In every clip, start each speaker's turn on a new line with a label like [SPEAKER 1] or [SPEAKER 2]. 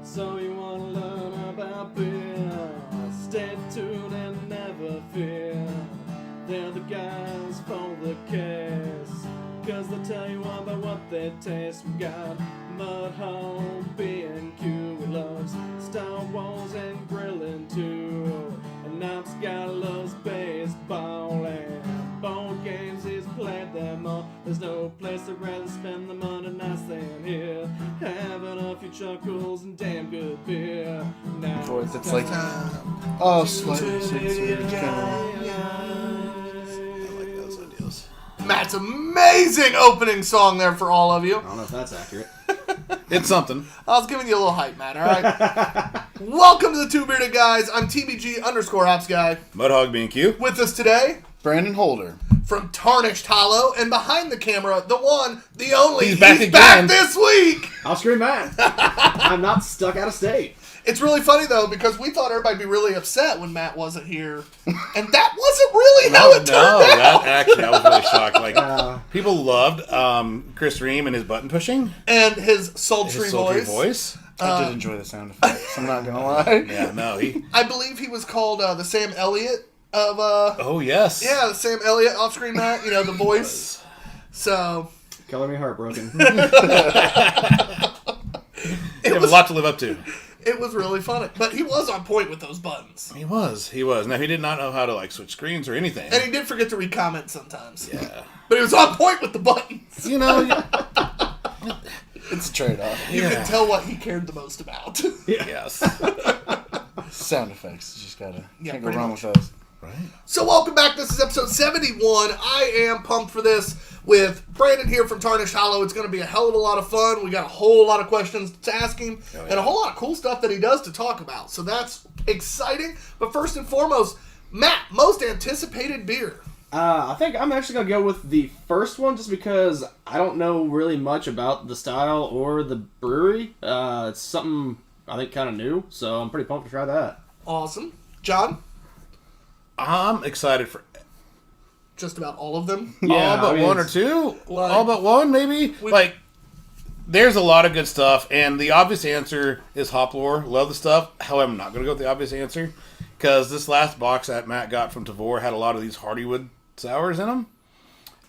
[SPEAKER 1] So you want to learn about beer? Stay tuned and never fear. They're the guys for the case, 'cause they'll tell you all about what they taste. We got Mudhole, B&Q, he loves Star Wars and grilling too. And Knox guy loves baseball and board games, he's played them all. There's no place I'd rather spend the Monday nights than here, having a few chuckles and damn good beer. Now
[SPEAKER 2] It's like, oh, slightly sweet.
[SPEAKER 3] Matt's amazing opening song there for all of you.
[SPEAKER 1] I don't know if that's accurate.
[SPEAKER 4] It's something.
[SPEAKER 3] I was giving you a little hype, Matt, alright? Welcome to the Two Beerded Guys. I'm TBG_Ops Guy.
[SPEAKER 4] Mudhog B&Q.
[SPEAKER 3] With us today,
[SPEAKER 2] Brandon Holder.
[SPEAKER 3] from Tarnished Hollow, and behind the camera, the one, the only,
[SPEAKER 4] He's back again.
[SPEAKER 3] this week!
[SPEAKER 1] I'll scream Matt. I'm not stuck out of state.
[SPEAKER 3] It's really funny, though, because we thought everybody'd be really upset when Matt wasn't here. And that wasn't really how it turned out.
[SPEAKER 4] I was really shocked. Like, people loved Chris Ream and his button pushing.
[SPEAKER 3] And his sultry voice.
[SPEAKER 2] I did enjoy the sound effects, I'm not gonna lie.
[SPEAKER 4] Yeah, no,
[SPEAKER 3] I believe he was called the Sam Elliott of...
[SPEAKER 4] Oh, yes.
[SPEAKER 3] Yeah, the Sam Elliott off-screen Matt, you know, the voice. So...
[SPEAKER 1] Color me heartbroken.
[SPEAKER 4] You have a lot to live up to.
[SPEAKER 3] It was really funny. But he was on point with those buttons.
[SPEAKER 4] He was. Now, he did not know how to, like, switch screens or anything.
[SPEAKER 3] And he did forget to read comments sometimes.
[SPEAKER 4] Yeah.
[SPEAKER 3] But he was on point with the buttons.
[SPEAKER 4] You know,
[SPEAKER 2] It's a trade-off.
[SPEAKER 3] You could tell what he cared the most about.
[SPEAKER 4] yes.
[SPEAKER 2] Sound effects, you just gotta, can't go
[SPEAKER 3] pretty
[SPEAKER 2] wrong
[SPEAKER 3] much.
[SPEAKER 2] with those.
[SPEAKER 4] Right.
[SPEAKER 3] So welcome back. This is episode 71. I am pumped for this with Brandon here from Tarnished Hollow. It's going to be a hell of a lot of fun. We got a whole lot of questions to ask him and a whole lot of cool stuff that he does to talk about. So that's exciting. But first and foremost, Matt, most anticipated beer.
[SPEAKER 1] I think I'm actually going to go with the first one just because I don't know really much about the style or the brewery. It's something I think kind of new, so I'm pretty pumped to try that.
[SPEAKER 3] Awesome. John?
[SPEAKER 4] I'm excited for
[SPEAKER 3] Just about all of them.
[SPEAKER 4] all but one or two. All but one, maybe. There's a lot of good stuff, and the obvious answer is hop lore. Love the stuff. However, I'm not going to go with the obvious answer because this last box that Matt got from Tavor had a lot of these Hardywood sours in them,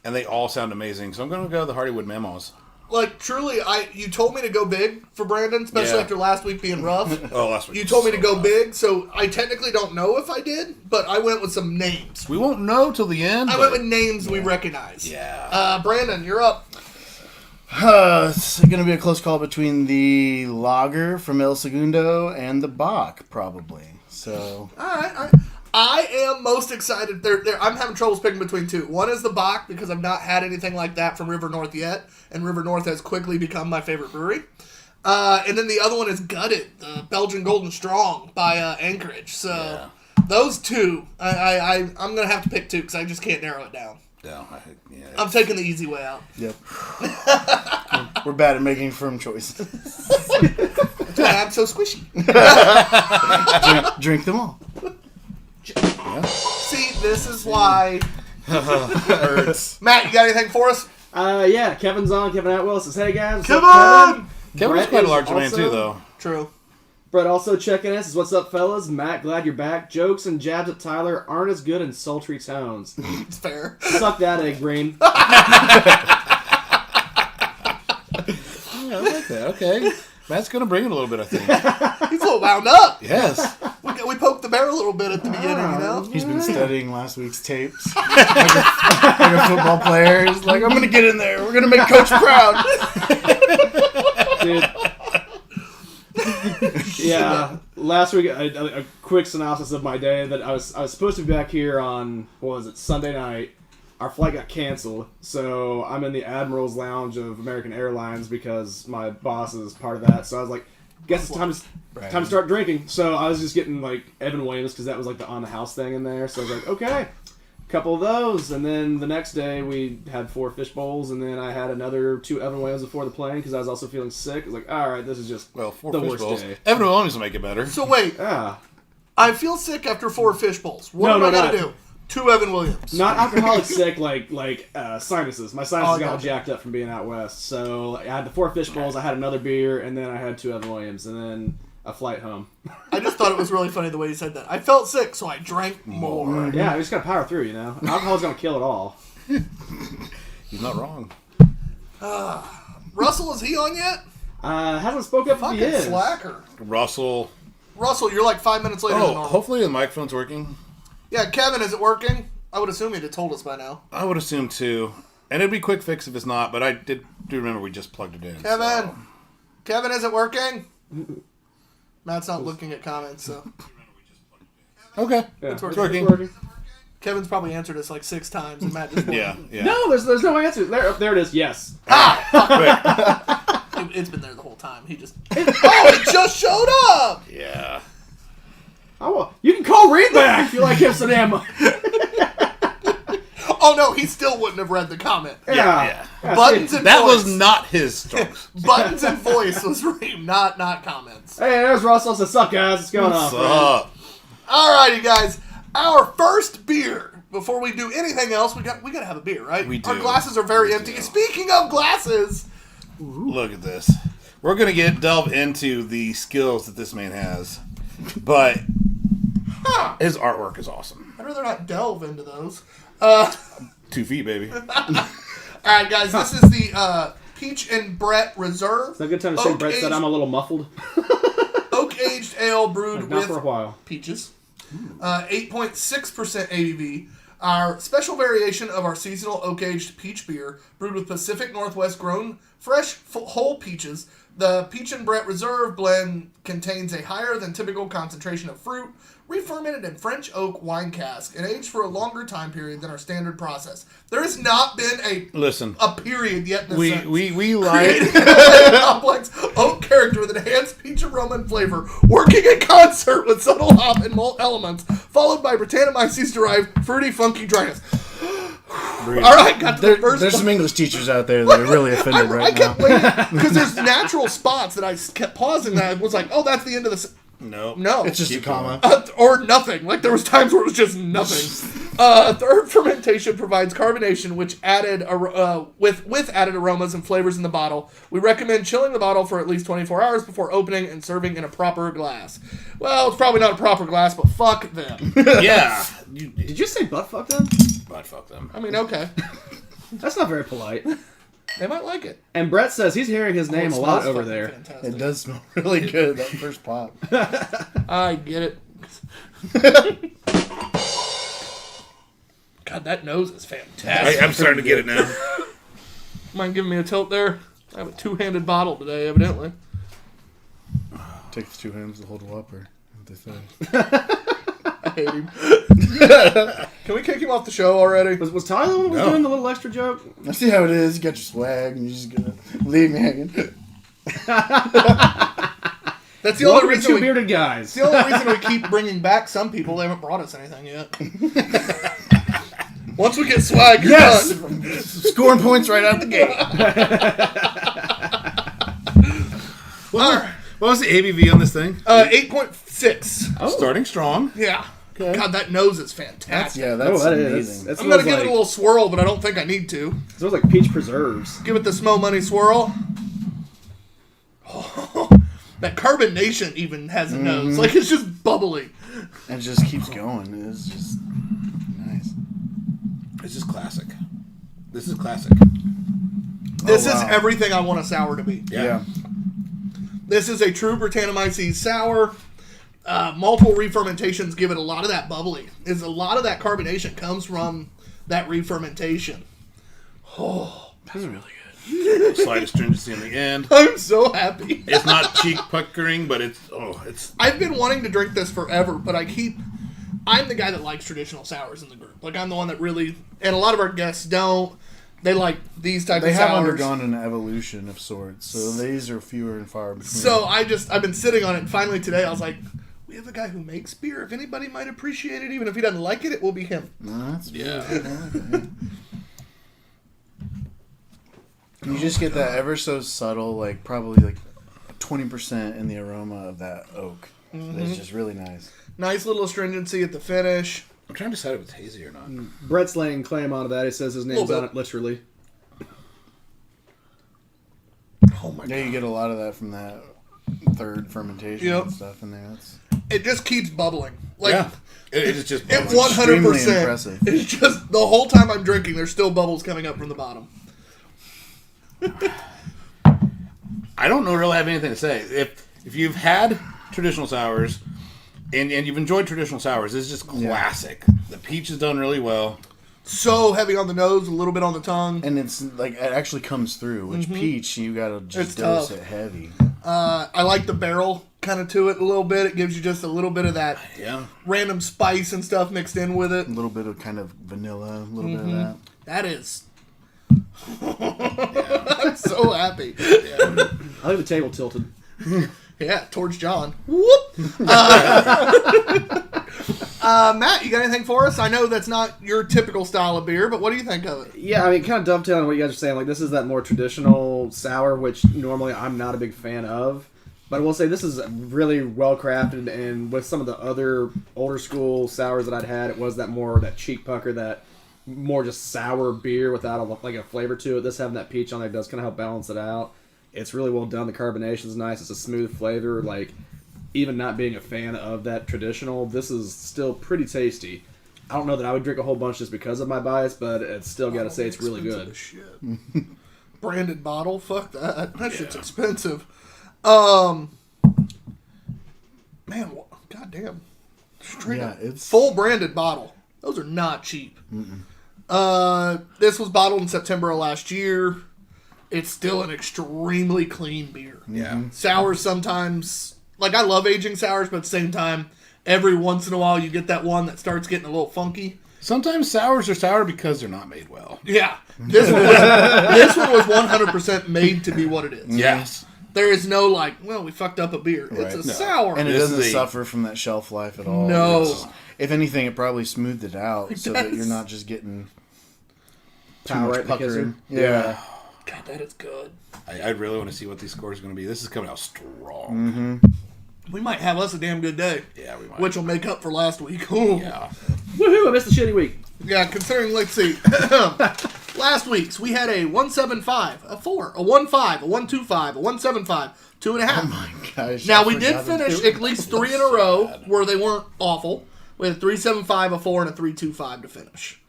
[SPEAKER 4] and they all sound amazing. So I'm going to go with the Hardywood Memos.
[SPEAKER 3] Like, truly, you told me to go big for Brandon, especially after last week being rough.
[SPEAKER 4] Last week.
[SPEAKER 3] You told me to go big, so I technically don't know if I did, but I went with some names.
[SPEAKER 4] We won't know till the end.
[SPEAKER 3] I went with names we recognize.
[SPEAKER 4] Yeah.
[SPEAKER 3] Brandon, you're up.
[SPEAKER 2] It's gonna be a close call between the Lager from El Segundo and the Bach, probably. So.
[SPEAKER 3] Alright. I am most excited. I'm having troubles picking between two. One is the Bach, because I've not had anything like that from River North yet, and River North has quickly become my favorite brewery. And then the other one is Gutted, the Belgian Golden Strong by Anchorage. So those two, I'm going to have to pick two, because I just can't narrow it down.
[SPEAKER 4] No,
[SPEAKER 3] I'm taking the easy way out.
[SPEAKER 2] Yep. We're bad at making firm choices.
[SPEAKER 3] That's why I'm so squishy.
[SPEAKER 2] Drink them all.
[SPEAKER 3] See, this is why.
[SPEAKER 4] hurts.
[SPEAKER 3] Matt, you got anything for us?
[SPEAKER 1] Yeah, Kevin's on. Kevin Atwell says, "Hey guys, what's
[SPEAKER 3] Kevin!
[SPEAKER 1] up, Kevin?"
[SPEAKER 4] Kevin was
[SPEAKER 1] Brett
[SPEAKER 4] quite a
[SPEAKER 1] is
[SPEAKER 4] large man
[SPEAKER 1] also-
[SPEAKER 4] too, though.
[SPEAKER 3] True.
[SPEAKER 1] Brett also checking in. Says, "What's up, fellas? Matt, glad you're back. Jokes and jabs at Tyler aren't as good in sultry tones.
[SPEAKER 3] It's fair.
[SPEAKER 1] Suck that egg, Green."
[SPEAKER 4] Yeah, I like that. Okay. Matt's going to bring it a little bit, I think.
[SPEAKER 3] He's a little wound up.
[SPEAKER 4] Yes.
[SPEAKER 3] We poked the bear a little bit at the beginning, you know?
[SPEAKER 2] He's been studying last week's tapes. like a football player. He's like, I'm gonna get in there. We're gonna make Coach proud.
[SPEAKER 1] Dude. Yeah, last week, a quick synopsis of my day, that I was supposed to be back here on, Sunday night. Our flight got canceled, so I'm in the Admiral's Lounge of American Airlines because my boss is part of that. So I was like, guess it's time to start drinking. So I was just getting, like, Evan Williams, because that was, like, the on-the-house thing in there. So I was like, okay, couple of those. And then the next day, we had 4 fish bowls, and then I had another 2 Evan Williams before the plane, because I was also feeling sick. I was like, all right, this is just
[SPEAKER 4] 4
[SPEAKER 1] the
[SPEAKER 4] fish
[SPEAKER 1] worst
[SPEAKER 4] bowls.
[SPEAKER 1] day.
[SPEAKER 4] Evan Williams will make it better.
[SPEAKER 3] So wait,
[SPEAKER 1] Yeah.
[SPEAKER 3] I feel sick after 4 fish bowls. What am I going to do? 2 Evan Williams.
[SPEAKER 1] Not alcoholic sick, like sinuses. My sinuses got all
[SPEAKER 3] gotcha.
[SPEAKER 1] jacked up from being out west. So I had the 4 fish bowls, I had another beer, and then I had 2 Evan Williams, and then a flight home.
[SPEAKER 3] I just thought it was really funny the way you said that. I felt sick, so I drank more.
[SPEAKER 1] Yeah, I just gotta power through, Alcohol's gonna kill it all.
[SPEAKER 4] He's not wrong.
[SPEAKER 3] Russell, is he on yet?
[SPEAKER 1] Hasn't spoke up if he
[SPEAKER 3] Fucking
[SPEAKER 1] is.
[SPEAKER 3] slacker.
[SPEAKER 4] Russell.
[SPEAKER 3] Russell, you're like 5 minutes later than normal.
[SPEAKER 4] Hopefully the microphone's working.
[SPEAKER 3] Yeah, Kevin, is it working? I would assume he'd have told us by now.
[SPEAKER 4] I would assume too. And it'd be a quick fix if it's not, but I do remember we just plugged it in.
[SPEAKER 3] Kevin!
[SPEAKER 4] so.
[SPEAKER 3] Kevin, is it working? Matt's not looking at comments, so.
[SPEAKER 4] Okay.
[SPEAKER 1] Yeah,
[SPEAKER 3] It's
[SPEAKER 4] It's
[SPEAKER 3] working.
[SPEAKER 4] working.
[SPEAKER 3] Kevin's probably answered us like 6 times, and Matt just
[SPEAKER 4] Yeah.
[SPEAKER 1] No, there's no answer. There it is. Yes.
[SPEAKER 3] It's been there the whole time. He just... it just showed up!
[SPEAKER 4] Yeah.
[SPEAKER 1] Oh, well, you can call Reed back if you like him so damn much.
[SPEAKER 3] Oh no, he still wouldn't have read the comment.
[SPEAKER 4] Yeah.
[SPEAKER 3] Buttons and
[SPEAKER 4] That
[SPEAKER 3] voice.
[SPEAKER 4] was not his strokes.
[SPEAKER 3] Buttons and voice was Reem, not comments.
[SPEAKER 1] Hey, there's Russell. What's up, guys? What's going on?
[SPEAKER 4] What's up?
[SPEAKER 3] Alrighty, guys. Our first beer. Before we do anything else, we gotta have a beer, right?
[SPEAKER 4] We do.
[SPEAKER 3] Our glasses are very empty.
[SPEAKER 4] do.
[SPEAKER 3] Speaking of glasses,
[SPEAKER 4] Look at this. We're going to delve into the skills that this man has. But his artwork is awesome.
[SPEAKER 3] I'd rather not delve into those.
[SPEAKER 4] 2 feet, baby.
[SPEAKER 3] Alright, guys, this is the Peach and Brett Reserve.
[SPEAKER 1] It's a good time to say Brett said I'm a little muffled.
[SPEAKER 3] Oak-aged ale brewed
[SPEAKER 1] Not
[SPEAKER 3] with
[SPEAKER 1] for a while.
[SPEAKER 3] peaches. 8.6% ABV. Our special variation of our seasonal oak-aged peach beer, brewed with Pacific Northwest grown fresh whole peaches. The Peach and Brett Reserve blend contains a higher than typical concentration of fruit, re-fermented in French oak wine cask, and aged for a longer time period than our standard process. There has not been a period yet in this sentence.
[SPEAKER 4] We like...
[SPEAKER 3] A complex oak character with enhanced peach aroma and flavor, working in concert with subtle hop and malt elements, followed by Brettanomyces-derived fruity, funky dryness. All right, got to the first
[SPEAKER 2] There's
[SPEAKER 3] one.
[SPEAKER 2] some English teachers out there that are really offended
[SPEAKER 3] I
[SPEAKER 2] right now.
[SPEAKER 3] kept waiting because there's natural spots that I kept pausing. That I was like, "Oh, that's the end of this." No,
[SPEAKER 2] It's just a comma.
[SPEAKER 3] or nothing. Like there was times where it was just nothing. Third fermentation provides carbonation, which added with added aromas and flavors in the bottle. We recommend chilling the bottle for at least 24 hours before opening and serving in a proper glass. Well, it's probably not a proper glass, but fuck them.
[SPEAKER 4] Yeah.
[SPEAKER 1] Did you say butt fuck them?
[SPEAKER 4] But fuck them.
[SPEAKER 3] I mean, okay,
[SPEAKER 1] That's not very polite.
[SPEAKER 3] they might like it.
[SPEAKER 1] And Brett says he's hearing his name a lot over there.
[SPEAKER 3] Fantastic.
[SPEAKER 2] It does smell really good, that first pop.
[SPEAKER 3] I get it. God, that nose is fantastic.
[SPEAKER 4] I'm starting to get it now.
[SPEAKER 3] Mind giving me a tilt there? I have a 2-handed bottle today, evidently.
[SPEAKER 2] Take the 2 hands to hold it up, or what they say.
[SPEAKER 3] I hate him. Can we kick him off the show already?
[SPEAKER 1] Was Tyler the one who was
[SPEAKER 4] No.
[SPEAKER 1] doing the little extra joke?
[SPEAKER 2] I see how it is. You got your swag, and you're just gonna leave me hanging.
[SPEAKER 3] That's the
[SPEAKER 1] Welcome
[SPEAKER 3] only
[SPEAKER 1] to
[SPEAKER 3] reason
[SPEAKER 1] Two
[SPEAKER 3] we,
[SPEAKER 1] Beerded Guys.
[SPEAKER 3] the only reason we keep bringing back some people. They haven't brought us anything yet. Once we get swag, you're
[SPEAKER 2] Yes!
[SPEAKER 3] done.
[SPEAKER 2] Scoring points right out the gate.
[SPEAKER 4] What was the ABV on this thing?
[SPEAKER 3] 8.6.
[SPEAKER 1] Oh.
[SPEAKER 4] Starting strong.
[SPEAKER 3] Yeah.
[SPEAKER 2] Okay.
[SPEAKER 3] God, that nose is fantastic.
[SPEAKER 2] Yeah, that's
[SPEAKER 1] that is.
[SPEAKER 2] amazing.
[SPEAKER 1] That
[SPEAKER 3] I'm going to
[SPEAKER 1] smells
[SPEAKER 3] give
[SPEAKER 1] like,
[SPEAKER 3] it a little swirl, but I don't think I need to.
[SPEAKER 1] smells like peach preserves.
[SPEAKER 3] Give it the Smo Money swirl. Oh, that carbonation even has a nose. Like, it's just bubbly.
[SPEAKER 2] It just keeps going. It's just nice.
[SPEAKER 4] This is classic. This is classic.
[SPEAKER 3] This
[SPEAKER 2] wow.
[SPEAKER 3] is everything I want a sour to be.
[SPEAKER 2] Yeah.
[SPEAKER 3] This is a true Brettanomyces sour. Multiple re-fermentations give it a lot of that bubbly. Is a lot of that carbonation comes from that re-fermentation. Oh,
[SPEAKER 2] That's really good.
[SPEAKER 4] Slight astringency in the end.
[SPEAKER 3] I'm so happy.
[SPEAKER 4] It's not cheek puckering, but it's
[SPEAKER 3] I've been wanting to drink this forever, but I'm the guy that likes traditional sours in the group. Like, I'm the one that really, and a lot of our guests don't. They like these type
[SPEAKER 2] They
[SPEAKER 3] of
[SPEAKER 2] have
[SPEAKER 3] sours.
[SPEAKER 2] undergone an evolution of sorts, so these are fewer and far between.
[SPEAKER 3] So I've been sitting on it, and finally today I was like, we have a guy who makes beer. If anybody might appreciate it, even if he doesn't like it, it will be him.
[SPEAKER 2] No, that's
[SPEAKER 4] Yeah.
[SPEAKER 2] really good. I like it, yeah. You just get that ever so subtle, like probably like 20% in the aroma of that oak. It's just really nice.
[SPEAKER 3] Nice little astringency at the finish.
[SPEAKER 4] I'm trying to decide if it's hazy or not.
[SPEAKER 1] Brett's laying claim onto that. He says his name's on it literally.
[SPEAKER 3] Oh my
[SPEAKER 2] Yeah,
[SPEAKER 3] god.
[SPEAKER 2] you get a lot of that from that third fermentation and stuff in there.
[SPEAKER 3] It just keeps bubbling. Like,
[SPEAKER 4] Yeah. It is just
[SPEAKER 3] It
[SPEAKER 4] bubbling.
[SPEAKER 3] 100%.
[SPEAKER 2] Extremely impressive.
[SPEAKER 3] It's just the whole time I'm drinking, there's still bubbles coming up from the bottom.
[SPEAKER 4] I don't really have anything to say. If you've had traditional sours and you've enjoyed traditional sours, this is just classic. The peach is done really well.
[SPEAKER 3] So heavy on the nose, a little bit on the tongue.
[SPEAKER 2] And it's like it actually comes through. Which peach you gotta just
[SPEAKER 3] It's
[SPEAKER 2] dose
[SPEAKER 3] tough.
[SPEAKER 2] it heavy.
[SPEAKER 3] I like the barrel kind of to it a little bit. It gives you just a little bit of that random spice and stuff mixed in with it.
[SPEAKER 2] A little bit of kind of vanilla, a little bit of that.
[SPEAKER 3] That is. I'm so happy.
[SPEAKER 1] I think the table tilted.
[SPEAKER 3] Yeah, towards John. Whoop! Matt, you got anything for us? I know that's not your typical style of beer, but what do you think of it?
[SPEAKER 1] Yeah, I mean, kind of dovetailing on what you guys are saying. Like, this is that more traditional sour, which normally I'm not a big fan of. But I will say this is really well crafted, and with some of the other older school sours that I'd had, it was that cheek pucker, that more just sour beer without a flavor to it. This having that peach on there does kind of help balance it out. It's really well done. The carbonation is nice. It's a smooth flavor. Like, even not being a fan of that traditional, this is still pretty tasty. I don't know that I would drink a whole bunch just because of my bias, but it's still got to say it's really good.
[SPEAKER 3] Shit. Branded bottle? Fuck that. That shit's expensive. Man, goddamn. Straight up.
[SPEAKER 2] It's
[SPEAKER 3] Full branded bottle. Those are not cheap. This was bottled in September of last year. It's still an extremely clean beer.
[SPEAKER 4] Yeah.
[SPEAKER 3] Sours sometimes, like, I love aging sours, but at the same time, every once in a while you get that one that starts getting a little funky.
[SPEAKER 4] Sometimes sours are sour because they're not made well.
[SPEAKER 3] Yeah. This one was 100% made to be what it is.
[SPEAKER 4] Yes.
[SPEAKER 3] There is no, like, well, we fucked up a beer. It's a sour.
[SPEAKER 2] and it
[SPEAKER 4] This
[SPEAKER 2] doesn't
[SPEAKER 4] is a-
[SPEAKER 2] suffer from that shelf life at all.
[SPEAKER 3] No.
[SPEAKER 2] If anything, it probably smoothed it out so that you're not just getting too
[SPEAKER 1] Power
[SPEAKER 2] much
[SPEAKER 1] right in the
[SPEAKER 2] puckering.
[SPEAKER 1] kisser.
[SPEAKER 2] Yeah.
[SPEAKER 3] God, that is good.
[SPEAKER 4] I really want to see what these scores are going to be. This is coming out strong.
[SPEAKER 2] Mm-hmm.
[SPEAKER 3] We might have us a damn good day.
[SPEAKER 4] Yeah, we might.
[SPEAKER 3] Which will make up for last week. Ooh.
[SPEAKER 4] Yeah.
[SPEAKER 1] Woohoo! I missed the shitty week.
[SPEAKER 3] Yeah, considering, let's see. Last week's, we had a 175, a 4, a 15, a 125, a 175, 2.5.
[SPEAKER 2] Oh my gosh.
[SPEAKER 3] Now,
[SPEAKER 2] I
[SPEAKER 3] we did
[SPEAKER 2] forgot
[SPEAKER 3] finish
[SPEAKER 2] about
[SPEAKER 3] at least 3 in a row where they weren't awful. We had a 375, a 4, and a 325 to finish.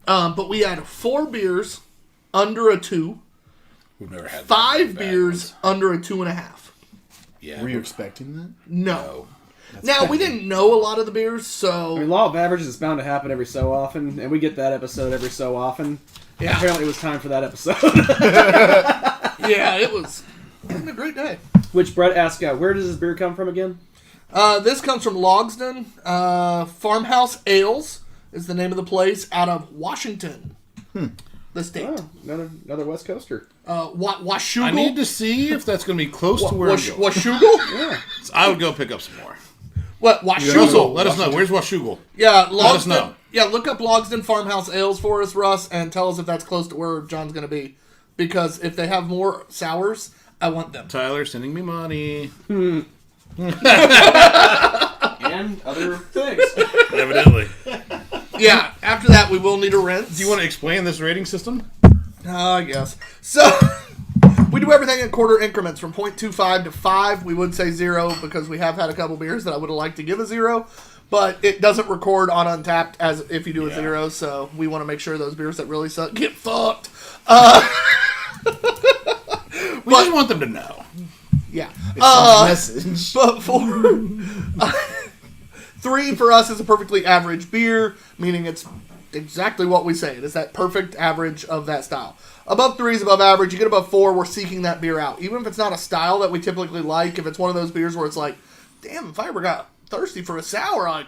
[SPEAKER 3] But we had 4 beers under a 2,
[SPEAKER 4] We've never had
[SPEAKER 3] 5
[SPEAKER 4] bad
[SPEAKER 3] beers
[SPEAKER 4] ones.
[SPEAKER 3] under a 2.5.
[SPEAKER 4] Yeah.
[SPEAKER 2] Were you expecting that?
[SPEAKER 3] No. Now, we didn't know a lot of the beers, so...
[SPEAKER 1] I mean, law of averages is bound to happen every so often, and we get that episode every so often.
[SPEAKER 3] Yeah.
[SPEAKER 1] Apparently it was time for that episode.
[SPEAKER 3] Yeah, it was a great day.
[SPEAKER 1] Which Brett asked, where does this beer come from again?
[SPEAKER 3] This comes from Logsdon. Farmhouse Ales is the name of the place out of Washington. The state.
[SPEAKER 1] Oh, another West Coaster.
[SPEAKER 3] Washougal.
[SPEAKER 4] I need to see if that's going to be close to where I'm going.
[SPEAKER 3] Washougal?
[SPEAKER 1] Yeah.
[SPEAKER 4] So I would go pick up some more.
[SPEAKER 3] What?
[SPEAKER 4] Russell,
[SPEAKER 3] Washougal?
[SPEAKER 4] let us know. Where's Washougal?
[SPEAKER 3] Yeah,
[SPEAKER 4] Let us
[SPEAKER 3] Logsdon.
[SPEAKER 4] know.
[SPEAKER 3] Yeah, look up Logsdon Farmhouse Ales for us, Russ, and tell us if that's close to where John's going to be. Because if they have more sours, I want them.
[SPEAKER 4] Tyler sending me money.
[SPEAKER 1] And other things.
[SPEAKER 4] Evidently.
[SPEAKER 3] Yeah, after that, we will need a rinse.
[SPEAKER 4] Do you want to explain this rating system?
[SPEAKER 3] I guess. So, we do everything in quarter increments from 0.25 to 5. We would say 0 because we have had a couple beers that I would have liked to give a 0. But it doesn't record on Untapped as if you do a 0. So, we want to make sure those beers that really suck get fucked.
[SPEAKER 4] We just want them to know.
[SPEAKER 3] Yeah.
[SPEAKER 2] It's a message.
[SPEAKER 3] But 3 for us is a perfectly average beer, meaning it's exactly what we say. It is that perfect average of that style. Above 3 is above average. You get above 4, we're seeking that beer out. Even if it's not a style that we typically like, if it's one of those beers where it's like, damn, if I ever got thirsty for a sour, like,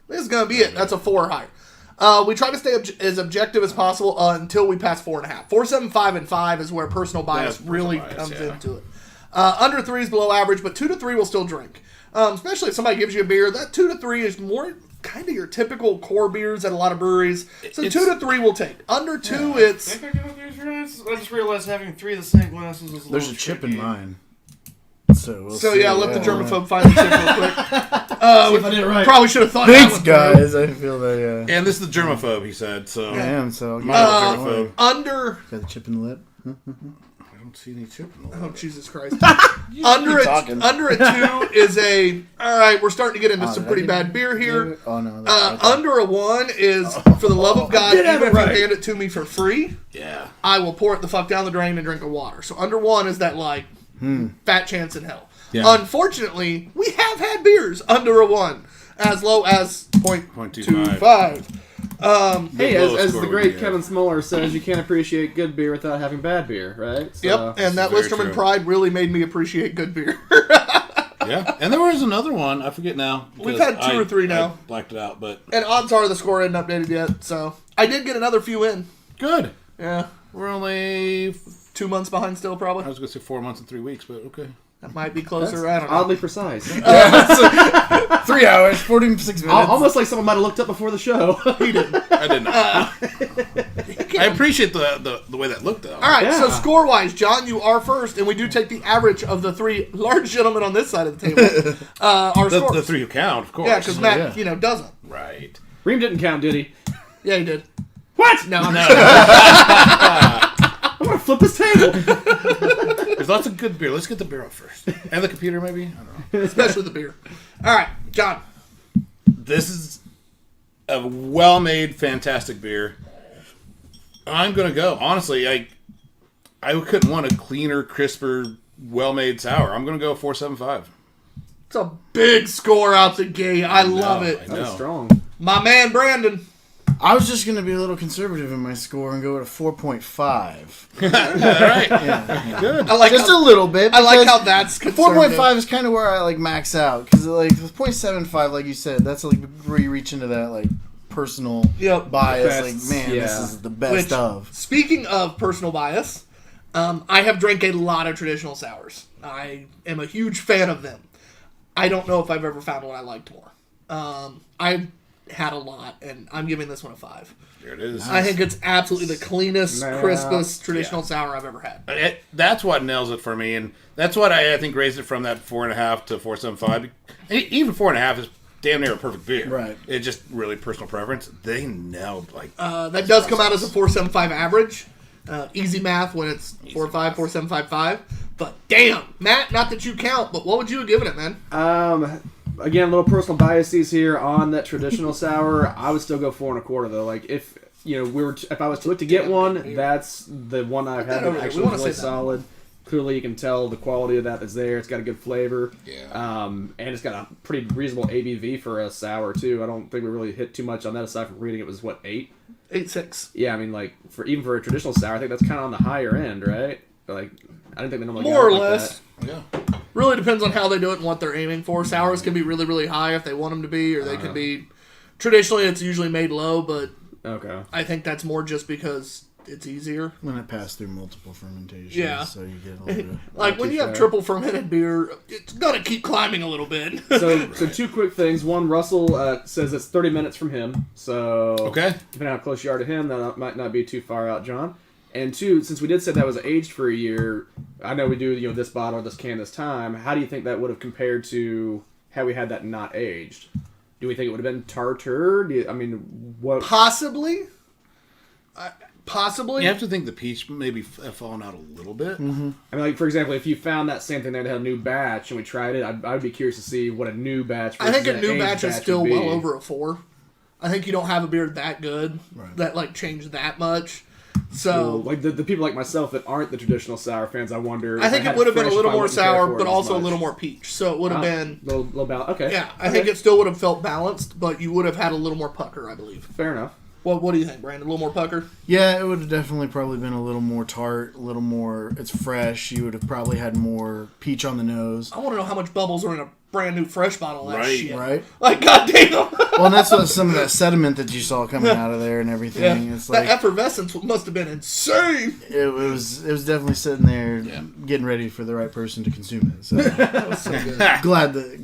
[SPEAKER 3] this is going to be it. That's a 4 or higher. We try to stay as objective as possible until we pass 4.5. 4, 7, 5, and 5 is where personal bias really comes into it. Under 3 is below average, but 2 to 3 will still drink. Especially if somebody gives you a beer, that 2 to 3 is more kind of your typical core beers at a lot of breweries. So 2 to 3 will take. Under 2, it's...
[SPEAKER 5] I just realized having 3 of the same glasses is a
[SPEAKER 2] There's
[SPEAKER 5] little
[SPEAKER 2] a chip
[SPEAKER 5] tricky.
[SPEAKER 2] in mine. So we'll
[SPEAKER 3] So
[SPEAKER 2] see.
[SPEAKER 3] yeah, let the germaphobe find the chip real quick.
[SPEAKER 1] See if I did it right.
[SPEAKER 3] Probably should have thought.
[SPEAKER 2] Thanks,
[SPEAKER 3] that one through.
[SPEAKER 2] guys. I feel that.
[SPEAKER 4] And this is the germaphobe, he said. So
[SPEAKER 2] I am. So
[SPEAKER 4] Mine
[SPEAKER 2] yeah,
[SPEAKER 4] was germaphobe.
[SPEAKER 3] Under.
[SPEAKER 2] got the chip in the lip.
[SPEAKER 4] I don't see any chip in the
[SPEAKER 3] Oh
[SPEAKER 4] lid.
[SPEAKER 3] Jesus Christ! under a 2 is a. All right, we're starting to get into some pretty bad beer here.
[SPEAKER 2] Oh no. Okay.
[SPEAKER 3] Under a 1 is, for the love of God,
[SPEAKER 1] did have
[SPEAKER 3] even
[SPEAKER 1] it
[SPEAKER 3] if
[SPEAKER 1] right.
[SPEAKER 3] you hand it to me for free,
[SPEAKER 4] Yeah.
[SPEAKER 3] I will pour it the fuck down the drain and drink the water. So under 1 is that like fat chance in hell.
[SPEAKER 4] Yeah.
[SPEAKER 3] Unfortunately, we have had beers under a 1 as low as 0.25.
[SPEAKER 1] Hey,
[SPEAKER 4] lowest
[SPEAKER 1] as
[SPEAKER 4] score
[SPEAKER 1] the
[SPEAKER 4] we
[SPEAKER 1] great
[SPEAKER 4] get.
[SPEAKER 1] Kevin Smuller says, you can't appreciate good beer without having bad beer, right? So,
[SPEAKER 3] Yep, and that
[SPEAKER 4] very
[SPEAKER 3] Listerman
[SPEAKER 4] true.
[SPEAKER 3] Pride really made me appreciate good beer.
[SPEAKER 4] Yeah. And there was another one. I forget now.
[SPEAKER 3] We've
[SPEAKER 4] because
[SPEAKER 3] had 2 or 3 now.
[SPEAKER 4] I blacked it out, but
[SPEAKER 3] And odds are the score isn't updated yet, so I did get another few in.
[SPEAKER 4] good.
[SPEAKER 3] Yeah,
[SPEAKER 4] We're only,
[SPEAKER 3] 2 months behind still,
[SPEAKER 4] I
[SPEAKER 3] probably.
[SPEAKER 4] was going to say 4 months and 3 weeks, but okay.
[SPEAKER 3] That might be closer. I don't know.
[SPEAKER 1] Oddly precise.
[SPEAKER 2] 3 hours, 46 minutes.
[SPEAKER 1] Almost like someone might have looked up before the show.
[SPEAKER 3] He didn't.
[SPEAKER 4] I did not. I appreciate the way that looked, though.
[SPEAKER 3] All right, so
[SPEAKER 1] Yeah.
[SPEAKER 3] score-wise, John, you are first, and we do take the average of the 3 large gentlemen on this side of the table. Our
[SPEAKER 4] The
[SPEAKER 3] scores.
[SPEAKER 4] 3 who count, of course.
[SPEAKER 3] Yeah, because Matt,
[SPEAKER 2] yeah.
[SPEAKER 3] doesn't.
[SPEAKER 4] Right.
[SPEAKER 1] Reem didn't count, did he?
[SPEAKER 3] Yeah, he did.
[SPEAKER 1] What?
[SPEAKER 3] No,
[SPEAKER 1] I'm going to flip this table.
[SPEAKER 4] There's lots of good beer. Let's get the beer up first. And the computer, maybe? I don't know.
[SPEAKER 3] especially the beer. All right, John.
[SPEAKER 4] This is a well-made, fantastic beer. I'm going to go. Honestly, I couldn't want a cleaner, crisper, well-made sour. I'm going to go 475.
[SPEAKER 3] It's a big score out the gate. I love it.
[SPEAKER 4] I know.
[SPEAKER 1] That's strong.
[SPEAKER 3] My man, Brandon.
[SPEAKER 2] I was just going to be a little conservative in my score and go with a 4.5.
[SPEAKER 4] All right.
[SPEAKER 2] Yeah.
[SPEAKER 4] Good.
[SPEAKER 3] I like
[SPEAKER 2] Just
[SPEAKER 3] how,
[SPEAKER 2] a little bit.
[SPEAKER 3] I like
[SPEAKER 2] because
[SPEAKER 3] how that's conservative.
[SPEAKER 2] 4.5 is kind of where I like max out. Because like with 0.75, like you said, that's like where you reach into that like personal
[SPEAKER 3] Yep.
[SPEAKER 2] bias.
[SPEAKER 1] Best,
[SPEAKER 2] Like, man, this
[SPEAKER 1] yeah.
[SPEAKER 2] is the best
[SPEAKER 3] Which,
[SPEAKER 2] of.
[SPEAKER 3] speaking of personal bias, I have drank a lot of traditional sours. I am a huge fan of them. I don't know if I've ever found one I liked more. I've had a lot, and I'm giving this one a 5.
[SPEAKER 4] Here it is.
[SPEAKER 3] I think it's absolutely the cleanest,
[SPEAKER 1] Yeah.
[SPEAKER 3] crispest traditional sour I've ever had.
[SPEAKER 4] That's what nails it for me, and that's what I think raised it from that 4.5 to 4.75. Even 4.5 is damn near a perfect beer.
[SPEAKER 2] Right.
[SPEAKER 4] It's just really personal preference. They nailed
[SPEAKER 3] That does come out as a 4.75 average. Easy math when it's 4.5, 4.755. But damn, Matt, not that you count, but what would you have given it, man?
[SPEAKER 1] Again, a little personal biases here on that traditional sour. I would still go 4.25 though. Like if if I was to look to get one, that's the one I've had
[SPEAKER 3] over
[SPEAKER 1] that
[SPEAKER 3] there.
[SPEAKER 1] actually
[SPEAKER 3] We wanna
[SPEAKER 1] was really
[SPEAKER 3] say that.
[SPEAKER 1] solid. Clearly, you can tell the quality of that is there. It's got a good flavor.
[SPEAKER 4] Yeah.
[SPEAKER 1] And it's got a pretty reasonable ABV for a sour too. I don't think we really hit too much on that aside from reading it was 8.
[SPEAKER 3] 8.6.
[SPEAKER 1] Yeah, I mean like for a traditional sour, I think that's kind of on the higher end, right? Like I didn't think they normally go
[SPEAKER 3] More or
[SPEAKER 1] like
[SPEAKER 3] less.
[SPEAKER 1] that.
[SPEAKER 4] Yeah.
[SPEAKER 3] Really depends on how they do it and what they're aiming for. Sours can be really, really high if they want them to be, or they can be... Traditionally, it's usually made low, but
[SPEAKER 1] Okay.
[SPEAKER 3] I think that's more just because it's easier.
[SPEAKER 2] When it passed through multiple fermentations.
[SPEAKER 3] Yeah.
[SPEAKER 2] So you get a little bit.
[SPEAKER 3] Like, when
[SPEAKER 1] too
[SPEAKER 3] you have
[SPEAKER 1] fair.
[SPEAKER 3] triple fermented beer, it's gonna keep climbing a little bit.
[SPEAKER 1] So 2 quick things. One, Russell says it's 30 minutes from him. So
[SPEAKER 4] Okay.
[SPEAKER 1] depending on how close you are to him, that might not be too far out, John. And 2, since we did say that was aged for a year, I know we do this bottle or this can this time. How do you think that would have compared to how we had that not aged? Do we think it would have been tartar? What?
[SPEAKER 3] Possibly. Possibly.
[SPEAKER 4] You have to think the peach maybe have fallen out a little bit.
[SPEAKER 1] I mean, like for example, if you found that same thing there that had a new batch and we tried it, I'd be curious to see what a new batch.
[SPEAKER 3] I think
[SPEAKER 1] versus
[SPEAKER 3] a
[SPEAKER 1] an
[SPEAKER 3] new
[SPEAKER 1] aged
[SPEAKER 3] batch is
[SPEAKER 1] would
[SPEAKER 3] still
[SPEAKER 1] be.
[SPEAKER 3] well over a 4. I think you don't have a beer that good
[SPEAKER 2] Right.
[SPEAKER 3] that, like, changed that much.
[SPEAKER 1] So,
[SPEAKER 3] So...
[SPEAKER 1] like the people like myself that aren't the traditional sour fans, I wonder.
[SPEAKER 3] I think
[SPEAKER 1] if
[SPEAKER 3] it
[SPEAKER 1] had
[SPEAKER 3] would have been a
[SPEAKER 1] fresh,
[SPEAKER 3] little
[SPEAKER 1] if I
[SPEAKER 3] more
[SPEAKER 1] wouldn't care
[SPEAKER 3] sour,
[SPEAKER 1] for it
[SPEAKER 3] but
[SPEAKER 1] as
[SPEAKER 3] also a
[SPEAKER 1] much.
[SPEAKER 3] little more peach. So it would have been...
[SPEAKER 1] little balance. Okay.
[SPEAKER 3] Yeah, I
[SPEAKER 1] Okay.
[SPEAKER 3] think it still would have felt balanced, but you would have had a little more pucker, I believe.
[SPEAKER 1] Fair enough.
[SPEAKER 3] What do you think, Brandon? A little more pucker?
[SPEAKER 2] Yeah, it would have definitely probably been a little more tart, a little more. It's fresh. You would have probably had more peach on the nose.
[SPEAKER 3] I want to know how much bubbles are in a brand new fresh bottle of that
[SPEAKER 4] Right,
[SPEAKER 3] shit.
[SPEAKER 2] Right?
[SPEAKER 3] Like, goddamn.
[SPEAKER 2] Well, and that's what some of that sediment that you saw coming out of there and everything.
[SPEAKER 3] Yeah,
[SPEAKER 2] It's
[SPEAKER 3] that
[SPEAKER 2] like
[SPEAKER 3] effervescence must have been insane.
[SPEAKER 2] it was definitely sitting there, getting ready for the right person to consume it. So
[SPEAKER 3] That was so good.
[SPEAKER 2] glad that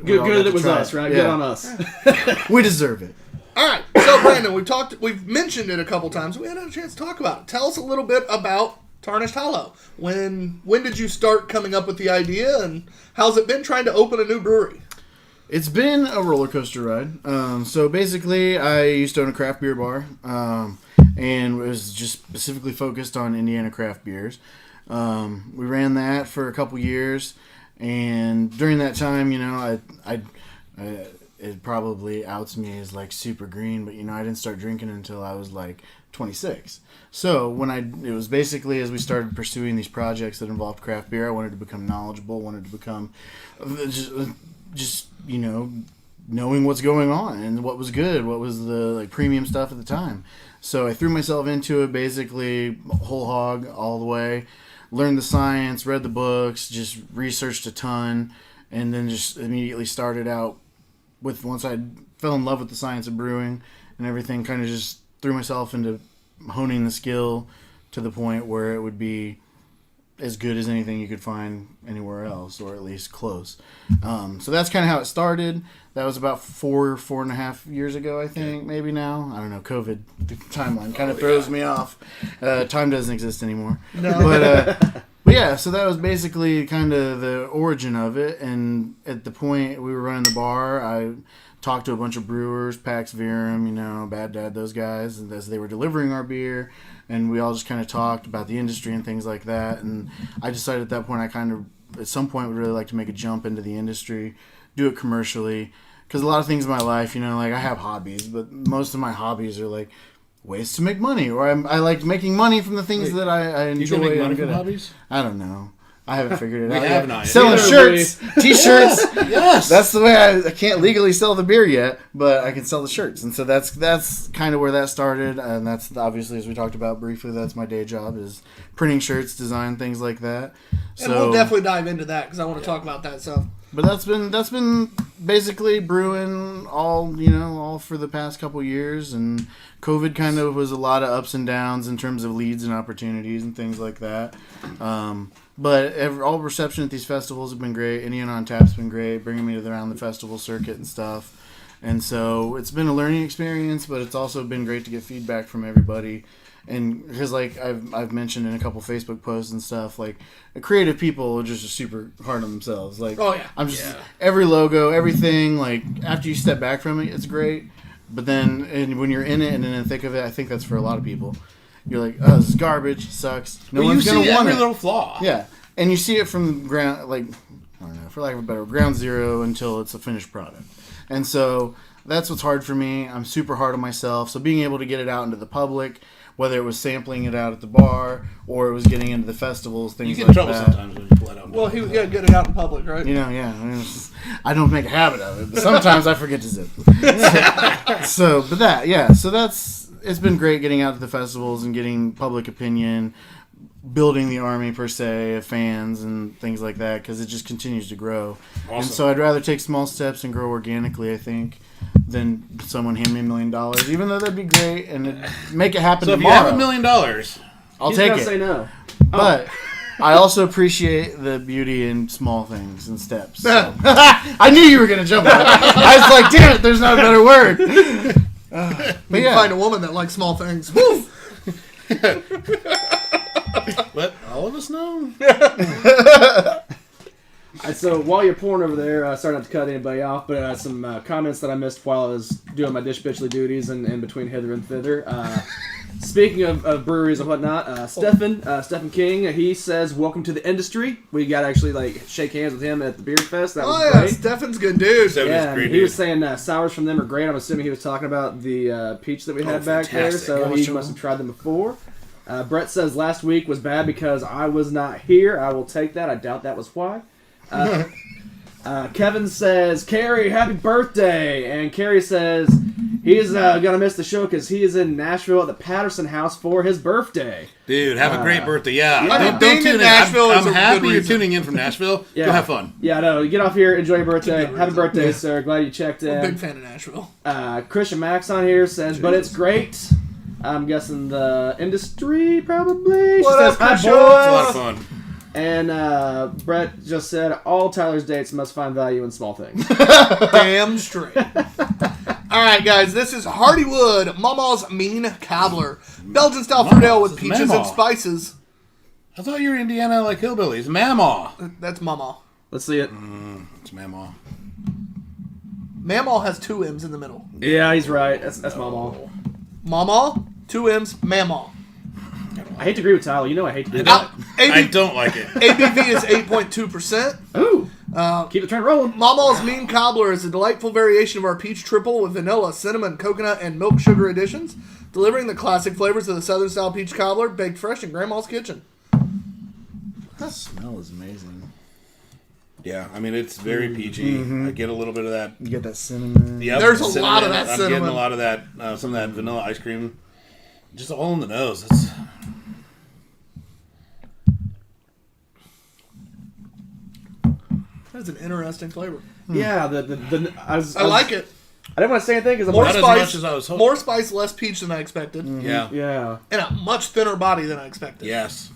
[SPEAKER 2] we
[SPEAKER 1] Good
[SPEAKER 2] all
[SPEAKER 1] that
[SPEAKER 2] got
[SPEAKER 1] it
[SPEAKER 2] to
[SPEAKER 1] was
[SPEAKER 2] try
[SPEAKER 1] us,
[SPEAKER 2] it.
[SPEAKER 1] right?
[SPEAKER 2] Yeah.
[SPEAKER 1] Good on us.
[SPEAKER 2] We deserve it.
[SPEAKER 3] All right, so Brandon, we've mentioned it a couple times. We hadn't had a chance to talk about it. Tell us a little bit about Tarnished Hollow. When did you start coming up with the idea, and how's it been trying to open a new brewery?
[SPEAKER 2] It's been a roller coaster ride. So basically, I used to own a craft beer bar, and was just specifically focused on Indiana craft beers. We ran that for a couple years, and during that time, it probably outs me as like super green, but I didn't start drinking until I was like 26. So it was basically as we started pursuing these projects that involved craft beer, I wanted to become knowledgeable, wanted to become just knowing what's going on and what was good, what was the like premium stuff at the time. So I threw myself into it basically whole hog all the way, learned the science, read the books, just researched a ton, and then just immediately started out with, once I fell in love with the science of brewing and everything, kind of just threw myself into honing the skill to the point where it would be as good as anything you could find anywhere else, or at least close. So that's kind of how it started. That was about 4.5 years ago, I think, maybe now. I don't know. COVID, the timeline kind of throws me off. Time doesn't exist anymore.
[SPEAKER 3] No.
[SPEAKER 2] But yeah, so that was basically kind of the origin of it. And at the point we were running the bar, I talked to a bunch of brewers, Pax Verum, Bad Dad, those guys, as they were delivering our beer. And we all just kind of talked about the industry and things like that. And I decided at that point I kind of, at some point, would really like to make a jump into the industry, do it commercially. Because a lot of things in my life, like I have hobbies, but most of my hobbies are like ways to make money. Or I like making money from the things that I enjoy.
[SPEAKER 4] You can make money from hobbies?
[SPEAKER 2] I don't know. I haven't figured it out
[SPEAKER 4] We
[SPEAKER 2] yet.
[SPEAKER 4] have not.
[SPEAKER 2] Selling shirts, t-shirts.
[SPEAKER 4] Yes.
[SPEAKER 2] That's the way I can't legally sell the beer yet, but I can sell the shirts. And so that's kind of where that started. And that's obviously, as we talked about briefly, that's my day job, is printing shirts, design, things like that.
[SPEAKER 3] And we'll definitely dive into that because I want to talk about that. So,
[SPEAKER 2] but that's been basically brewing all for the past couple years, and COVID kind of was a lot of ups and downs in terms of leads and opportunities and things like that. But all reception at these festivals have been great. Indiana on Tap's been great, bringing me around the festival circuit and stuff. And so it's been a learning experience, but it's also been great to get feedback from everybody. And because like I've mentioned in a couple Facebook posts and stuff, like creative people are just super hard on themselves. Like,
[SPEAKER 3] oh yeah,
[SPEAKER 2] I'm just every logo, everything. Like after you step back from it, it's great. But then, and when you're in it and in the thick of it, I think that's for a lot of people. You're like, oh, this is garbage, sucks. No one's gonna want
[SPEAKER 4] every
[SPEAKER 2] it.
[SPEAKER 4] little flaw.
[SPEAKER 2] Yeah, and you see it from ground, like I don't know, for lack of a better, ground zero until it's a finished product. And so that's what's hard for me. I'm super hard on myself. So being able to get it out into the public, whether it was sampling it out at the bar or it was getting into the festivals, things like that.
[SPEAKER 4] You get in trouble sometimes when you pull it out.
[SPEAKER 3] well, he was gonna get it out in public, right?
[SPEAKER 2] I don't make a habit of it, but sometimes I forget to zip. So it's been great getting out to the festivals and getting public opinion, building the army per se of fans and things like that, because it just continues to grow. Awesome. And so I'd rather take small steps and grow organically, I think, than someone hand me $1 million, even though that'd be great and make it happen
[SPEAKER 4] so
[SPEAKER 2] tomorrow.
[SPEAKER 4] If you have $1 million,
[SPEAKER 2] I'll
[SPEAKER 1] He's
[SPEAKER 2] take
[SPEAKER 1] gonna
[SPEAKER 2] it.
[SPEAKER 1] say no.
[SPEAKER 2] But I also appreciate the beauty in small things and steps. So. I knew you were going to jump on it. I was like, damn it, there's not a better word. But
[SPEAKER 3] You find a woman that likes small things. Woo!
[SPEAKER 4] let all of us know.
[SPEAKER 1] So while you're pouring over there, sorry not to cut anybody off, but some comments that I missed while I was doing my dish bitchly duties and in between hither and thither. Speaking of breweries and whatnot, Stephen King, he says, "Welcome to the industry." We got to actually shake hands with him at the beer fest. That was great.
[SPEAKER 3] Stefan's good dude.
[SPEAKER 1] He was saying sours from them are great. I'm assuming he was talking about the peach that we had back there, so he must have tried them before. Brett says last week was bad because I was not here. I will take that. I doubt that was why. Kevin says, "Carrie, happy birthday!" And Carrie says he's gonna miss the show because he is in Nashville at the Patterson House for his birthday.
[SPEAKER 4] Dude, have a great birthday. Yeah.
[SPEAKER 3] Don't
[SPEAKER 4] Don't tune in.
[SPEAKER 3] Nashville is
[SPEAKER 4] I'm
[SPEAKER 3] a
[SPEAKER 4] happy
[SPEAKER 3] good
[SPEAKER 4] you're
[SPEAKER 3] reason.
[SPEAKER 4] tuning in from Nashville.
[SPEAKER 1] Yeah.
[SPEAKER 4] Go have fun.
[SPEAKER 1] Yeah, no, get off here, enjoy your birthday.
[SPEAKER 3] good
[SPEAKER 1] Happy
[SPEAKER 3] reason.
[SPEAKER 1] birthday, sir. Glad you checked in.
[SPEAKER 3] I'm a big fan of Nashville.
[SPEAKER 1] Christian Max on here says, but it's great. I'm guessing the industry, probably.
[SPEAKER 3] What
[SPEAKER 1] she
[SPEAKER 3] up,
[SPEAKER 1] says, hi,
[SPEAKER 3] Christian?
[SPEAKER 4] It's a lot
[SPEAKER 1] boys.
[SPEAKER 4] of fun.
[SPEAKER 1] And Brett just said, all Tyler's dates must find value in small things.
[SPEAKER 3] Damn straight. All right, guys, this is Hardywood, Mama's Mean Cobbler. Belgian-style fruit ale with
[SPEAKER 4] Mama's
[SPEAKER 3] peaches
[SPEAKER 4] Mama.
[SPEAKER 3] and spices.
[SPEAKER 4] I thought you were Indiana like hillbillies. Mamaw.
[SPEAKER 3] That's Mama.
[SPEAKER 1] Let's see it.
[SPEAKER 4] It's Mamaw.
[SPEAKER 3] Mamaw has 2 M's in the middle.
[SPEAKER 1] Yeah, he's right. That's Mama.
[SPEAKER 3] Mamaw, 2 M's, Mamaw.
[SPEAKER 1] I hate to agree with Tyler. You know I hate to do that.
[SPEAKER 4] I don't like it.
[SPEAKER 3] ABV is 8.2%.
[SPEAKER 1] Ooh. Keep the trend rolling.
[SPEAKER 3] Mamaw's Mean Cobbler is a delightful variation of our peach triple with vanilla, cinnamon, coconut, and milk sugar additions, delivering the classic flavors of the Southern style peach cobbler baked fresh in Grandma's kitchen.
[SPEAKER 2] That smell is amazing.
[SPEAKER 4] Yeah, I mean, it's very peachy. I get a little bit of that.
[SPEAKER 2] You get that cinnamon.
[SPEAKER 4] Yep,
[SPEAKER 3] There's a lot of that
[SPEAKER 4] I'm
[SPEAKER 3] cinnamon.
[SPEAKER 4] getting a lot of that, some of that vanilla ice cream. Just all in the nose. It's...
[SPEAKER 3] That's an interesting flavor.
[SPEAKER 1] Yeah,
[SPEAKER 3] I like it.
[SPEAKER 1] I didn't want to say anything because I'm
[SPEAKER 3] More
[SPEAKER 4] Not as
[SPEAKER 3] spice,
[SPEAKER 4] much as I was hoping.
[SPEAKER 3] more spice, less peach than I expected,
[SPEAKER 4] Yeah.
[SPEAKER 1] Yeah.
[SPEAKER 3] and a much thinner body than I expected.
[SPEAKER 4] Yes.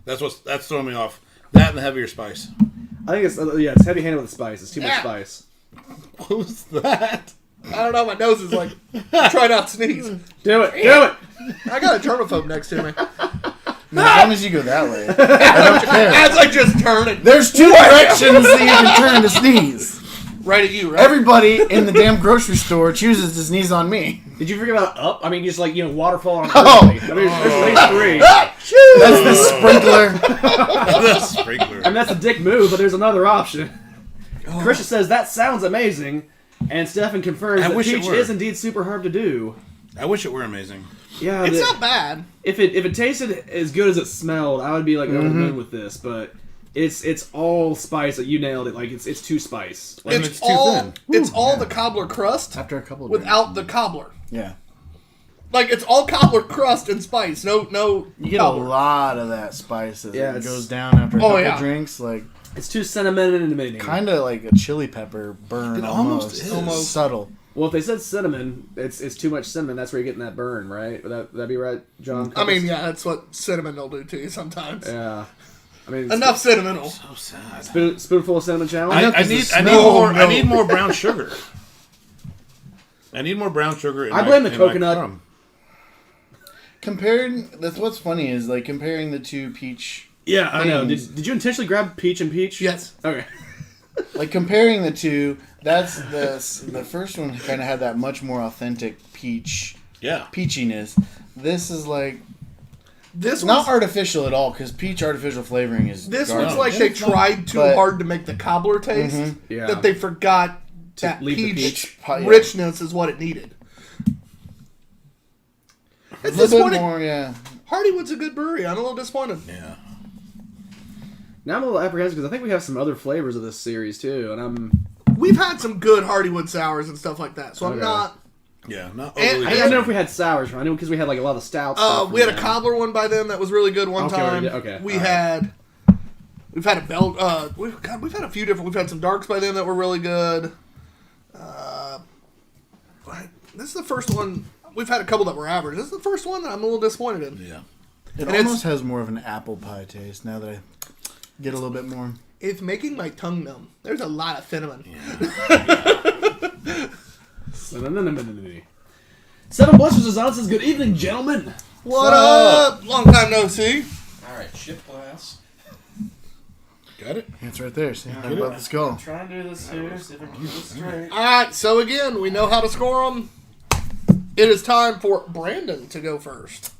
[SPEAKER 4] That's throwing me off. That and the heavier spice.
[SPEAKER 1] I think it's heavy-handed with the spice. It's too much
[SPEAKER 3] Yeah.
[SPEAKER 1] spice.
[SPEAKER 4] What was that?
[SPEAKER 3] I don't know. My nose is like try not to sneeze.
[SPEAKER 1] Do it. Do it.
[SPEAKER 3] I got a germaphobe next to me.
[SPEAKER 2] No, as long as you go that way. I don't care.
[SPEAKER 3] As I just turn it
[SPEAKER 2] There's 2 directions that you can turn to sneeze.
[SPEAKER 3] right at you, right?
[SPEAKER 2] Everybody in the damn grocery store chooses to sneeze on me.
[SPEAKER 1] Did you forget about up? I mean, just like, waterfall on
[SPEAKER 2] Oh.
[SPEAKER 1] everybody. I mean, there's at least 3.
[SPEAKER 2] That's the sprinkler.
[SPEAKER 4] The sprinkler.
[SPEAKER 1] I mean, that's a dick move, but there's another option. Krisha says, that sounds amazing. And Stefan confirms
[SPEAKER 4] I
[SPEAKER 1] that
[SPEAKER 4] wish it
[SPEAKER 1] peach
[SPEAKER 4] were.
[SPEAKER 1] is indeed super hard to do.
[SPEAKER 4] I wish it were amazing.
[SPEAKER 1] Yeah,
[SPEAKER 3] It's not bad.
[SPEAKER 1] if it tasted as good as it smelled, I would be like over the moon with this. But it's all spice. You nailed it. Like it's too spice. Like,
[SPEAKER 4] And
[SPEAKER 3] It's
[SPEAKER 4] it's too
[SPEAKER 3] all
[SPEAKER 4] thin.
[SPEAKER 3] it's all the cobbler crust
[SPEAKER 2] After a couple of
[SPEAKER 3] without the
[SPEAKER 2] drinks.
[SPEAKER 3] cobbler.
[SPEAKER 2] Yeah.
[SPEAKER 3] Like it's all cobbler crust and spice. No
[SPEAKER 2] You get
[SPEAKER 3] cobbler.
[SPEAKER 2] a lot of that spice as
[SPEAKER 1] Yeah,
[SPEAKER 2] it
[SPEAKER 1] it's-
[SPEAKER 2] goes down after a couple
[SPEAKER 3] yeah.
[SPEAKER 2] drinks. Like,
[SPEAKER 1] it's too sentimental.
[SPEAKER 2] kind of like a chili pepper burn
[SPEAKER 4] It
[SPEAKER 2] almost.
[SPEAKER 4] almost is.
[SPEAKER 3] Almost.
[SPEAKER 2] Subtle.
[SPEAKER 1] Well, if they said cinnamon, it's too much cinnamon. That's where you're getting that burn, right? Would that be right, John?
[SPEAKER 3] I mean, yeah, that's what cinnamon will do to you sometimes.
[SPEAKER 1] Yeah. I mean,
[SPEAKER 3] Enough cinnamon.
[SPEAKER 4] So sad.
[SPEAKER 1] spoonful of cinnamon challenge.
[SPEAKER 4] I need more brown sugar. I need more brown sugar. In
[SPEAKER 1] I blame the
[SPEAKER 4] in my
[SPEAKER 1] coconut.
[SPEAKER 4] crumb.
[SPEAKER 2] That's what's funny is like comparing the 2 peach.
[SPEAKER 1] Yeah, I know.
[SPEAKER 2] things.
[SPEAKER 1] Did you intentionally grab peach and peach?
[SPEAKER 3] Yes.
[SPEAKER 1] Okay.
[SPEAKER 2] Like comparing the 2, that's the first one kind of had that much more authentic
[SPEAKER 4] Yeah.
[SPEAKER 2] peachiness. This is like
[SPEAKER 3] This
[SPEAKER 2] not
[SPEAKER 3] one's,
[SPEAKER 2] artificial at all because peach artificial flavoring is
[SPEAKER 3] this
[SPEAKER 2] garbage.
[SPEAKER 3] one's like they tried too
[SPEAKER 2] But-
[SPEAKER 3] hard to make the cobbler taste
[SPEAKER 1] Yeah.
[SPEAKER 3] that they forgot that
[SPEAKER 1] leave the
[SPEAKER 3] peach
[SPEAKER 2] peach.
[SPEAKER 3] richness is what it needed.
[SPEAKER 2] a
[SPEAKER 3] It's
[SPEAKER 2] little bit
[SPEAKER 3] disappointing.
[SPEAKER 2] more, yeah.
[SPEAKER 3] Hardywood's a good brewery. I'm a little disappointed.
[SPEAKER 4] Yeah.
[SPEAKER 1] Now I'm a little apprehensive because I think we have some other flavors of this series too, and I'm.
[SPEAKER 3] We've had some good Hardywood sours and stuff like that, so I'm
[SPEAKER 1] Okay.
[SPEAKER 3] not.
[SPEAKER 4] Yeah. Not
[SPEAKER 3] And-
[SPEAKER 4] overly
[SPEAKER 1] I didn't know if we had sours. I knew because we had like a lot of stouts. stuff
[SPEAKER 3] We had a
[SPEAKER 1] from them.
[SPEAKER 3] cobbler one by them that was really good one
[SPEAKER 1] Okay,
[SPEAKER 3] time.
[SPEAKER 1] okay,
[SPEAKER 3] We
[SPEAKER 1] all right.
[SPEAKER 3] had. We've had a belt. We've had a few different. We've had some darks by them that were really good. This is the first one. We've had a couple that were average. This is the first one that I'm a little disappointed in.
[SPEAKER 4] Yeah.
[SPEAKER 2] It
[SPEAKER 3] And
[SPEAKER 2] almost has more of an apple pie taste now that I get a little bit more.
[SPEAKER 3] It's making my tongue numb. There's a lot of cinnamon.
[SPEAKER 1] Seven Blessings is on. Says, good evening, gentlemen.
[SPEAKER 3] What up? Long time no see.
[SPEAKER 5] Alright, ship glass.
[SPEAKER 4] Got it.
[SPEAKER 2] It's right there. See, how about the skull?
[SPEAKER 5] Try and do this here, see if I can keep this straight.
[SPEAKER 3] All right. So again, we know how to score them. It is time for Brandon to go first.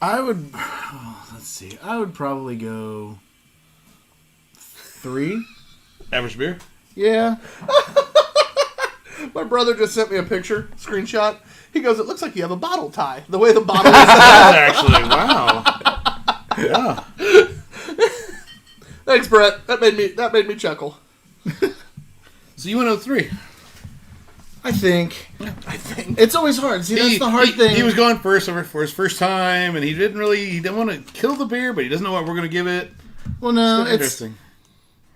[SPEAKER 2] I would. Let's see. I would probably go 3.
[SPEAKER 4] Average beer.
[SPEAKER 2] Yeah.
[SPEAKER 3] My brother just sent me a picture, screenshot. He goes, "It looks like you have a bottle tie. The way the bottle is."
[SPEAKER 4] Actually, wow. Yeah.
[SPEAKER 3] Thanks, Brett. That made me chuckle.
[SPEAKER 4] So you went 03.
[SPEAKER 2] I think.
[SPEAKER 3] I think.
[SPEAKER 2] It's always hard. See, that's the hard thing.
[SPEAKER 4] He was going first for his first time, and he didn't want to kill the beer, but he doesn't know what we're going to give it.
[SPEAKER 2] Well, no,
[SPEAKER 4] It's interesting.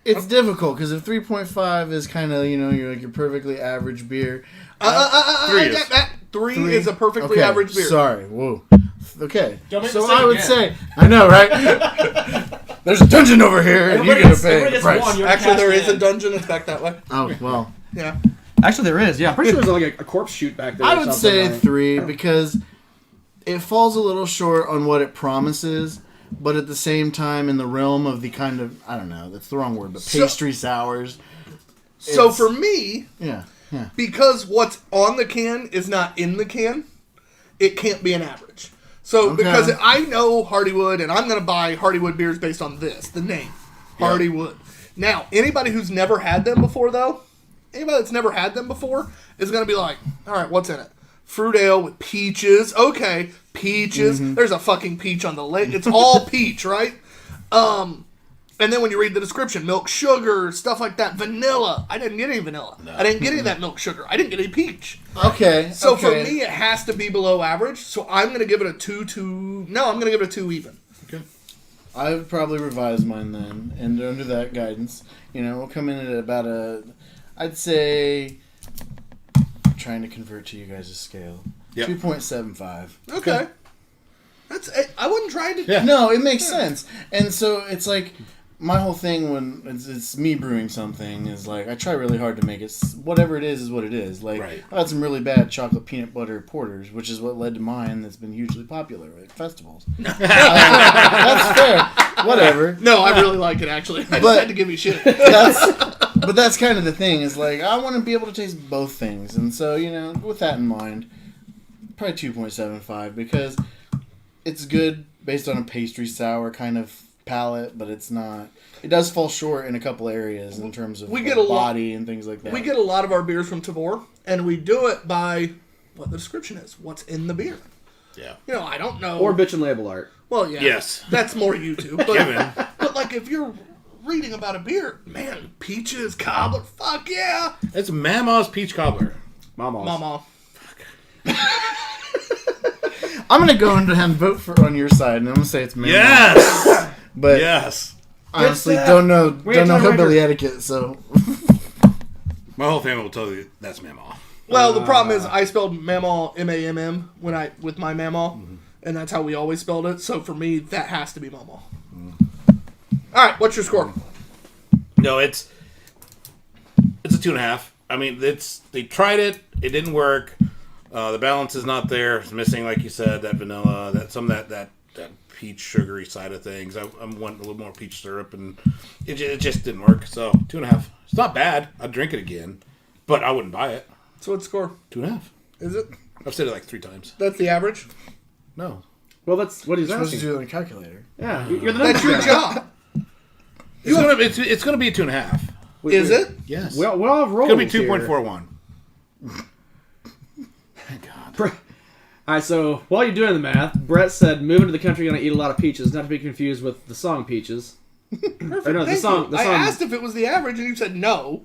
[SPEAKER 2] it's difficult because if 3.5 is kind of your perfectly average beer.
[SPEAKER 4] 3 is.
[SPEAKER 3] Three is a perfectly
[SPEAKER 2] Okay,
[SPEAKER 3] average beer.
[SPEAKER 2] Sorry, whoa. Okay,
[SPEAKER 5] Don't make
[SPEAKER 2] so
[SPEAKER 5] the same
[SPEAKER 2] I would
[SPEAKER 5] again.
[SPEAKER 2] say, I know, right? There's a dungeon over here, and you're gonna pay the price.
[SPEAKER 3] Actually, there is a dungeon. It's back that way.
[SPEAKER 2] Oh well,
[SPEAKER 3] Yeah.
[SPEAKER 1] Actually, there is. Yeah, I'm pretty sure there's like a corpse shoot back there.
[SPEAKER 2] I
[SPEAKER 1] or
[SPEAKER 2] would
[SPEAKER 1] something,
[SPEAKER 2] say
[SPEAKER 1] right?
[SPEAKER 2] 3 because it falls a little short on what it promises, but at the same time in the realm of the kind of, I don't know, that's the wrong word, but
[SPEAKER 3] So-
[SPEAKER 2] pastry sours.
[SPEAKER 3] So
[SPEAKER 2] It's-
[SPEAKER 3] for me,
[SPEAKER 2] Yeah.
[SPEAKER 3] because what's on the can is not in the can, it can't be an average. So
[SPEAKER 2] Okay.
[SPEAKER 3] because I know Hardywood, and I'm going to buy Hardywood beers based on this, the name, Hardywood. Now, anybody who's never had them before, though, anybody that's never had them before is going to be like, all right, what's in it? Fruit ale with peaches. Okay, peaches. There's a fucking peach on the lid. It's all peach, right? And then when you read the description, milk sugar, stuff like that, vanilla. I didn't get any vanilla. I didn't get any of that milk sugar. I didn't get any peach.
[SPEAKER 2] Okay.
[SPEAKER 3] So for me, it has to be below average. So I'm going to give it a 2. No, I'm going to give it a 2 even.
[SPEAKER 2] I would probably revise mine then, and under that guidance, we'll come in at about I'd say, trying to convert to you guys' scale, 2.75.
[SPEAKER 3] Okay. I wasn't trying to...
[SPEAKER 4] Yeah.
[SPEAKER 2] No, it makes sense. And so it's like, my whole thing when it's me brewing something is like, I try really hard to make it, whatever it is what it is. Like,
[SPEAKER 4] Right.
[SPEAKER 2] I've had some really bad chocolate peanut butter porters, which is what led to mine that's been hugely popular at festivals. That's fair. Whatever.
[SPEAKER 3] No, I really like it, actually. I just
[SPEAKER 2] But-
[SPEAKER 3] had to give you shit.
[SPEAKER 2] But that's kind of the thing, is like, I want to be able to taste both things. And so, with that in mind, probably 2.75, because it's good based on a pastry sour kind of palate, but it's not. It does fall short in a couple areas in terms of
[SPEAKER 3] We get a lot-
[SPEAKER 2] body and things like that.
[SPEAKER 3] We get a lot of our beers from Tavor, and we do it by what the description is. What's in the beer.
[SPEAKER 4] Yeah.
[SPEAKER 3] I don't know.
[SPEAKER 6] Or bitch and label art.
[SPEAKER 3] Well, yeah.
[SPEAKER 4] Yes.
[SPEAKER 3] That's more YouTube.
[SPEAKER 4] Given.
[SPEAKER 3] But like, if you're reading about a beer, man, peaches, cobbler, fuck yeah.
[SPEAKER 4] It's Mama's Peach Cobbler.
[SPEAKER 3] Mama.
[SPEAKER 2] I'm going to go into and vote on your side, and I'm going to say it's Mama.
[SPEAKER 4] Yes!
[SPEAKER 2] But
[SPEAKER 4] Yes.
[SPEAKER 2] honestly,
[SPEAKER 3] It's,
[SPEAKER 2] don't know
[SPEAKER 6] we ain't trying to
[SPEAKER 2] hillbilly
[SPEAKER 6] record.
[SPEAKER 2] etiquette, so...
[SPEAKER 4] My whole family will tell you that's Mama.
[SPEAKER 3] Well, the problem is I spelled Mamaw M-A-M-M with my Mamaw, and that's how we always spelled it. So for me, that has to be Mamaw. All right, what's your score?
[SPEAKER 4] No, it's a 2.5. I mean, they tried it. It didn't work. The balance is not there. It's missing, like you said, that vanilla, that peach sugary side of things. I want a little more peach syrup, and it just didn't work. So 2.5. It's not bad. I'd drink it again, but I wouldn't buy it.
[SPEAKER 3] So what's the score?
[SPEAKER 4] 2.5.
[SPEAKER 3] Is it?
[SPEAKER 4] I've said it like 3 times.
[SPEAKER 3] That's the average?
[SPEAKER 4] No.
[SPEAKER 6] Well, that's what he's
[SPEAKER 2] You're supposed to
[SPEAKER 6] asking.
[SPEAKER 2] do it on a calculator.
[SPEAKER 6] Yeah, you're the
[SPEAKER 3] That's
[SPEAKER 6] numbers
[SPEAKER 3] your
[SPEAKER 6] guy.
[SPEAKER 3] job.
[SPEAKER 4] It's gonna be a 2.5.
[SPEAKER 3] Is it?
[SPEAKER 4] Yes.
[SPEAKER 6] We all have roles.
[SPEAKER 4] It's gonna be 2.41. Thank God.
[SPEAKER 6] All right, so while you're doing the math, Brett said, "Moving to the country, gonna eat a lot of peaches." Not to be confused with the song "Peaches."
[SPEAKER 3] Perfect.
[SPEAKER 6] Or no, the
[SPEAKER 3] Thank
[SPEAKER 6] song.
[SPEAKER 3] you.
[SPEAKER 6] The
[SPEAKER 3] I
[SPEAKER 6] song.
[SPEAKER 3] asked if it was the average, and you said no.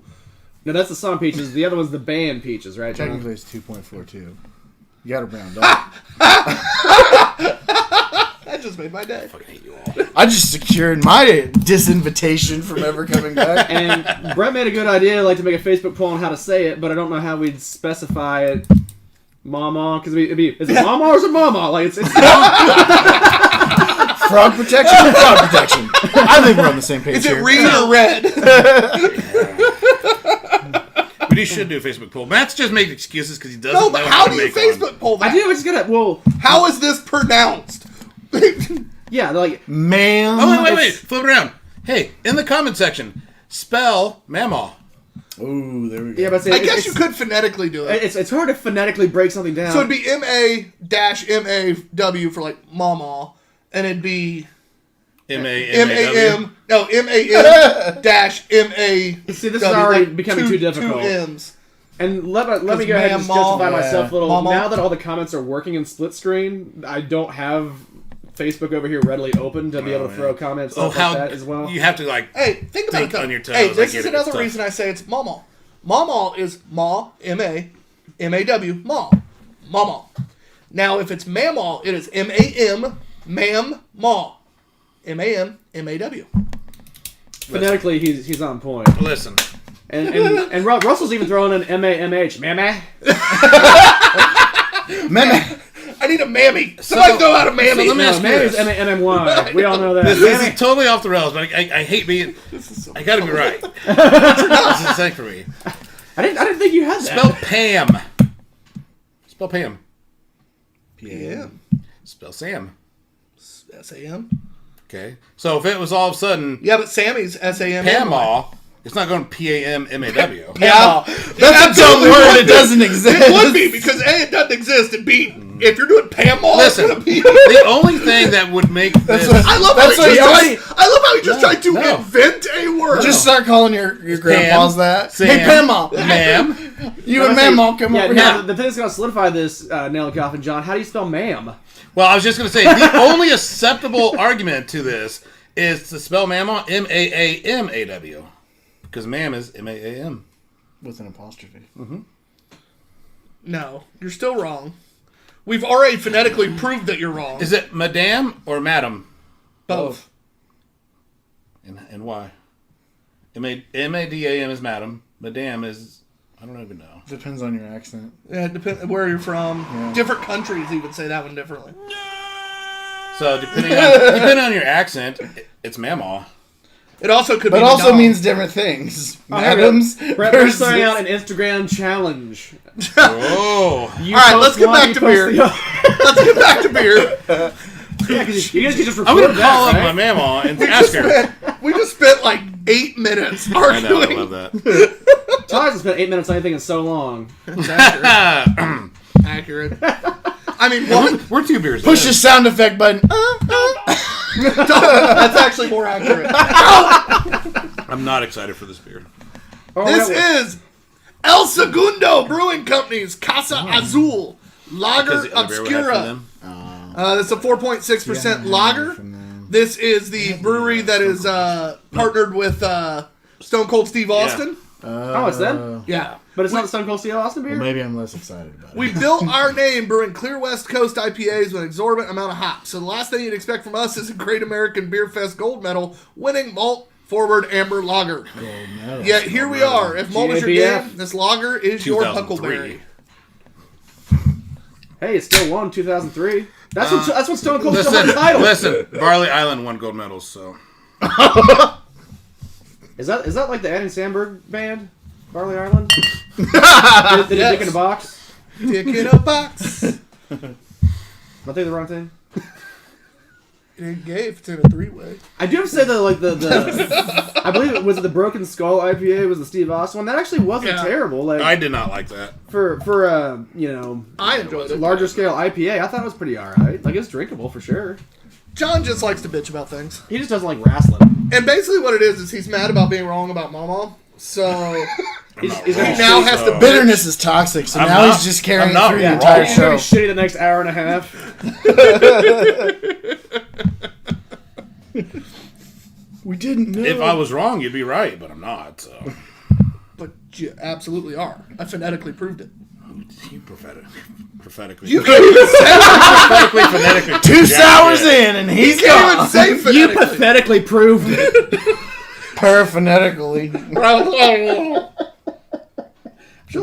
[SPEAKER 6] No, that's the song "Peaches." The other one's the band "Peaches," right? John?
[SPEAKER 2] Technically, it's 2.42. You got to round up.
[SPEAKER 3] That just made my day.
[SPEAKER 4] I fucking hate you all.
[SPEAKER 2] I just secured my disinvitation from ever coming back.
[SPEAKER 6] And Brett made a good idea, like to make a Facebook poll on how to say it, but I don't know how we'd specify it. Mama, because it'd be, is it Mama or is it Mama? Like it's
[SPEAKER 2] Frog protection or frog protection? I think we're on the same page
[SPEAKER 3] Is it
[SPEAKER 2] here.
[SPEAKER 3] green or red?
[SPEAKER 4] But he should do a Facebook poll. Matt's just making excuses because he doesn't
[SPEAKER 3] No,
[SPEAKER 4] know
[SPEAKER 3] but
[SPEAKER 4] how
[SPEAKER 3] how
[SPEAKER 4] to
[SPEAKER 3] do you
[SPEAKER 4] make
[SPEAKER 3] Facebook
[SPEAKER 4] one.
[SPEAKER 3] poll that?
[SPEAKER 6] I do. It's gonna. Well,
[SPEAKER 3] How is this pronounced?
[SPEAKER 6] yeah, like
[SPEAKER 2] Ma'am.
[SPEAKER 4] Oh, wait,
[SPEAKER 6] It's-
[SPEAKER 4] flip it around. Hey, in the comment section, spell Mama.
[SPEAKER 2] Ooh, there we go.
[SPEAKER 6] yeah, but
[SPEAKER 3] I guess you could phonetically do it.
[SPEAKER 6] It's hard to phonetically break something down.
[SPEAKER 3] So it'd be M-A-M-A-W for like mama, and it'd be
[SPEAKER 4] M-A-M-A-W.
[SPEAKER 3] M-A-M, no, M-A-M dash M-A.
[SPEAKER 6] See, this is already becoming too difficult.
[SPEAKER 3] Two M's.
[SPEAKER 6] And let me go ahead and just
[SPEAKER 3] Mama,
[SPEAKER 6] justify myself a little.
[SPEAKER 3] Mama.
[SPEAKER 6] Now that all the comments are working in split screen, I don't have Facebook over here readily open to be able to throw comments
[SPEAKER 4] Oh,
[SPEAKER 6] stuff
[SPEAKER 4] how
[SPEAKER 6] like that as well.
[SPEAKER 4] you have to like.
[SPEAKER 3] Hey, think about
[SPEAKER 4] Think
[SPEAKER 3] it though.
[SPEAKER 4] on your toes.
[SPEAKER 3] Hey,
[SPEAKER 4] I
[SPEAKER 3] this
[SPEAKER 4] get
[SPEAKER 3] is
[SPEAKER 4] it.
[SPEAKER 3] another
[SPEAKER 4] It's tough.
[SPEAKER 3] reason I say it's mama. Mama is ma, M-A, M-A-W, ma. Mama. Now, if it's mamma, it is M-A-M, ma'am, ma. M-A-M, M-A-W.
[SPEAKER 6] Phonetically, he's on point.
[SPEAKER 4] Listen,
[SPEAKER 6] And Russell's even throwing in M-A-M-H. Mamma?
[SPEAKER 2] Ma'am.
[SPEAKER 3] I need a mammy. Somebody throw out a mammy.
[SPEAKER 4] let me ask
[SPEAKER 6] No,
[SPEAKER 4] you
[SPEAKER 6] Mammy's
[SPEAKER 4] this.
[SPEAKER 6] M-A-M-M-Y. We all know that.
[SPEAKER 4] This is totally off the rails, but I hate being. I gotta be right. This is the thing for me.
[SPEAKER 6] I didn't think you had that.
[SPEAKER 4] Spell Pam. Spell Pam.
[SPEAKER 3] Yeah.
[SPEAKER 4] Spell Sam.
[SPEAKER 3] S-A-M.
[SPEAKER 4] Okay. So if it was all of a sudden
[SPEAKER 3] Yeah, but Sammy's S-A-M.
[SPEAKER 4] Pamaw, it's not going P-A-M-M-A-W.
[SPEAKER 3] Yeah.
[SPEAKER 2] That's a dumb word. It doesn't exist.
[SPEAKER 3] It would be, because A, it doesn't exist, and B, if you're doing Pamaw,
[SPEAKER 4] Listen,
[SPEAKER 3] it's gonna be...
[SPEAKER 4] the only thing that would make this...
[SPEAKER 3] I love how he just tried to
[SPEAKER 4] No.
[SPEAKER 3] invent a word.
[SPEAKER 2] Just start calling your grandpas that.
[SPEAKER 4] Sam,
[SPEAKER 2] Hey, Grandma.
[SPEAKER 4] ma'am.
[SPEAKER 2] You and Mama come over
[SPEAKER 6] now,
[SPEAKER 2] here.
[SPEAKER 6] the thing that's going to solidify this nail in the coffin, John, how do you spell ma'am?
[SPEAKER 4] Well, I was just going to say, the only acceptable argument to this is to spell Mama M-A-A-M-A-W. Because ma'am is M-A-A-M.
[SPEAKER 2] With an apostrophe.
[SPEAKER 3] No, you're still wrong. We've already phonetically proved that you're wrong.
[SPEAKER 4] Is it madame or madam?
[SPEAKER 3] Both.
[SPEAKER 4] And why? M-A-D-A-M is madam. Madame is... I don't even know.
[SPEAKER 2] Depends on your accent.
[SPEAKER 3] Yeah, depends where you're from.
[SPEAKER 2] Yeah.
[SPEAKER 3] Different countries even say that one differently.
[SPEAKER 4] So depending on your accent, it's mamaw.
[SPEAKER 3] It also could be
[SPEAKER 2] But also
[SPEAKER 3] Madame.
[SPEAKER 2] means different things.
[SPEAKER 6] Oh, here we go.
[SPEAKER 2] Madams.
[SPEAKER 6] Brett, we're starting out an Instagram challenge.
[SPEAKER 4] Oh.
[SPEAKER 6] You
[SPEAKER 3] All right,
[SPEAKER 6] post
[SPEAKER 3] let's get
[SPEAKER 6] one,
[SPEAKER 3] back
[SPEAKER 6] you
[SPEAKER 3] to
[SPEAKER 6] post
[SPEAKER 3] beer.
[SPEAKER 6] the other.
[SPEAKER 3] Let's get back to beer.
[SPEAKER 6] Yeah, 'cause you guys can just
[SPEAKER 4] I'm
[SPEAKER 6] record
[SPEAKER 4] going to call
[SPEAKER 6] that,
[SPEAKER 4] up
[SPEAKER 6] right?
[SPEAKER 4] my mamaw and ask her.
[SPEAKER 3] We just spent like 8 minutes
[SPEAKER 4] I know, I
[SPEAKER 3] arguing.
[SPEAKER 4] love that.
[SPEAKER 6] Ty hasn't spent 8 minutes on anything in so long.
[SPEAKER 3] It's accurate. Accurate. I mean, one,
[SPEAKER 4] We're 2 beers
[SPEAKER 2] Push
[SPEAKER 4] in.
[SPEAKER 2] the sound effect button.
[SPEAKER 3] that's actually more accurate.
[SPEAKER 4] I'm not excited for this beer.
[SPEAKER 6] Oh,
[SPEAKER 3] This
[SPEAKER 6] yeah,
[SPEAKER 3] is El Segundo Brewing Company's Casa Azul Lager
[SPEAKER 4] Because the other beer we had from
[SPEAKER 3] Obscura.
[SPEAKER 4] them.
[SPEAKER 3] It's a 4.6% lager. This is the brewery that is partnered with Stone Cold Steve Austin.
[SPEAKER 6] Oh, it's them?
[SPEAKER 3] Yeah.
[SPEAKER 6] But it's not the Stone Cold Steel Austin beer?
[SPEAKER 2] Well, maybe I'm less excited about it.
[SPEAKER 3] We built our name brewing clear West Coast IPAs with an exorbitant amount of hops. So the last thing you'd expect from us is a Great American Beer Fest gold medal winning malt forward amber lager. Yet here we are. If malt is your
[SPEAKER 6] GABF.
[SPEAKER 3] game, this lager is your
[SPEAKER 4] 2003.
[SPEAKER 3] huckleberry.
[SPEAKER 6] Hey, it still won 2003. That's what Stone Cold still won the
[SPEAKER 4] Listen,
[SPEAKER 6] title.
[SPEAKER 4] listen. Barley Island won gold medals, so.
[SPEAKER 6] Is that like the Andy Samberg band? Barley Island? Did they
[SPEAKER 3] Yes.
[SPEAKER 6] dick in a box?
[SPEAKER 3] Dick in a box.
[SPEAKER 6] Am I thinking the wrong thing?
[SPEAKER 3] It gave it's in a 3-way.
[SPEAKER 6] I do have to say that, like, the I believe it was the Broken Skull IPA was the Steve Austin one. That actually wasn't
[SPEAKER 3] Yeah.
[SPEAKER 6] terrible. Like,
[SPEAKER 4] I did not like that.
[SPEAKER 6] for you know,
[SPEAKER 3] I enjoyed it.
[SPEAKER 6] larger scale IPA, I thought it was pretty alright. Like, it's drinkable for sure.
[SPEAKER 3] John just likes to bitch about things.
[SPEAKER 6] He just doesn't like wrestling.
[SPEAKER 3] And basically what it is he's mad about being wrong about Mama. So
[SPEAKER 6] He's
[SPEAKER 4] not
[SPEAKER 6] gonna
[SPEAKER 4] wrong.
[SPEAKER 6] be
[SPEAKER 3] now
[SPEAKER 6] shitty-
[SPEAKER 3] has to
[SPEAKER 2] Bitterness is toxic, so
[SPEAKER 4] I'm
[SPEAKER 2] now
[SPEAKER 4] not-
[SPEAKER 2] he's just carrying
[SPEAKER 4] I'm not
[SPEAKER 2] through the
[SPEAKER 4] wrong.
[SPEAKER 2] entire
[SPEAKER 6] He's gonna be
[SPEAKER 2] show.
[SPEAKER 6] shitty the next hour and a half.
[SPEAKER 2] We didn't know.
[SPEAKER 4] If I was wrong, you'd be right, but I'm not, so.
[SPEAKER 3] but you absolutely are. I phonetically proved it.
[SPEAKER 4] You prophetically.
[SPEAKER 3] You can't even say
[SPEAKER 4] prophetically, phonetically.
[SPEAKER 2] 2 sours
[SPEAKER 4] Yeah.
[SPEAKER 2] in, and he's
[SPEAKER 3] you can't even
[SPEAKER 2] gone.
[SPEAKER 3] say
[SPEAKER 6] You
[SPEAKER 3] phonetically.
[SPEAKER 6] pathetically proved it.
[SPEAKER 2] Phonetically. I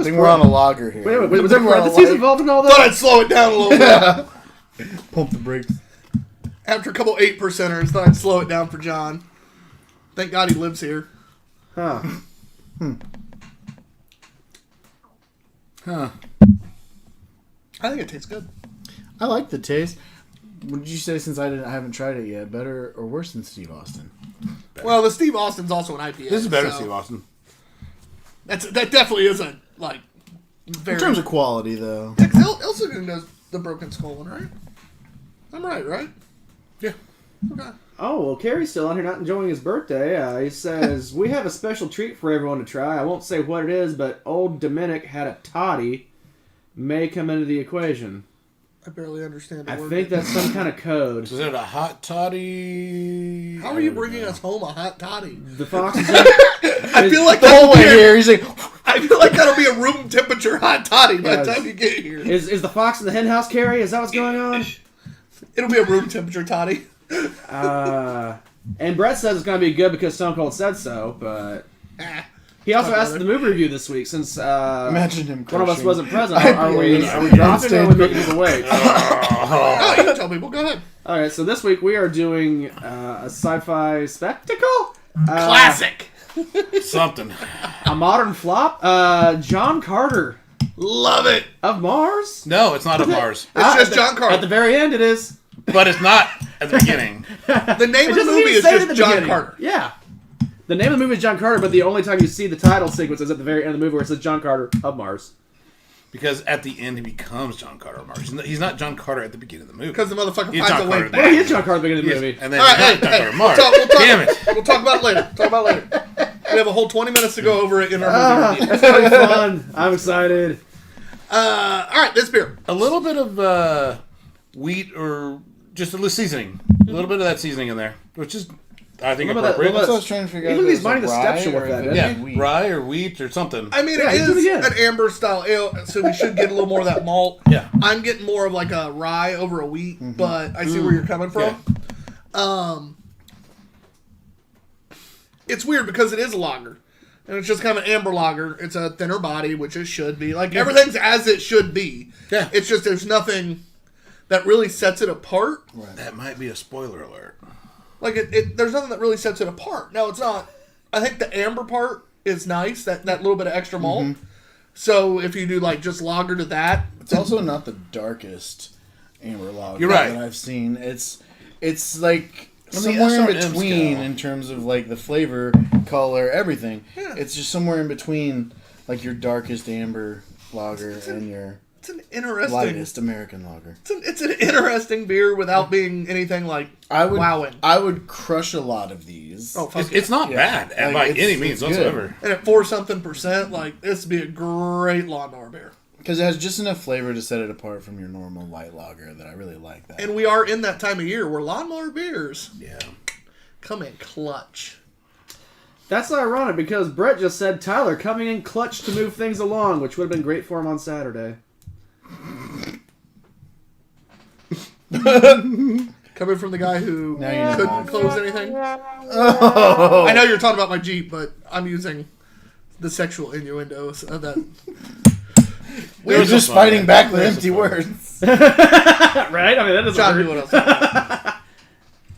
[SPEAKER 2] think we're on a lager here.
[SPEAKER 6] Wait, was there
[SPEAKER 2] We're on a
[SPEAKER 6] parentheses
[SPEAKER 2] light.
[SPEAKER 6] involved in all
[SPEAKER 3] Thought
[SPEAKER 6] that?
[SPEAKER 3] I'd slow it down a little bit.
[SPEAKER 2] Pump the brakes.
[SPEAKER 3] After a couple 8%ers, thought I'd slow it down for John. Thank God he lives here.
[SPEAKER 6] Huh.
[SPEAKER 2] Huh.
[SPEAKER 3] I think it tastes good.
[SPEAKER 2] I like the taste. Would you say, since I haven't tried it yet, better or worse than Steve Austin?
[SPEAKER 3] Well, the Steve Austin's also an IPA.
[SPEAKER 4] This is better,
[SPEAKER 3] so
[SPEAKER 4] Steve Austin.
[SPEAKER 3] That definitely isn't like very.
[SPEAKER 2] In terms of quality, though.
[SPEAKER 3] Elsigan does the Broken Skull one, right? I'm right?
[SPEAKER 4] Yeah.
[SPEAKER 3] Okay.
[SPEAKER 6] Oh, well, Carrie's still on here not enjoying his birthday. He says, we have a special treat for everyone to try. I won't say what it is, but old Dominic had a toddy. May come into the equation.
[SPEAKER 3] I barely understand.
[SPEAKER 6] I think that's some kind of code.
[SPEAKER 4] Is it a hot toddy?
[SPEAKER 3] How are you bringing us home a hot toddy?
[SPEAKER 6] The fox is
[SPEAKER 3] I feel like
[SPEAKER 2] The whole
[SPEAKER 3] that'll
[SPEAKER 2] way
[SPEAKER 3] be
[SPEAKER 2] here, he's like,
[SPEAKER 3] I feel like that'll be a room temperature hot toddy by the
[SPEAKER 6] Yes.
[SPEAKER 3] time you get here.
[SPEAKER 6] is the fox in the hen house, Carrie? Is that what's going on?
[SPEAKER 3] It'll be a room temperature toddy.
[SPEAKER 6] And Brett says it's going to be good because Stone Cold said so, but
[SPEAKER 3] Ah.
[SPEAKER 6] he also
[SPEAKER 3] Not
[SPEAKER 6] asked
[SPEAKER 3] better.
[SPEAKER 6] the movie review this week since
[SPEAKER 2] imagine him.
[SPEAKER 6] one of us
[SPEAKER 2] crushing.
[SPEAKER 6] wasn't present. Are we
[SPEAKER 2] IPAs.
[SPEAKER 6] dropping or are we making people wait?
[SPEAKER 3] Oh, you can tell people. Go ahead.
[SPEAKER 6] All right, so this week we are doing a sci-fi spectacle.
[SPEAKER 3] Classic.
[SPEAKER 4] Something.
[SPEAKER 6] A modern flop. John Carter
[SPEAKER 3] Love it.
[SPEAKER 6] of Mars.
[SPEAKER 4] No, it's not a Mars.
[SPEAKER 3] It's just John Carter.
[SPEAKER 6] At the very end, it is.
[SPEAKER 4] but it's not at the beginning.
[SPEAKER 3] The name
[SPEAKER 6] It
[SPEAKER 3] of the
[SPEAKER 6] doesn't
[SPEAKER 3] movie
[SPEAKER 6] even
[SPEAKER 3] is
[SPEAKER 6] say it at
[SPEAKER 3] just
[SPEAKER 6] the
[SPEAKER 3] John
[SPEAKER 6] beginning.
[SPEAKER 3] Carter.
[SPEAKER 6] Yeah. The name of the movie is John Carter, but the only time you see the title sequence is at the very end of the movie where it says John Carter of Mars.
[SPEAKER 4] Because at the end he becomes John Carter of Mars. He's not John Carter at the beginning of the movie.
[SPEAKER 3] Because the motherfucker
[SPEAKER 4] He's
[SPEAKER 3] finds
[SPEAKER 4] John
[SPEAKER 3] a way
[SPEAKER 4] Carter
[SPEAKER 3] back.
[SPEAKER 4] there.
[SPEAKER 6] Well, he is John Carter at the beginning of the movie.
[SPEAKER 4] And then
[SPEAKER 3] All right,
[SPEAKER 4] he's not John Carter of Mars.
[SPEAKER 3] We'll
[SPEAKER 4] Damn it.
[SPEAKER 3] We'll talk about it later. Talk about it later. We have a whole 20 minutes to go over it in our movie review.
[SPEAKER 6] It's gonna be fun. I'm excited.
[SPEAKER 3] All right, this beer.
[SPEAKER 4] A little bit of wheat or just a little seasoning. A little bit of that seasoning in there, which is, I think,
[SPEAKER 6] A little bit of
[SPEAKER 4] appropriate.
[SPEAKER 2] That's what I was trying to figure out.
[SPEAKER 6] Even
[SPEAKER 2] if
[SPEAKER 6] he's
[SPEAKER 2] it was
[SPEAKER 6] minding the
[SPEAKER 2] rye
[SPEAKER 6] step
[SPEAKER 2] or
[SPEAKER 6] with that,
[SPEAKER 2] if it
[SPEAKER 6] doesn't
[SPEAKER 2] was
[SPEAKER 4] Yeah,
[SPEAKER 2] wheat.
[SPEAKER 4] rye or wheat or something.
[SPEAKER 3] I mean,
[SPEAKER 6] Yeah,
[SPEAKER 3] it
[SPEAKER 6] he's doing
[SPEAKER 3] is
[SPEAKER 6] it again.
[SPEAKER 3] an amber style ale, so we should get a little more of that malt.
[SPEAKER 4] Yeah.
[SPEAKER 3] I'm getting more of like a rye over a wheat, but I see where you're coming from. It's weird because it is a lager. And it's just kind of an amber lager. It's a thinner body, which it should be. Like, everything's as it should be.
[SPEAKER 4] Yeah.
[SPEAKER 3] It's just there's nothing that really sets it apart.
[SPEAKER 4] That might be a spoiler alert.
[SPEAKER 3] Like, there's nothing that really sets it apart. No, it's not. I think the amber part is nice, that little bit of extra malt. So if you do, like, just lager to that.
[SPEAKER 2] It's also not the darkest amber lager
[SPEAKER 4] You're right.
[SPEAKER 2] that I've seen. It's like
[SPEAKER 4] On the
[SPEAKER 2] somewhere in
[SPEAKER 4] S&M
[SPEAKER 2] between
[SPEAKER 4] scale.
[SPEAKER 2] in terms of like the flavor, color, everything.
[SPEAKER 3] Yeah.
[SPEAKER 2] It's just somewhere in between like your darkest amber lager and your
[SPEAKER 3] It's an interesting...
[SPEAKER 2] lightest American lager.
[SPEAKER 3] It's an interesting beer without being anything like wowing.
[SPEAKER 2] I would crush a lot of these.
[SPEAKER 3] Oh, fuck
[SPEAKER 4] It's not
[SPEAKER 2] Yeah.
[SPEAKER 4] bad
[SPEAKER 2] Like,
[SPEAKER 4] by
[SPEAKER 2] it's-
[SPEAKER 4] any means
[SPEAKER 2] it's good.
[SPEAKER 4] whatsoever.
[SPEAKER 3] And at 4-something%, like, this would be a great lawnmower beer.
[SPEAKER 2] Because it has just enough flavor to set it apart from your normal light lager that I really like that.
[SPEAKER 3] And we are in that time of year where lawnmower beers
[SPEAKER 4] Yeah.
[SPEAKER 3] come in clutch.
[SPEAKER 6] That's ironic because Brett just said Tyler coming in clutch to move things along, which would have been great for him on Saturday.
[SPEAKER 3] Coming from the guy who
[SPEAKER 2] Now you know
[SPEAKER 3] couldn't
[SPEAKER 2] how I
[SPEAKER 3] close anything.
[SPEAKER 2] Oh.
[SPEAKER 3] I know you're talking about my Jeep, but I'm using the sexual innuendos of that.
[SPEAKER 2] We're
[SPEAKER 4] Those
[SPEAKER 2] just
[SPEAKER 4] are fun,
[SPEAKER 2] fighting
[SPEAKER 4] man.
[SPEAKER 2] back with
[SPEAKER 4] Those are
[SPEAKER 2] empty
[SPEAKER 4] fun.
[SPEAKER 2] words.
[SPEAKER 6] Right? I mean, that doesn't
[SPEAKER 3] John
[SPEAKER 6] hurt.
[SPEAKER 3] knew what I was talking about.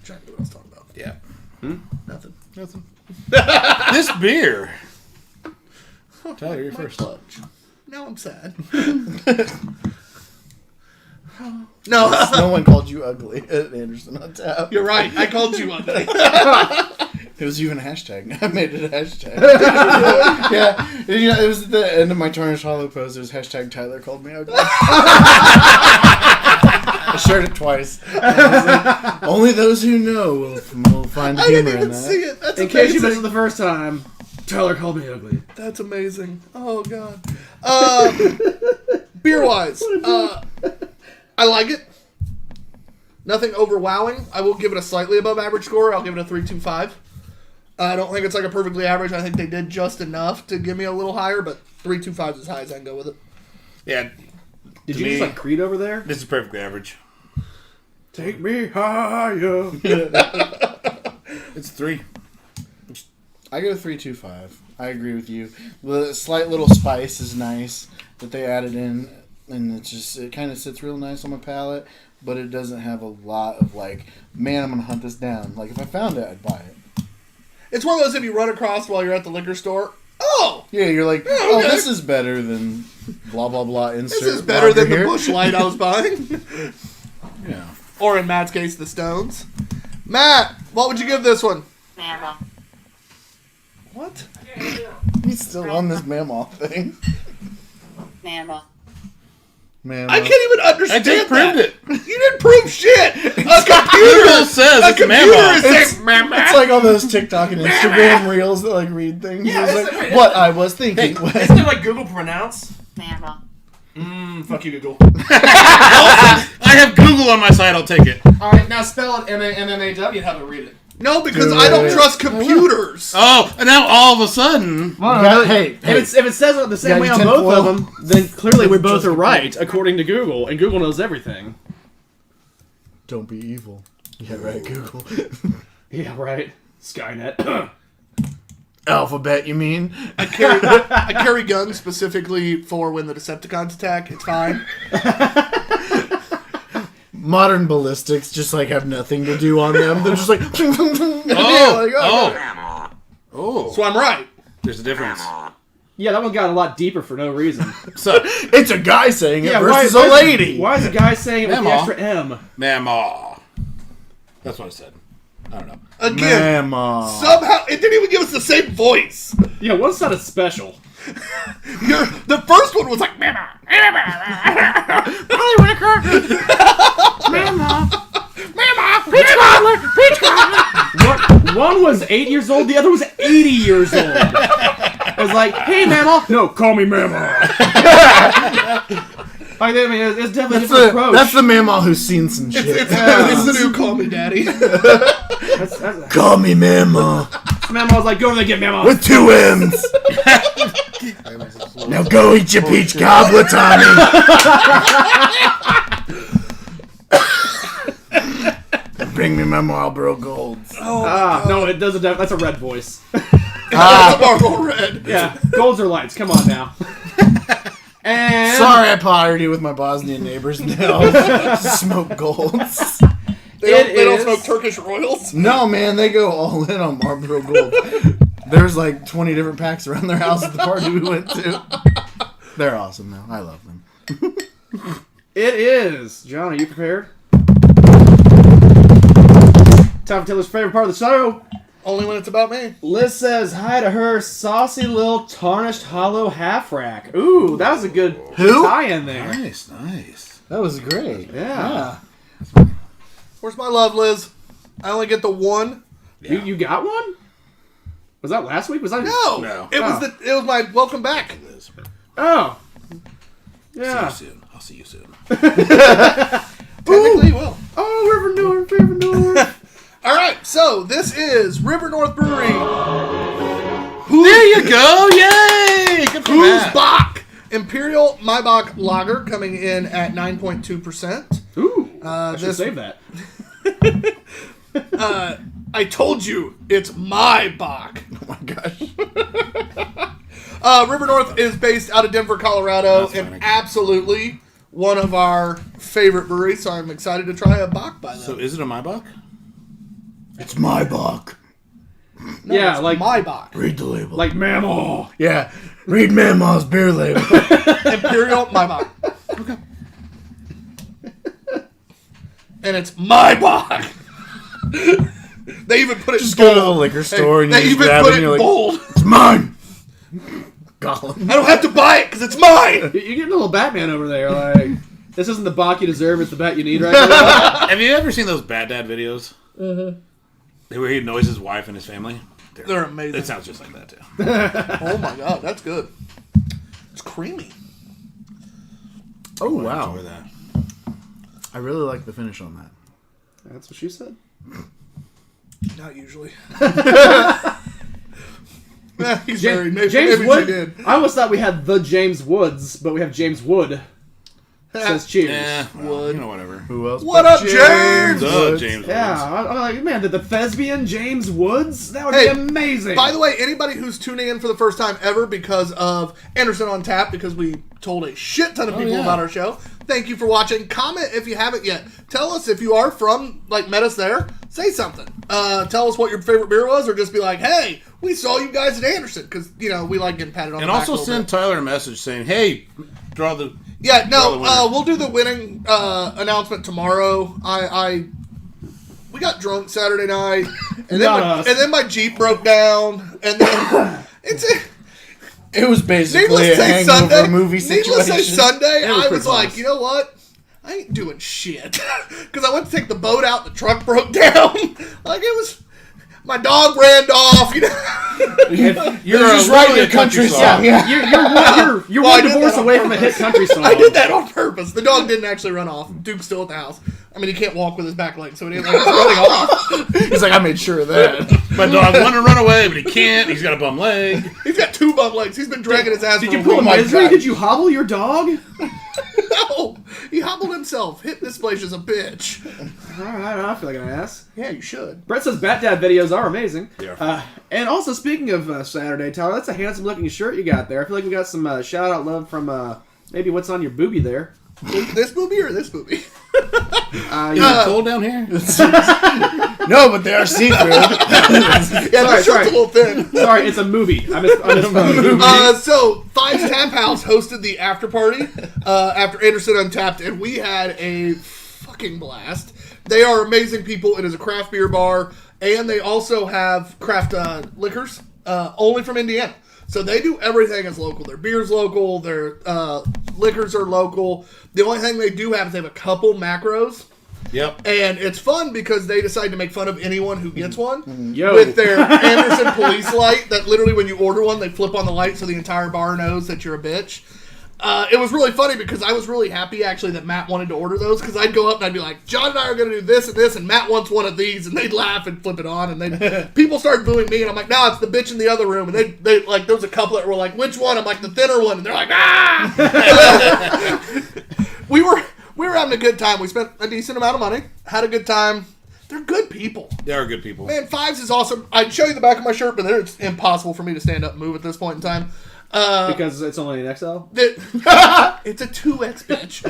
[SPEAKER 3] John knew what I was talking about.
[SPEAKER 4] Yeah.
[SPEAKER 3] Nothing.
[SPEAKER 4] Nothing. This beer. Tyler, you're
[SPEAKER 3] My
[SPEAKER 4] first.
[SPEAKER 3] clutch. Now I'm sad. No,
[SPEAKER 2] No one called you ugly at Anderson on Tap.
[SPEAKER 3] you're right. I called you ugly.
[SPEAKER 2] It was even a hashtag. I made it a hashtag. Yeah. And, you know, it was at the end of my Tarnished Hollow post. It was hashtag Tyler called me ugly. I shared it twice. I was like, only those who know will find the
[SPEAKER 3] I
[SPEAKER 2] humor
[SPEAKER 3] didn't even
[SPEAKER 2] in that.
[SPEAKER 3] see it. That's
[SPEAKER 6] In case you
[SPEAKER 3] amazing.
[SPEAKER 6] missed it the first time, Tyler called me ugly.
[SPEAKER 3] That's amazing. Oh god. Beer wise, I like it. Nothing overwhelming. I will give it a slightly above average score. I'll give it a 3.25. I don't think it's like a perfectly average. I think they did just enough to give me a little higher, but 3.25 is as high as I can go with it.
[SPEAKER 4] Yeah.
[SPEAKER 6] Did
[SPEAKER 4] To
[SPEAKER 6] you
[SPEAKER 4] me-
[SPEAKER 6] just like Creed over there?
[SPEAKER 4] This is perfectly average.
[SPEAKER 6] Take me higher.
[SPEAKER 4] It's 3.
[SPEAKER 2] I go 3.25. I agree with you. The slight little spice is nice that they added in, and it kind of sits real nice on my palate. But it doesn't have a lot of like, man, I'm gonna hunt this down. Like if I found it, I'd buy it.
[SPEAKER 3] It's one of those if you run across while you're at the liquor store. Oh,
[SPEAKER 2] Yeah, you're like,
[SPEAKER 3] Yeah,
[SPEAKER 2] oh,
[SPEAKER 3] okay.
[SPEAKER 2] this is better than blah blah blah. Insert
[SPEAKER 3] this is better than
[SPEAKER 2] lager
[SPEAKER 3] the
[SPEAKER 2] here.
[SPEAKER 3] Busch Light I was buying.
[SPEAKER 4] Yeah.
[SPEAKER 3] Or in Matt's case, the Stones. Matt, what would you give this one?
[SPEAKER 7] Mammal.
[SPEAKER 3] What?
[SPEAKER 2] He's still on this mammal thing.
[SPEAKER 7] Mammal.
[SPEAKER 2] Man,
[SPEAKER 3] I can't even
[SPEAKER 4] I
[SPEAKER 3] understand
[SPEAKER 4] just proved
[SPEAKER 3] that.
[SPEAKER 4] it.
[SPEAKER 3] You didn't prove shit. A
[SPEAKER 4] Google
[SPEAKER 3] computer
[SPEAKER 4] says
[SPEAKER 3] a
[SPEAKER 4] it's
[SPEAKER 3] computer
[SPEAKER 4] mammal.
[SPEAKER 3] is saying mammal.
[SPEAKER 2] It's like all those TikTok and Instagram reels that like read things.
[SPEAKER 5] Yeah,
[SPEAKER 2] It's
[SPEAKER 5] it's
[SPEAKER 2] like,
[SPEAKER 5] like-
[SPEAKER 2] what I was thinking. was-
[SPEAKER 5] Isn't it like Google pronounce?
[SPEAKER 7] Mammal.
[SPEAKER 5] Fuck you, Google.
[SPEAKER 4] I have Google on my side. I'll take it.
[SPEAKER 5] All right, now spell it M-A-M-M-A-W. How to read it?
[SPEAKER 3] No, because
[SPEAKER 2] Do
[SPEAKER 3] I don't
[SPEAKER 2] it.
[SPEAKER 3] trust computers.
[SPEAKER 4] Oh, and now all of a sudden,
[SPEAKER 2] hey,
[SPEAKER 6] If it says it the same
[SPEAKER 2] Yeah,
[SPEAKER 6] way
[SPEAKER 2] you
[SPEAKER 6] on
[SPEAKER 2] tin
[SPEAKER 6] both
[SPEAKER 2] foil.
[SPEAKER 6] of them, then clearly we both
[SPEAKER 2] Just
[SPEAKER 6] are
[SPEAKER 2] a-
[SPEAKER 6] right, according to Google, and Google knows everything.
[SPEAKER 2] don't be evil. Yeah, right. Google.
[SPEAKER 6] Yeah, right. Skynet.
[SPEAKER 2] Alphabet, you mean?
[SPEAKER 3] I carry guns specifically for when the Decepticons attack. It's fine.
[SPEAKER 2] Modern ballistics just like have nothing to do on them. They're just like,
[SPEAKER 4] oh,
[SPEAKER 3] So I'm right.
[SPEAKER 4] there's a difference.
[SPEAKER 6] Yeah, that one got a lot deeper for no reason.
[SPEAKER 4] So,
[SPEAKER 2] it's a guy saying it
[SPEAKER 6] Yeah,
[SPEAKER 2] versus
[SPEAKER 6] why
[SPEAKER 2] a
[SPEAKER 6] is-
[SPEAKER 2] lady.
[SPEAKER 6] Why is the guy saying it with the
[SPEAKER 4] Mama.
[SPEAKER 6] extra M?
[SPEAKER 4] Mama. That's what I said. I don't know.
[SPEAKER 3] Again,
[SPEAKER 2] Mama.
[SPEAKER 3] somehow it didn't even give us the same voice.
[SPEAKER 6] Yeah, what's not a special?
[SPEAKER 3] The first one was like, Mama.
[SPEAKER 6] One was 8 years old, the other was 80 years old. It was like, hey, Mama. No, call me Mama. I mean, it's definitely a different approach.
[SPEAKER 2] That's the mama who's seen some shit.
[SPEAKER 3] It's the new Call Me Daddy.
[SPEAKER 6] That's
[SPEAKER 2] Call me mama.
[SPEAKER 6] Mama was like, go over there and get Mama.
[SPEAKER 2] With 2 M's. Now go eat your peach cobbler, Tommy. Bring me my Marlboro Golds.
[SPEAKER 6] No, it doesn't. That's a red voice.
[SPEAKER 3] That's Marlboro Red.
[SPEAKER 6] Yeah, golds are lights. Come on now. And
[SPEAKER 2] Sorry, I pottered you with my Bosnian neighbors now. Smoke Golds.
[SPEAKER 3] They don't smoke Turkish Royals.
[SPEAKER 2] No, man, they go all in on Marlboro Gold. There's like 20 different packs around their house at the party we went to. They're awesome, though. I love them.
[SPEAKER 6] it is. John, are you prepared? Time for Taylor's favorite part of the show.
[SPEAKER 3] Only when it's about me.
[SPEAKER 6] Liz says hi to her saucy little tarnished hollow half rack. Ooh, that was a good tie in there.
[SPEAKER 4] Nice.
[SPEAKER 2] That was great.
[SPEAKER 6] Yeah.
[SPEAKER 3] Where's my love, Liz? I only get the one.
[SPEAKER 6] Yeah. You got one? Was that last week? Was that
[SPEAKER 3] No. It was my welcome back.
[SPEAKER 6] Oh. Yeah.
[SPEAKER 4] See you soon. I'll see you soon.
[SPEAKER 3] Technically, you will.
[SPEAKER 6] Oh, River North.
[SPEAKER 3] All right, so this is River North Brewery.
[SPEAKER 4] There you go! Yay! Good for
[SPEAKER 3] Who's
[SPEAKER 4] Matt.
[SPEAKER 3] Bach? Imperial Maibach Lager coming in at 9.2%.
[SPEAKER 6] Ooh. I should save that.
[SPEAKER 3] I told you, it's my Bach.
[SPEAKER 2] Oh my gosh.
[SPEAKER 3] River North is based out of Denver, Colorado,
[SPEAKER 4] That's
[SPEAKER 3] and
[SPEAKER 4] funny.
[SPEAKER 3] absolutely one of our favorite breweries, so I'm excited to try a Bach by them.
[SPEAKER 4] So is it a Maibach?
[SPEAKER 2] It's my Bach.
[SPEAKER 3] No,
[SPEAKER 6] yeah,
[SPEAKER 3] it's
[SPEAKER 6] like
[SPEAKER 3] my Bach.
[SPEAKER 2] Read the label.
[SPEAKER 6] like Mammal.
[SPEAKER 2] Yeah. Read Mama's beer label.
[SPEAKER 3] Imperial Maibach. Okay. And it's my Bach. They even put it
[SPEAKER 2] Just
[SPEAKER 3] in bold.
[SPEAKER 2] go to the liquor store and
[SPEAKER 3] They
[SPEAKER 2] you just
[SPEAKER 3] even
[SPEAKER 2] grab
[SPEAKER 3] put
[SPEAKER 2] it
[SPEAKER 3] it
[SPEAKER 2] and
[SPEAKER 3] in
[SPEAKER 2] you're like,
[SPEAKER 3] bold.
[SPEAKER 2] it's mine. Gollum.
[SPEAKER 3] I don't have to buy it because it's mine.
[SPEAKER 6] You're getting a little Batman over there. Like, this isn't the Bach you deserve, it's the bat you need right now.
[SPEAKER 4] Have you ever seen those Bad Dad videos? Mm-hmm. Where he annoys his wife and his family?
[SPEAKER 3] They're amazing.
[SPEAKER 4] It sounds just like that, too.
[SPEAKER 3] Oh my god, that's good. It's creamy.
[SPEAKER 2] Oh, wow.
[SPEAKER 4] Enjoy that.
[SPEAKER 2] I really like the finish on that.
[SPEAKER 6] That's what she said.
[SPEAKER 3] Not usually. He's married.
[SPEAKER 6] James
[SPEAKER 3] Maybe
[SPEAKER 6] Wood.
[SPEAKER 3] she did.
[SPEAKER 6] I almost thought we had the James Woods, but we have James Wood. Says cheers.
[SPEAKER 4] Yeah, well, you know, whatever.
[SPEAKER 2] Who else?
[SPEAKER 3] What
[SPEAKER 2] but
[SPEAKER 3] up, James?
[SPEAKER 2] Woods?
[SPEAKER 4] James
[SPEAKER 6] Yeah,
[SPEAKER 4] Woods.
[SPEAKER 6] I'm like, man, the thespian James Woods? That would
[SPEAKER 3] Hey,
[SPEAKER 6] be amazing.
[SPEAKER 3] By the way, anybody who's tuning in for the first time ever because of Anderson on Tap, because we told a shit ton of people
[SPEAKER 4] yeah.
[SPEAKER 3] about our show, thank you for watching. Comment if you haven't yet. Tell us if you are from, like, met us there. Say something. Tell us what your favorite beer was, or just be like, hey, we saw you guys at Anderson, because, you know, we like getting patted on
[SPEAKER 4] And
[SPEAKER 3] the back
[SPEAKER 4] also
[SPEAKER 3] a little
[SPEAKER 4] send
[SPEAKER 3] bit.
[SPEAKER 4] Tyler a message saying, hey, draw the...
[SPEAKER 3] Yeah,
[SPEAKER 4] Draw the
[SPEAKER 3] no,
[SPEAKER 4] winner.
[SPEAKER 3] we'll do the winning announcement tomorrow. We got drunk Saturday night, and
[SPEAKER 6] Not us.
[SPEAKER 3] then my Jeep broke down, and then
[SPEAKER 2] It was basically
[SPEAKER 3] needless
[SPEAKER 2] a
[SPEAKER 3] to say
[SPEAKER 2] hangover
[SPEAKER 3] Sunday.
[SPEAKER 2] movie
[SPEAKER 3] Needless
[SPEAKER 2] situation.
[SPEAKER 3] to say Sunday,
[SPEAKER 6] It was
[SPEAKER 3] I
[SPEAKER 6] pretty
[SPEAKER 3] was like,
[SPEAKER 6] close.
[SPEAKER 3] you know what? I ain't doing shit because I went to take the boat out. The truck broke down. Like it was. My dog ran off, you know.
[SPEAKER 2] You're just writing a country song.
[SPEAKER 6] yeah, you're
[SPEAKER 3] Well, I
[SPEAKER 6] one
[SPEAKER 3] did
[SPEAKER 6] divorce
[SPEAKER 3] that on
[SPEAKER 6] away from a hit country song.
[SPEAKER 3] I did that on purpose. The dog didn't actually run off. Duke's still at the house. I mean, he can't walk with his back leg, so he didn't like running off.
[SPEAKER 2] He's like, I made sure of that.
[SPEAKER 4] My dog wanted to run away, but he can't. He's got a bum leg.
[SPEAKER 3] He's got 2 bum legs. He's been dragging his ass.
[SPEAKER 6] Did
[SPEAKER 3] for
[SPEAKER 6] you
[SPEAKER 3] a
[SPEAKER 6] pull a
[SPEAKER 3] week.
[SPEAKER 6] misery? Did you hobble your dog?
[SPEAKER 3] No, he hobbled himself. Hit this place as a bitch.
[SPEAKER 6] Alright, I feel like an ass.
[SPEAKER 3] Yeah, you should.
[SPEAKER 6] Brett says Bat Dad videos are amazing.
[SPEAKER 4] They are.
[SPEAKER 6] And also, speaking of Saturday, Tyler, that's a handsome looking shirt you got there. I feel like we got some shout out love from maybe what's on your boobie there.
[SPEAKER 3] This booby or this booby?
[SPEAKER 6] Yeah.
[SPEAKER 4] Is it cold down here?
[SPEAKER 2] No, but they are see-through.
[SPEAKER 3] Yeah, this shirt's
[SPEAKER 6] sorry.
[SPEAKER 3] a little thin.
[SPEAKER 6] Sorry, it's a movie. I misspoke.
[SPEAKER 3] So Five's Tap House hosted the after party after Anderson Untapped, and we had a fucking blast. They are amazing people. It is a craft beer bar, and they also have craft liquors, only from Indiana. So they do everything as local. Their beer's local. Their liquors are local. The only thing they do have is they have a couple macros.
[SPEAKER 4] Yep.
[SPEAKER 3] And it's fun because they decide to make fun of anyone who gets one
[SPEAKER 6] Yo.
[SPEAKER 3] with their Anderson police light that literally when you order one, they flip on the light so the entire bar knows that you're a bitch. It was really funny because I was really happy actually that Matt wanted to order those because I'd go up and I'd be like, John and I are going to do this and this and Matt wants one of these, and they'd laugh and flip it on, and people started booing me, and I'm like, no, it's the bitch in the other room, and they like, there was a couple that were like, which one? I'm like, the thinner one, and they're like, ah! We were having a good time. We spent a decent amount of money, had a good time. They're good people.
[SPEAKER 4] They are good people.
[SPEAKER 3] Man, Fives is awesome. I'd show you the back of my shirt, but it's impossible for me to stand up and move at this point in time.
[SPEAKER 6] Because it's only an XL?
[SPEAKER 3] It's a 2X, bitch.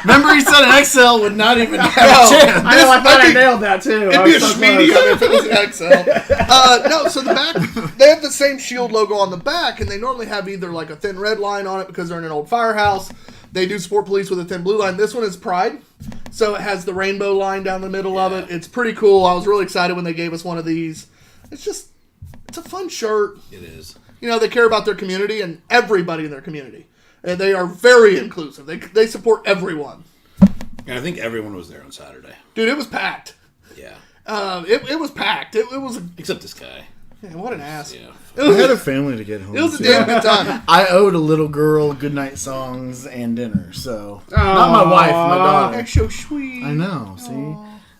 [SPEAKER 2] Remember, he said an XL would not even have a chance.
[SPEAKER 6] I know, I thought I nailed that too.
[SPEAKER 3] It'd be a medium if it was an XL. No, so the back, they have the same Shield logo on the back, and they normally have either like a thin red line on it because they're in an old firehouse. They do support police with a thin blue line. This one is Pride, so it has the rainbow line down the middle of it. It's pretty cool. I was really excited when they gave us one of these. It's a fun shirt.
[SPEAKER 4] It is.
[SPEAKER 3] You know, they care about their community and everybody in their community. And they are very inclusive. They support everyone.
[SPEAKER 4] And I think everyone was there on Saturday.
[SPEAKER 3] Dude, it was packed.
[SPEAKER 4] Yeah.
[SPEAKER 3] It was packed. It was...
[SPEAKER 4] Except this guy.
[SPEAKER 3] Man, what an ass.
[SPEAKER 4] Yeah.
[SPEAKER 2] I had a family to get home.
[SPEAKER 3] It was a
[SPEAKER 2] to.
[SPEAKER 3] damn good time.
[SPEAKER 2] I owed a little girl goodnight songs and dinner, so not my wife, my daughter.
[SPEAKER 3] That's so sweet.
[SPEAKER 2] I know. See,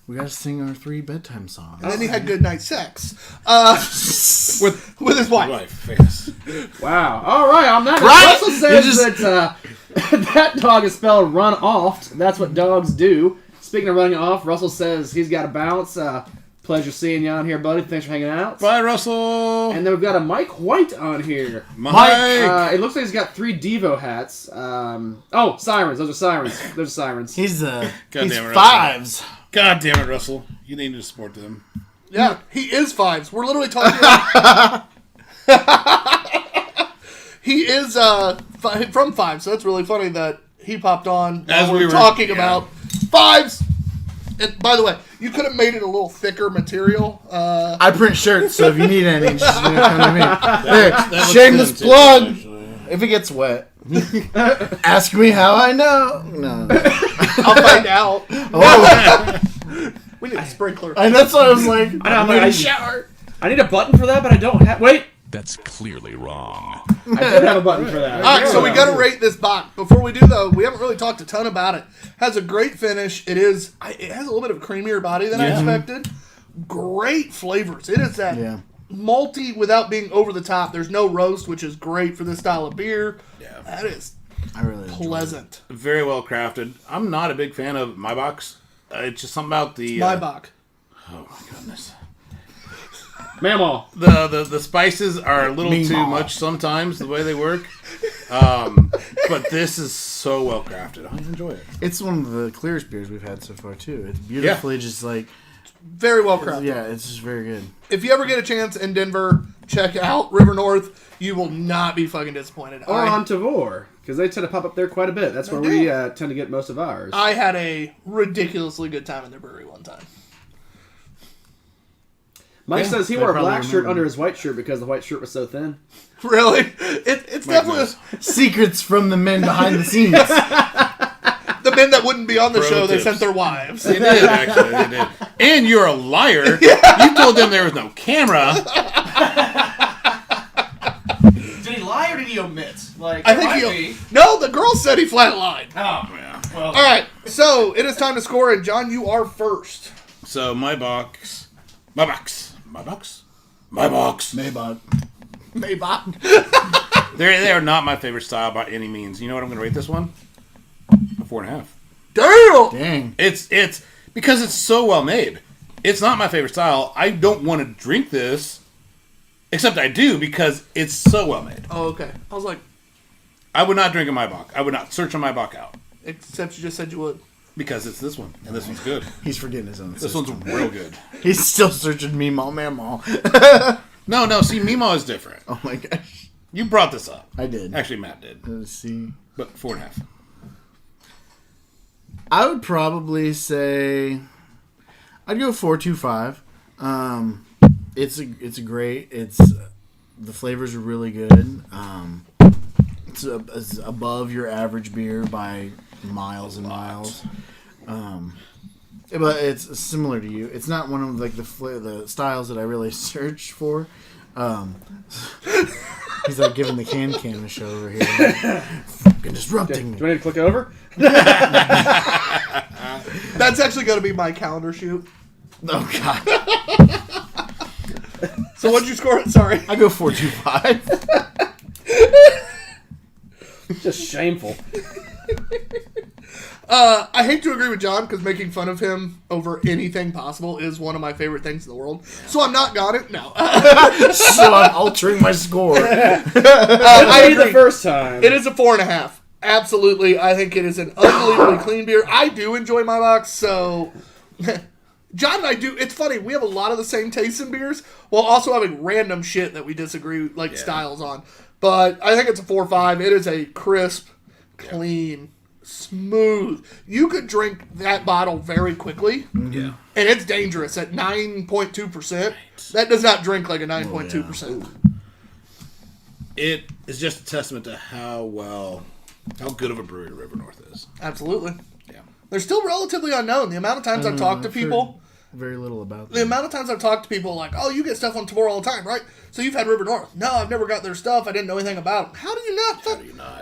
[SPEAKER 2] we got to sing our 3 bedtime songs.
[SPEAKER 3] And then he had good night sex with his wife.
[SPEAKER 4] Yes.
[SPEAKER 6] Wow. All right, on that,
[SPEAKER 2] Right?
[SPEAKER 6] Russell says that that dog is spelled run off. That's what dogs do. Speaking of running off, Russell says he's got to bounce. Pleasure seeing you on here, buddy. Thanks for hanging out.
[SPEAKER 4] Bye, Russell.
[SPEAKER 6] And then we've got a Mike White on here.
[SPEAKER 4] Mike.
[SPEAKER 6] It looks like he's got 3 Devo hats. Sirens. Those are sirens. Those are sirens.
[SPEAKER 2] He's
[SPEAKER 4] damn it, Russell.
[SPEAKER 2] fives.
[SPEAKER 4] God damn it, Russel. You need to support them.
[SPEAKER 3] Yeah, he is Fives. We're literally talking about... He is from Fives, so that's really funny that he popped on
[SPEAKER 4] As
[SPEAKER 3] while
[SPEAKER 4] we
[SPEAKER 3] we're
[SPEAKER 4] were
[SPEAKER 3] talking
[SPEAKER 4] yeah.
[SPEAKER 3] about Fives. And by the way, you could have made it a little thicker material.
[SPEAKER 2] I print shirts, so if you need any, just come to me.
[SPEAKER 4] That
[SPEAKER 2] There,
[SPEAKER 4] looks
[SPEAKER 2] shameless
[SPEAKER 4] good, too,
[SPEAKER 2] plug.
[SPEAKER 4] actually.
[SPEAKER 2] If it gets wet, ask me how I know. No,
[SPEAKER 3] I'll find out.
[SPEAKER 2] oh,
[SPEAKER 3] We need a sprinkler.
[SPEAKER 2] and that's what I was like.
[SPEAKER 6] I know,
[SPEAKER 2] I need
[SPEAKER 6] I-
[SPEAKER 2] a shower.
[SPEAKER 6] I need a button for that, but I don't have... Wait!
[SPEAKER 8] That's clearly wrong.
[SPEAKER 6] I did have a button for that.
[SPEAKER 3] All right, so we got to rate this box. Before we do, though, we haven't really talked a ton about it. Has a great finish. It has a little bit of a creamier body than I expected. Great flavors. It is that malty without being over the top. There's no roast, which is great for this style of beer.
[SPEAKER 4] Yeah.
[SPEAKER 3] That is
[SPEAKER 2] I really enjoyed it.
[SPEAKER 3] pleasant.
[SPEAKER 4] Very well crafted. I'm not a big fan of my box. It's just something about the...
[SPEAKER 3] My box.
[SPEAKER 4] Oh, my goodness.
[SPEAKER 6] Mamaw.
[SPEAKER 4] The spices are a little too much sometimes, the way they work. But this is so well crafted. I enjoy it.
[SPEAKER 2] It's one of the clearest beers we've had so far too. It's beautifully just like
[SPEAKER 3] Very well crafted.
[SPEAKER 2] yeah, it's just very good.
[SPEAKER 3] If you ever get a chance in Denver, check out River North. You will not be fucking disappointed.
[SPEAKER 6] Or on Tavor, because they tend to pop up there quite a bit. That's where we tend to get most of ours.
[SPEAKER 3] I had a ridiculously good time in their brewery one time.
[SPEAKER 6] Mike
[SPEAKER 2] Yeah,
[SPEAKER 6] says he
[SPEAKER 2] I
[SPEAKER 6] wore a
[SPEAKER 2] probably
[SPEAKER 6] black shirt
[SPEAKER 2] remember.
[SPEAKER 6] under his white shirt because the white shirt was so thin.
[SPEAKER 3] Really? It's definitely
[SPEAKER 2] Secrets from the men behind the scenes.
[SPEAKER 3] the men that wouldn't be on the
[SPEAKER 4] Pro
[SPEAKER 3] show. They
[SPEAKER 4] tips.
[SPEAKER 3] sent their wives.
[SPEAKER 4] They did, actually. They did. And you're a liar. You told them there was no camera.
[SPEAKER 5] Did he lie or did he omit? Like,
[SPEAKER 3] I think
[SPEAKER 5] he.
[SPEAKER 3] No, the girl said he flatlined.
[SPEAKER 5] Oh,
[SPEAKER 4] Yeah.
[SPEAKER 5] well.
[SPEAKER 3] All right, so it is time to score, and John, you are first.
[SPEAKER 4] So my box. Maybach.
[SPEAKER 3] Maybach.
[SPEAKER 4] They are not my favorite style by any means. You know what I'm going to rate this one? A 4.5.
[SPEAKER 3] Damn.
[SPEAKER 2] Dang.
[SPEAKER 4] It's because it's so well made. It's not my favorite style. I don't want to drink this, except I do because it's so well made.
[SPEAKER 3] Oh, okay. I was like,
[SPEAKER 4] I would not drink a Maybach. I would not search a Maybach out
[SPEAKER 3] except you just said you would.
[SPEAKER 4] because it's this one and this one's good.
[SPEAKER 2] He's forgetting his own.
[SPEAKER 4] This
[SPEAKER 2] System.
[SPEAKER 4] one's real good.
[SPEAKER 2] He's still searching Meemaw Mamaw.
[SPEAKER 4] No. See, Mimo is different.
[SPEAKER 2] Oh my gosh.
[SPEAKER 4] You brought this up.
[SPEAKER 2] I did.
[SPEAKER 4] Actually, Matt did.
[SPEAKER 2] Let's see.
[SPEAKER 4] But 4.5.
[SPEAKER 2] I would probably say I'd go 4.25. It's great. The flavors are really good. It's above your average beer by miles and miles. But it's similar to you. It's not one of like the styles that I really search for. He's like giving the can a show over here. Fucking disrupting me.
[SPEAKER 6] Do I need to click over?
[SPEAKER 3] That's actually going to be my calendar shoot.
[SPEAKER 2] Oh God.
[SPEAKER 3] So what'd you score? Sorry.
[SPEAKER 2] I go 4.25.
[SPEAKER 6] Just shameful.
[SPEAKER 3] I hate to agree with John because making fun of him over anything possible is one of my favorite things in the world. So I'm not got it. No.
[SPEAKER 2] So I'm altering my score.
[SPEAKER 6] I agree. The first time.
[SPEAKER 3] It is a 4.5. Absolutely. I think it is an unbelievably clean beer. I do enjoy my box, so John and I do. It's funny. We have a lot of the same tastes in beers while also having random shit that we disagree styles on. But I think it's a 4.5. It is a crisp, clean, smooth. You could drink that bottle very quickly.
[SPEAKER 4] Yeah.
[SPEAKER 3] And it's dangerous at 9.2%. That does not drink like a 9.2%.
[SPEAKER 4] It is just a testament to how good of a brewery River North is.
[SPEAKER 3] Absolutely.
[SPEAKER 4] Yeah.
[SPEAKER 3] They're still relatively unknown. The amount of times I've talked to people...
[SPEAKER 2] Very little about them.
[SPEAKER 3] The amount of times I've talked to people like, oh, you get stuff on tour all the time, right? So you've had River North. No, I've never got their stuff. I didn't know anything about them. How do you not?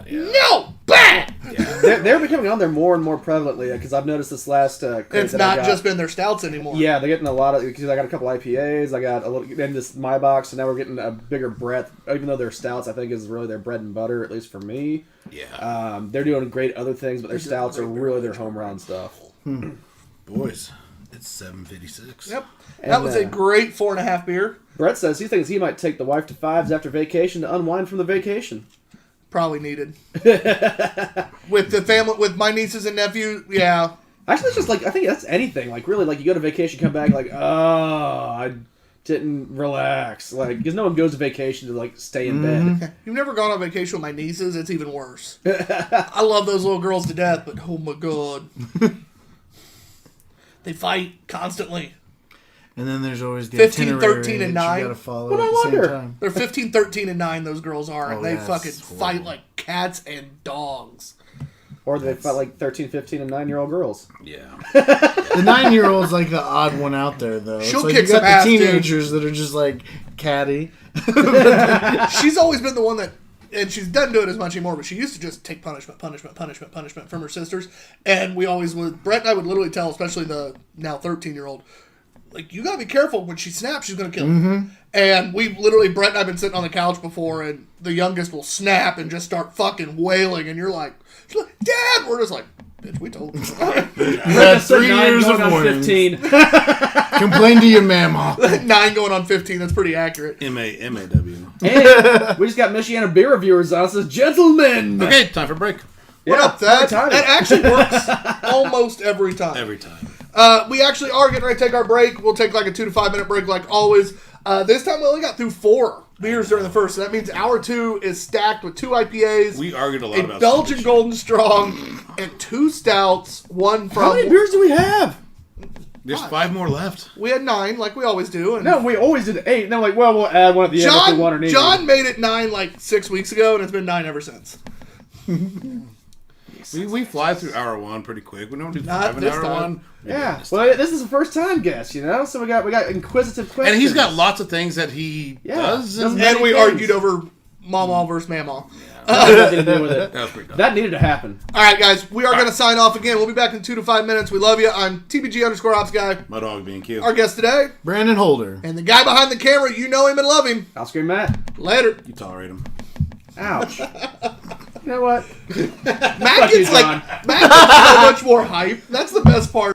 [SPEAKER 4] Yeah.
[SPEAKER 3] No! Bad!
[SPEAKER 4] Yeah.
[SPEAKER 6] They're becoming on there more and more prevalently because I've noticed this last...
[SPEAKER 3] It's not just been their stouts anymore.
[SPEAKER 6] Yeah, they're getting a lot of... Because I got a couple IPAs. I got a little... In this My Box, and now we're getting a bigger breadth. Even though their stouts, I think, is really their bread and butter, at least for me.
[SPEAKER 4] Yeah.
[SPEAKER 6] They're doing great other things, but their stouts are really their home run stuff.
[SPEAKER 4] Boys, it's 7:56.
[SPEAKER 3] Yep.
[SPEAKER 6] And,
[SPEAKER 3] That was a great 4.5 beer.
[SPEAKER 6] Brett says he thinks he might take the wife to Fives after vacation to unwind from the vacation.
[SPEAKER 3] Probably needed. With the family, with my nieces and nephews, yeah.
[SPEAKER 6] Actually, it's just like, I think that's anything. Like, really, like, you go to vacation, come back, like, oh, I didn't relax. Like, because no one goes to vacation to, like, stay in bed.
[SPEAKER 3] You've never gone on vacation with my nieces, it's even worse. I love those little girls to death, but oh my god. They fight constantly.
[SPEAKER 2] And then there's always the
[SPEAKER 3] 15,
[SPEAKER 2] itinerary
[SPEAKER 3] 13, and
[SPEAKER 2] that
[SPEAKER 3] 9.
[SPEAKER 2] you gotta follow
[SPEAKER 6] But
[SPEAKER 2] at
[SPEAKER 6] I
[SPEAKER 2] the same
[SPEAKER 6] wonder.
[SPEAKER 2] time.
[SPEAKER 3] They're 15, 13, and 9, those girls are, and they
[SPEAKER 2] yeah,
[SPEAKER 3] fucking
[SPEAKER 2] it's
[SPEAKER 3] fight
[SPEAKER 2] horrible.
[SPEAKER 3] like cats and dogs.
[SPEAKER 6] Or they fight like 13, 15, and 9-year-old girls.
[SPEAKER 4] Yeah.
[SPEAKER 2] The 9-year-old's like the odd one out there, though.
[SPEAKER 3] She'll
[SPEAKER 2] it's like
[SPEAKER 3] kick
[SPEAKER 2] you got
[SPEAKER 3] some ass,
[SPEAKER 2] the
[SPEAKER 3] dude.
[SPEAKER 2] teenagers that are just like catty.
[SPEAKER 3] She's always been the one that, and she doesn't do it as much anymore, but she used to just take punishment from her sisters. And we always would, Brett and I would literally tell, especially the now 13-year-old, like, you gotta be careful. When she snaps, she's gonna kill you. And we literally, Brett and I have been sitting on the couch before, and the youngest will snap and just start fucking wailing, and you're like, she's like, Dad! We're just like, bitch, we told you.
[SPEAKER 2] That's 3 years of warning.
[SPEAKER 6] 15.
[SPEAKER 2] Complain to your mama.
[SPEAKER 3] 9 going on 15, that's pretty accurate.
[SPEAKER 4] M-A-W.
[SPEAKER 6] And we just got Michiana beer reviewers on. It says, gentlemen.
[SPEAKER 4] Okay, time for break.
[SPEAKER 3] What
[SPEAKER 6] Yeah,
[SPEAKER 3] up, that?
[SPEAKER 6] timing.
[SPEAKER 3] That actually works almost every time.
[SPEAKER 4] Every time.
[SPEAKER 3] We actually are getting ready to take our break. We'll take like a 2 to 5 minute break like always. This time we only got through 4 beers during the first, so that means hour 2 is stacked with 2 IPAs,
[SPEAKER 4] We argued a lot
[SPEAKER 3] a
[SPEAKER 4] about
[SPEAKER 3] Belgian
[SPEAKER 4] stupid
[SPEAKER 3] Golden Strong, and 2 stouts, one from...
[SPEAKER 6] How many beers do we have?
[SPEAKER 4] shit. There's 5 more left.
[SPEAKER 3] We had 9, like we always do. And
[SPEAKER 6] No, we always did 8. No, like, well, we'll add one at the end if we want or need.
[SPEAKER 3] John made it 9 like 6 weeks ago, and it's been 9 ever since.
[SPEAKER 4] We fly through hour 1 pretty quick. We don't do
[SPEAKER 3] Not
[SPEAKER 4] 5 in
[SPEAKER 3] this
[SPEAKER 4] hour
[SPEAKER 3] time.
[SPEAKER 4] 1. We do
[SPEAKER 6] Yeah.
[SPEAKER 4] this
[SPEAKER 6] Well, this is a first time guest, you know? So we got inquisitive questions.
[SPEAKER 4] And he's got lots of things that he does.
[SPEAKER 6] doesn't
[SPEAKER 4] And
[SPEAKER 6] he?
[SPEAKER 3] And we
[SPEAKER 6] things.
[SPEAKER 3] argued over Mama versus Mama.
[SPEAKER 6] That had nothing to do with it.
[SPEAKER 4] that was pretty dumb.
[SPEAKER 6] That needed to happen.
[SPEAKER 3] All right, guys, we are going to sign off again. We'll be back in 2 to 5 minutes. We love you. I'm TBG_Ops Guy.
[SPEAKER 4] My dog being cute.
[SPEAKER 3] Our guest today,
[SPEAKER 2] Brandon Holder.
[SPEAKER 3] and the guy behind the camera, you know him and love him.
[SPEAKER 6] I'll scream Matt.
[SPEAKER 3] Later.
[SPEAKER 4] You tolerate him.
[SPEAKER 6] Ouch. You know what?
[SPEAKER 3] Matt
[SPEAKER 6] Fuck you,
[SPEAKER 3] gets like
[SPEAKER 6] John.
[SPEAKER 3] Matt gets so much more hype. That's the best part.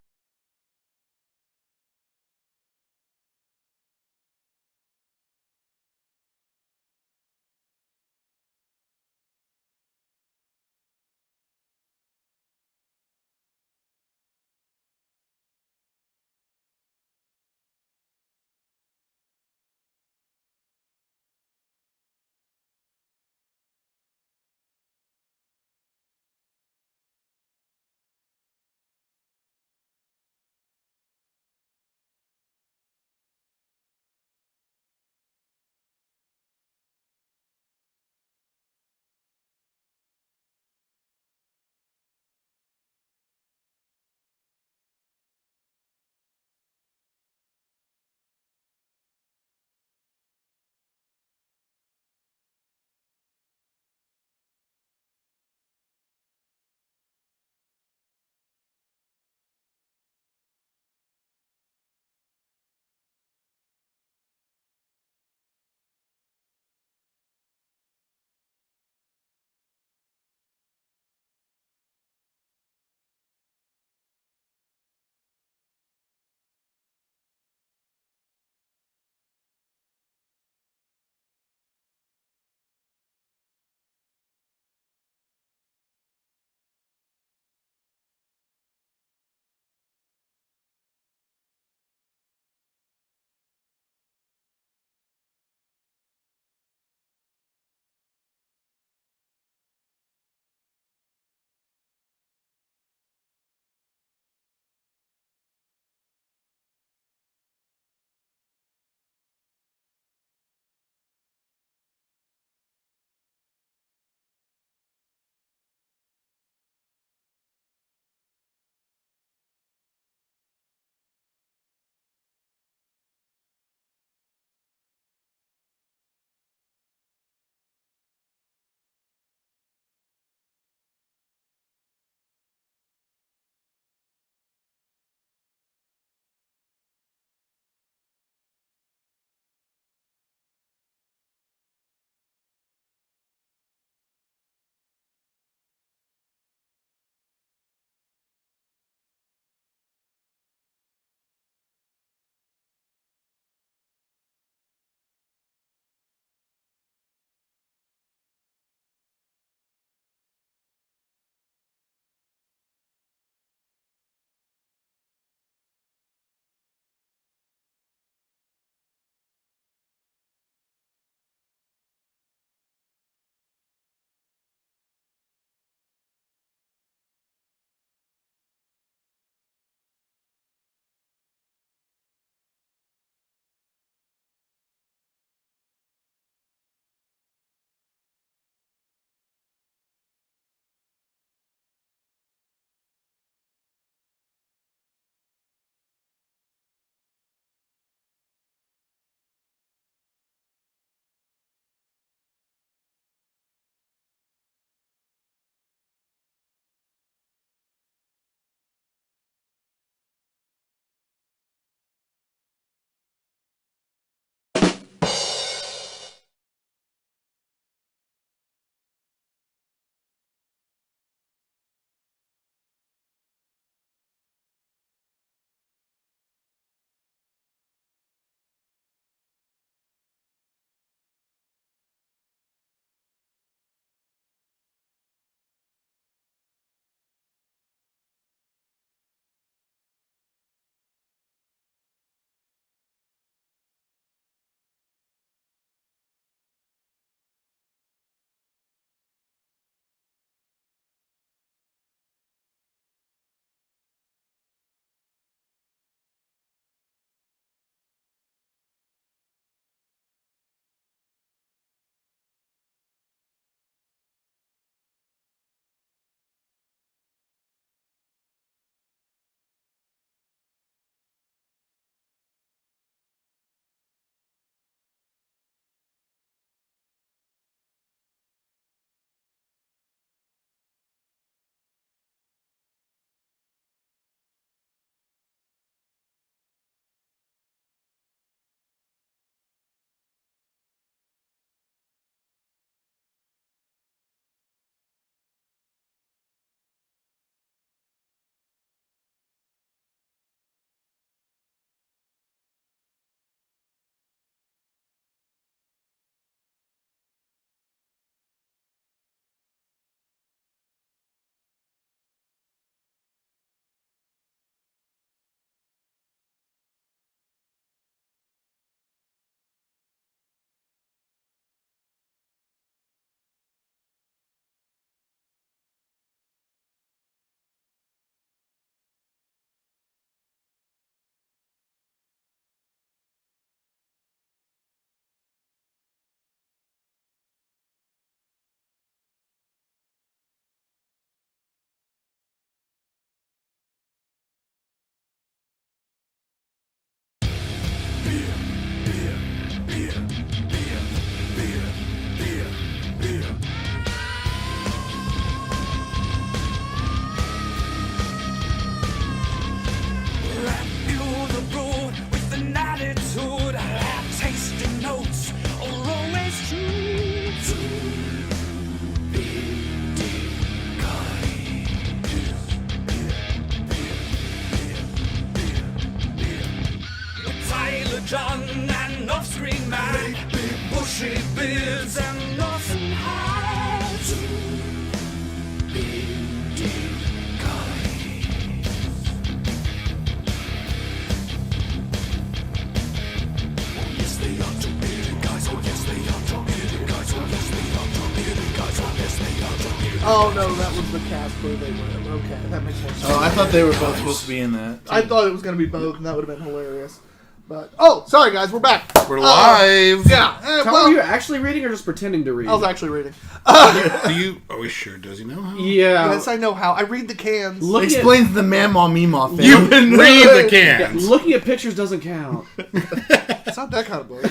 [SPEAKER 3] No, that was the cast crew they were. Okay, that makes more sense.
[SPEAKER 2] Oh, I thought they were both supposed to be in that.
[SPEAKER 3] I thought it was going to be both, and that would have been hilarious. But sorry guys, we're back.
[SPEAKER 4] We're live.
[SPEAKER 3] Yeah.
[SPEAKER 6] Tom,
[SPEAKER 3] Well,
[SPEAKER 6] were you actually reading or just pretending to read?
[SPEAKER 3] I was actually reading.
[SPEAKER 4] Do you? Are we sure? Does he know how?
[SPEAKER 6] Yeah.
[SPEAKER 3] Yes, I know how. I read the cans.
[SPEAKER 2] Explains the Mamaw Meemaw thing.
[SPEAKER 4] You read the
[SPEAKER 6] Yeah,
[SPEAKER 4] cans.
[SPEAKER 6] looking at pictures doesn't count.
[SPEAKER 3] It's not that kind of book.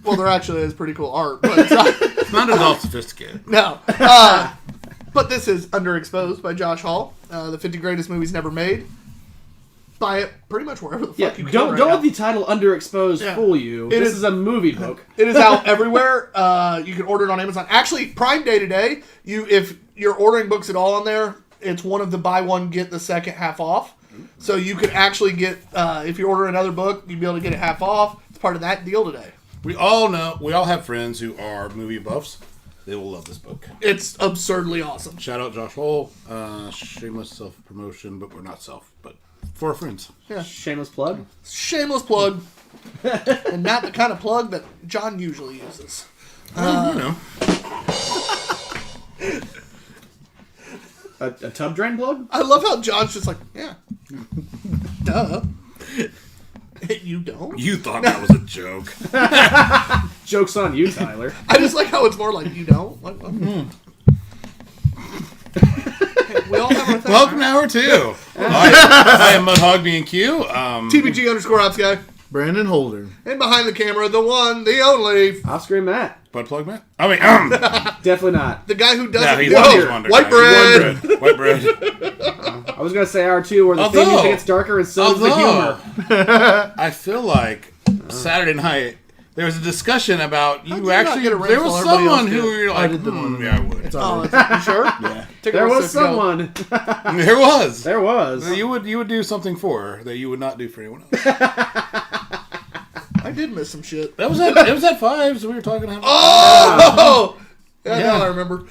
[SPEAKER 3] Well, there actually is pretty cool art, but it's not.
[SPEAKER 4] It's not at all sophisticated.
[SPEAKER 3] No. But this is Underexposed by Josh Hall. The 50 Greatest Movies Never Made. Buy it pretty much wherever the fuck you can.
[SPEAKER 6] Don't let the title Underexposed fool you. This is a movie book.
[SPEAKER 3] It is out everywhere. You can order it on Amazon. Actually, Prime Day today, if you're ordering books at all on there, it's one of the buy one, get the second half off. So you could actually get, if you order another book, you'd be able to get it half off. It's part of that deal today.
[SPEAKER 4] We all have friends who are movie buffs. They will love this book.
[SPEAKER 3] It's absurdly awesome.
[SPEAKER 4] Shout out Josh Hole. Shameless self-promotion, but we're not but for our friends.
[SPEAKER 3] Yeah.
[SPEAKER 6] Shameless plug.
[SPEAKER 3] Shameless plug. And not the kind of plug that John usually uses.
[SPEAKER 4] Well,
[SPEAKER 6] A tub drain plug?
[SPEAKER 3] I love how John's just like, yeah. Duh. You don't?
[SPEAKER 4] You thought that was a joke.
[SPEAKER 6] Joke's on you, Tyler.
[SPEAKER 3] I just like how it's more like, you don't? Like, Hey, we all have our thing.
[SPEAKER 4] Welcome to hour 2. I am Mudhog B&Q.
[SPEAKER 3] TBG_Ops guy.
[SPEAKER 2] Brandon Holder.
[SPEAKER 3] And behind the camera, the one, the only,
[SPEAKER 6] Off screen Matt.
[SPEAKER 4] Butt plug, Matt? I mean,
[SPEAKER 6] Definitely not.
[SPEAKER 3] the guy who
[SPEAKER 4] yeah,
[SPEAKER 3] doesn't
[SPEAKER 4] he's
[SPEAKER 3] know.
[SPEAKER 4] Wonder
[SPEAKER 3] White
[SPEAKER 4] guy.
[SPEAKER 3] bread.
[SPEAKER 4] White bread.
[SPEAKER 6] I was going to say hour 2 where the theme music gets darker and so does the humor.
[SPEAKER 4] I feel like Saturday night there was a discussion about
[SPEAKER 3] did
[SPEAKER 4] you
[SPEAKER 3] you not
[SPEAKER 4] actually.
[SPEAKER 3] get a ring
[SPEAKER 4] There
[SPEAKER 3] while
[SPEAKER 4] was
[SPEAKER 3] everybody
[SPEAKER 4] someone
[SPEAKER 3] else
[SPEAKER 4] who
[SPEAKER 3] did?
[SPEAKER 4] were like,
[SPEAKER 2] I did the one.
[SPEAKER 4] yeah, I would.
[SPEAKER 2] It's all
[SPEAKER 3] Oh, you sure?
[SPEAKER 2] Yeah.
[SPEAKER 3] Take a
[SPEAKER 6] There
[SPEAKER 3] little
[SPEAKER 6] was
[SPEAKER 3] sip, go.
[SPEAKER 6] someone.
[SPEAKER 4] There was.
[SPEAKER 6] There was.
[SPEAKER 4] You would do something for her that you would not do for anyone else.
[SPEAKER 3] I did miss some shit.
[SPEAKER 4] That was at it was at 5, so we were talking about.
[SPEAKER 3] Oh! Yeah,
[SPEAKER 4] Yeah.
[SPEAKER 3] now I remember.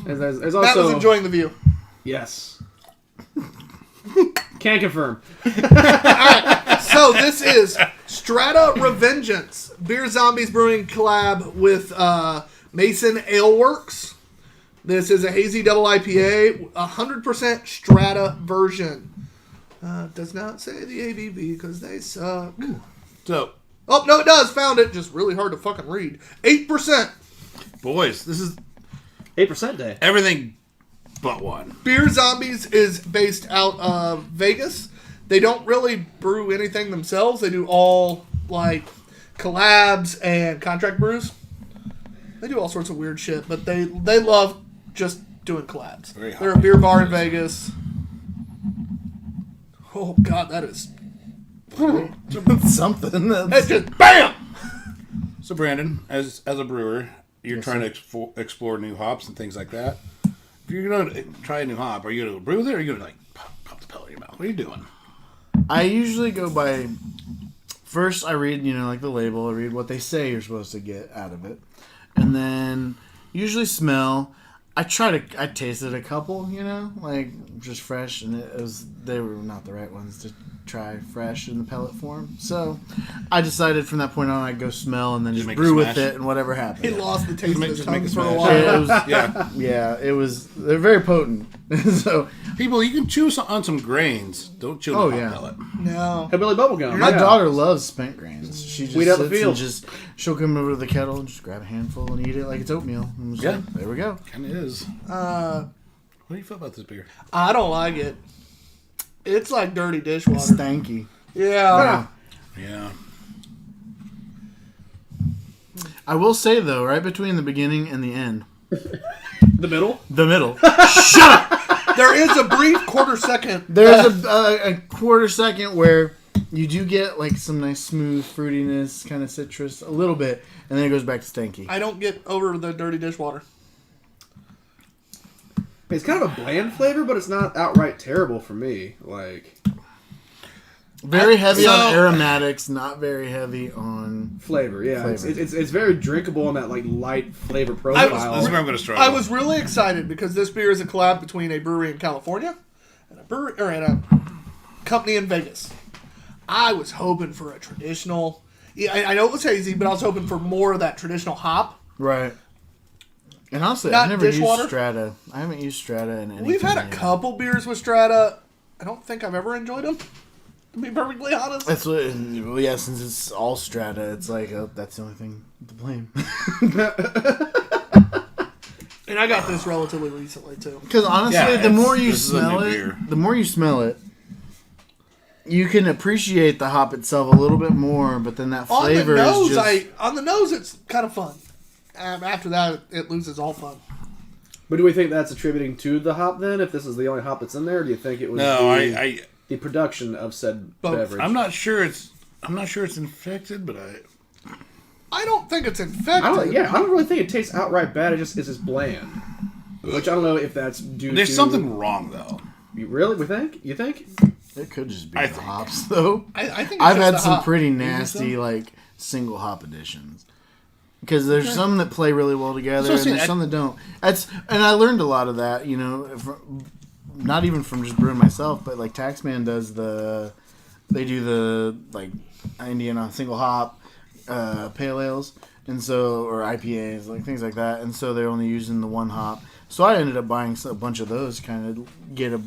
[SPEAKER 6] There's
[SPEAKER 3] Matt
[SPEAKER 6] also...
[SPEAKER 3] was enjoying the view.
[SPEAKER 6] Yes. Can confirm.
[SPEAKER 3] So this is Strata Revengeance, Beer Zombies Brewing collab with Mason Ale Works. This is a hazy double IPA, 100% Strata version. Does not say the ABV because they suck.
[SPEAKER 4] So,
[SPEAKER 3] Oh, no, it does. Found it. Just really hard to fucking read. 8%.
[SPEAKER 4] boys, this is
[SPEAKER 6] 8% day.
[SPEAKER 4] everything but one.
[SPEAKER 3] Beer Zombies is based out of Vegas. They don't really brew anything themselves. They do all, like, collabs and contract brews. They do all sorts of weird shit, but they love just doing collabs.
[SPEAKER 4] Very hot.
[SPEAKER 3] They're a beer bar in Vegas. Oh, God, that is...
[SPEAKER 2] Something.
[SPEAKER 3] That's just BAM!
[SPEAKER 4] So, Brandon, as a brewer, you're trying to explore new hops and things like that. If you're gonna try a new hop, are you gonna brew with it, or are you gonna like pop the pill in your mouth? What are you doing?
[SPEAKER 2] I usually go by. First, I read, like the label. I read what they say you're supposed to get out of it, and then usually smell. I tasted a couple, like just fresh, and they were not the right ones to try fresh in the pellet form. So I decided from that point on I'd go smell and then just
[SPEAKER 4] make
[SPEAKER 2] brew
[SPEAKER 4] it
[SPEAKER 2] with
[SPEAKER 4] smash.
[SPEAKER 2] it and whatever happened.
[SPEAKER 3] He lost the taste of his
[SPEAKER 4] just make
[SPEAKER 3] tongue
[SPEAKER 4] it
[SPEAKER 3] for a
[SPEAKER 4] smash.
[SPEAKER 3] while.
[SPEAKER 2] It was,
[SPEAKER 4] Yeah,
[SPEAKER 2] they're very potent. So
[SPEAKER 4] people, you can chew on some grains. Don't chew on a hop pellet.
[SPEAKER 3] No.
[SPEAKER 6] Hillbilly bubblegum.
[SPEAKER 2] my
[SPEAKER 6] yeah.
[SPEAKER 2] daughter loves spent grains. She just
[SPEAKER 6] Weed out the
[SPEAKER 2] sits
[SPEAKER 6] field.
[SPEAKER 2] and she'll come over to the kettle and just grab a handful and eat it like it's oatmeal. And
[SPEAKER 4] Yeah.
[SPEAKER 2] there we go.
[SPEAKER 4] Kind of is.
[SPEAKER 3] Uh,
[SPEAKER 4] What do you feel about this beer?
[SPEAKER 3] I don't like it. It's like dirty dishwater.
[SPEAKER 2] Stanky.
[SPEAKER 3] Yeah.
[SPEAKER 4] Yeah.
[SPEAKER 2] I will say though, right between the beginning and the end,
[SPEAKER 6] The middle?
[SPEAKER 2] the middle,
[SPEAKER 3] There is a brief quarter second.
[SPEAKER 2] there's a quarter second where you do get like some nice smooth fruitiness, kind of citrus, a little bit, and then it goes back to stanky.
[SPEAKER 3] I don't get over the dirty dishwater.
[SPEAKER 6] It's kind of a bland flavor, but it's not outright terrible for me. Like,
[SPEAKER 2] Very heavy on
[SPEAKER 4] So-
[SPEAKER 2] aromatics, not very heavy on.
[SPEAKER 6] flavor, yeah.
[SPEAKER 2] Flavor.
[SPEAKER 6] It's very drinkable in that, like, light flavor
[SPEAKER 4] This
[SPEAKER 6] profile.
[SPEAKER 4] is where I'm going to struggle.
[SPEAKER 3] I was really excited because this beer is a collab between a brewery in California and a company in Vegas. I was hoping for a traditional. Yeah, I know it was hazy, but I was hoping for more of that traditional hop.
[SPEAKER 2] Right. And honestly,
[SPEAKER 3] Not
[SPEAKER 2] I've never
[SPEAKER 3] dishwater?
[SPEAKER 2] used Strata. I haven't used Strata in any.
[SPEAKER 3] We've had a couple beers with Strata. I don't think I've ever enjoyed them, to be perfectly honest.
[SPEAKER 2] That's what. Well, yeah, since it's all Strata, it's like that's the only thing to blame.
[SPEAKER 3] And I got this relatively recently too.
[SPEAKER 2] Because honestly,
[SPEAKER 4] Yeah,
[SPEAKER 2] the more you
[SPEAKER 4] this is a
[SPEAKER 2] smell
[SPEAKER 4] new
[SPEAKER 2] it,
[SPEAKER 4] beer.
[SPEAKER 2] the more you smell it, you can appreciate the hop itself a little bit more. But then that flavor is just.
[SPEAKER 3] On the nose, it's kind of fun. After that, it loses all fun.
[SPEAKER 6] But do we think that's attributing to the hop then? If this is the only hop that's in there, or do you think it was the production of said
[SPEAKER 3] Both.
[SPEAKER 6] beverage?
[SPEAKER 4] I'm not sure it's infected, but
[SPEAKER 3] I don't think it's infected.
[SPEAKER 6] I don't really think it tastes outright bad. It's just bland. Which I don't know if that's due to...
[SPEAKER 4] there's something wrong though.
[SPEAKER 6] You really? You think?
[SPEAKER 2] It could just be
[SPEAKER 4] I
[SPEAKER 2] the
[SPEAKER 4] think.
[SPEAKER 2] hops, though.
[SPEAKER 3] I think it's
[SPEAKER 2] I've
[SPEAKER 3] just
[SPEAKER 2] had
[SPEAKER 3] the
[SPEAKER 2] some
[SPEAKER 3] hop.
[SPEAKER 2] pretty nasty like single hop editions. Because there's some that play really well together, and there's some that don't. And I learned a lot of that, not even from just brewing myself, but like Taxman does they do the like Indiana single hop pale ales, and so or IPAs, like things like that, and so they're only using the one hop. So I ended up buying a bunch of those, kind of get a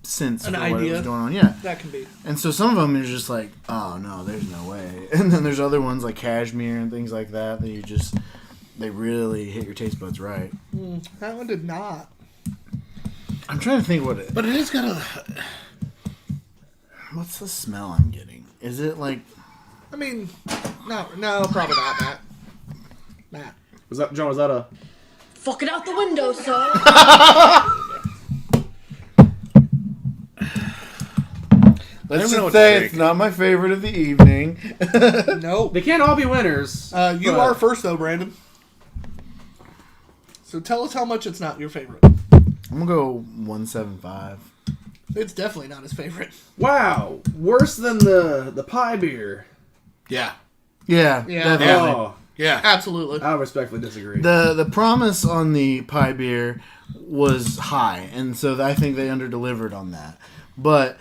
[SPEAKER 2] sense
[SPEAKER 3] An
[SPEAKER 2] for what
[SPEAKER 3] idea.
[SPEAKER 2] was going on. Yeah,
[SPEAKER 3] That can be.
[SPEAKER 2] and so some of them are just like, oh no, there's no way. And then there's other ones like Cashmere and things like that they really hit your taste buds right.
[SPEAKER 3] That one did not.
[SPEAKER 2] I'm trying to think what it.
[SPEAKER 4] But it is got a.
[SPEAKER 2] What's the smell I'm getting? Is it like?
[SPEAKER 3] I mean, no, probably not, Matt.
[SPEAKER 6] Was that John? Was that a?
[SPEAKER 9] Fuck it out the window, son.
[SPEAKER 2] Let's
[SPEAKER 4] know
[SPEAKER 2] just
[SPEAKER 4] what
[SPEAKER 2] say
[SPEAKER 4] to
[SPEAKER 2] it's
[SPEAKER 4] drink.
[SPEAKER 2] not my favorite of the evening.
[SPEAKER 3] No.
[SPEAKER 6] They can't all be winners.
[SPEAKER 3] You
[SPEAKER 6] but-
[SPEAKER 3] are first, though, Brandon. So tell us how much it's not your favorite.
[SPEAKER 2] I'm gonna go 175.
[SPEAKER 3] It's definitely not his favorite.
[SPEAKER 6] Wow, worse than the pie beer.
[SPEAKER 4] Yeah.
[SPEAKER 2] Yeah,
[SPEAKER 3] Yeah.
[SPEAKER 2] definitely.
[SPEAKER 6] Oh,
[SPEAKER 4] Yeah.
[SPEAKER 3] Absolutely.
[SPEAKER 6] I respectfully disagree.
[SPEAKER 2] The promise on the pie beer was high, and so I think they underdelivered on that. But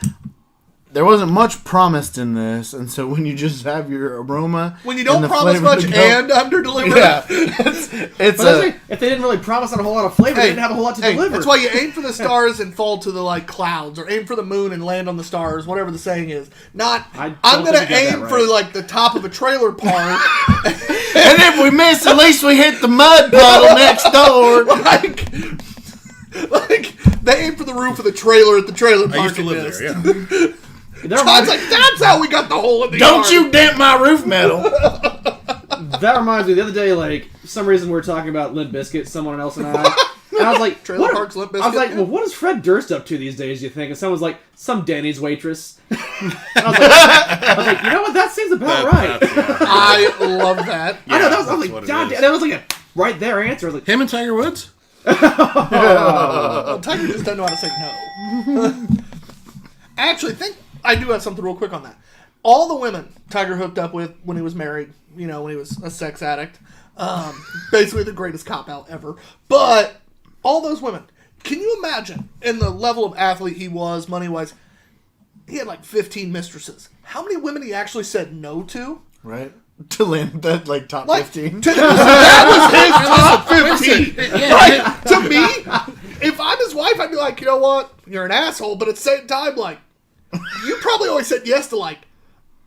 [SPEAKER 2] there wasn't much promised in this, and so when you just have your aroma,
[SPEAKER 3] When you don't
[SPEAKER 2] and the
[SPEAKER 3] promise
[SPEAKER 2] flavor
[SPEAKER 3] much
[SPEAKER 2] to go-
[SPEAKER 3] and underdeliver,
[SPEAKER 2] yeah, it's
[SPEAKER 6] But
[SPEAKER 2] a.
[SPEAKER 6] if they didn't really promise on a whole lot of flavor, they didn't have a whole lot to deliver.
[SPEAKER 3] that's why you aim for the stars and fall to the clouds, or aim for the moon and land on the stars, whatever the saying is. Not,
[SPEAKER 6] I don't
[SPEAKER 3] I'm gonna
[SPEAKER 6] think you got
[SPEAKER 3] aim
[SPEAKER 6] that
[SPEAKER 3] for
[SPEAKER 6] right.
[SPEAKER 3] the top of a trailer park.
[SPEAKER 2] And if we miss, at least we hit the mud puddle next door.
[SPEAKER 3] like they aim for the roof of the trailer at the trailer park.
[SPEAKER 4] I used to
[SPEAKER 3] and
[SPEAKER 4] live
[SPEAKER 3] missed.
[SPEAKER 4] there. Yeah.
[SPEAKER 6] That
[SPEAKER 3] Todd's
[SPEAKER 6] reminds,
[SPEAKER 3] like, that's how we got the hole in the
[SPEAKER 2] Don't
[SPEAKER 3] yard.
[SPEAKER 2] you dent my roof metal.
[SPEAKER 6] that reminds me. The other day, for some reason, we were talking about Limp Bizkit, someone else and I. And I was like,
[SPEAKER 3] Trailer
[SPEAKER 6] what
[SPEAKER 3] Park's Limp
[SPEAKER 6] I was
[SPEAKER 3] Bizkit,
[SPEAKER 6] like,
[SPEAKER 3] yeah.
[SPEAKER 6] well, what is Fred Durst up to these days, you think? And someone was like, some Denny's waitress. And I was like, you know what? That seems about right.
[SPEAKER 3] I love that.
[SPEAKER 6] I know, I was
[SPEAKER 4] that's
[SPEAKER 6] like,
[SPEAKER 4] what it
[SPEAKER 6] God,
[SPEAKER 4] is.
[SPEAKER 6] that was like a right there answer. I was like,
[SPEAKER 4] Him and Tiger Woods?
[SPEAKER 3] Well, Tiger just doesn't know how to say no. Actually, I do have something real quick on that. All the women Tiger hooked up with when he was married, when he was a sex addict, basically the greatest cop-out ever. But all those women, can you imagine, in the level of athlete he was, money-wise, he had 15 mistresses. How many women he actually said no to?
[SPEAKER 2] Right? To land that top 15.
[SPEAKER 3] That was his top 15. To me, if I'm his wife, I'd be like, you know what? You're an asshole, but at the same time, you probably always said yes to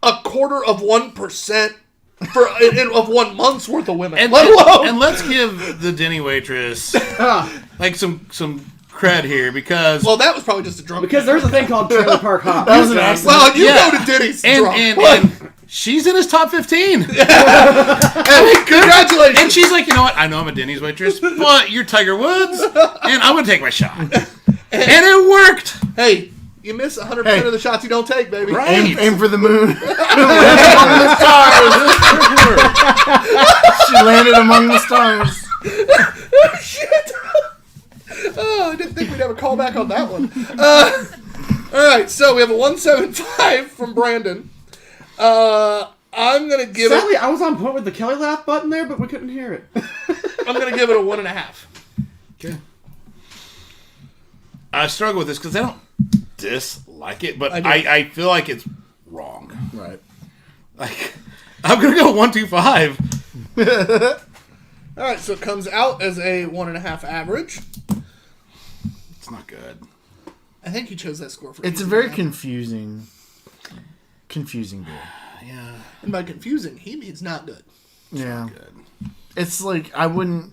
[SPEAKER 3] 0.25% of 1 month's worth of women.
[SPEAKER 4] And,
[SPEAKER 3] let alone.
[SPEAKER 4] and let's give the Denny waitress some cred here because
[SPEAKER 3] Well, that was probably just a drunk.
[SPEAKER 6] because there's a thing called Trailer Park Hop.
[SPEAKER 2] That was an accident.
[SPEAKER 3] Well, you
[SPEAKER 4] Yeah.
[SPEAKER 3] go to Denny's
[SPEAKER 4] and
[SPEAKER 3] drunk.
[SPEAKER 4] and she's in his top 15.
[SPEAKER 3] Congratulations.
[SPEAKER 4] And she's like, you know what? I know I'm a Denny's waitress, but you're Tiger Woods, and I'm gonna take my shot. And it worked.
[SPEAKER 3] Hey, you miss 100% of the shots you don't take, baby.
[SPEAKER 4] Right.
[SPEAKER 2] Aim for the moon. Among the stars. She landed among the stars.
[SPEAKER 3] Shit. Oh, I didn't think we'd have a call back on that one. All right, so we have a 175 from Brandon. I'm gonna give
[SPEAKER 6] Sadly,
[SPEAKER 3] it.
[SPEAKER 6] I was on point with the Kelly laugh button there, but we couldn't hear it.
[SPEAKER 3] I'm gonna give it a 1.5.
[SPEAKER 4] Okay. I struggle with this because I don't dislike it, but
[SPEAKER 3] I do.
[SPEAKER 4] I feel like it's wrong.
[SPEAKER 2] Right.
[SPEAKER 4] Like, I'm gonna go 125.
[SPEAKER 3] All right, so it comes out as a 1.5 average.
[SPEAKER 4] It's not good.
[SPEAKER 3] I think you chose that score for.
[SPEAKER 2] It's a very confusing beer.
[SPEAKER 4] Yeah.
[SPEAKER 3] And by confusing, he means not good.
[SPEAKER 2] Yeah.
[SPEAKER 4] Good.
[SPEAKER 2] It's like I wouldn't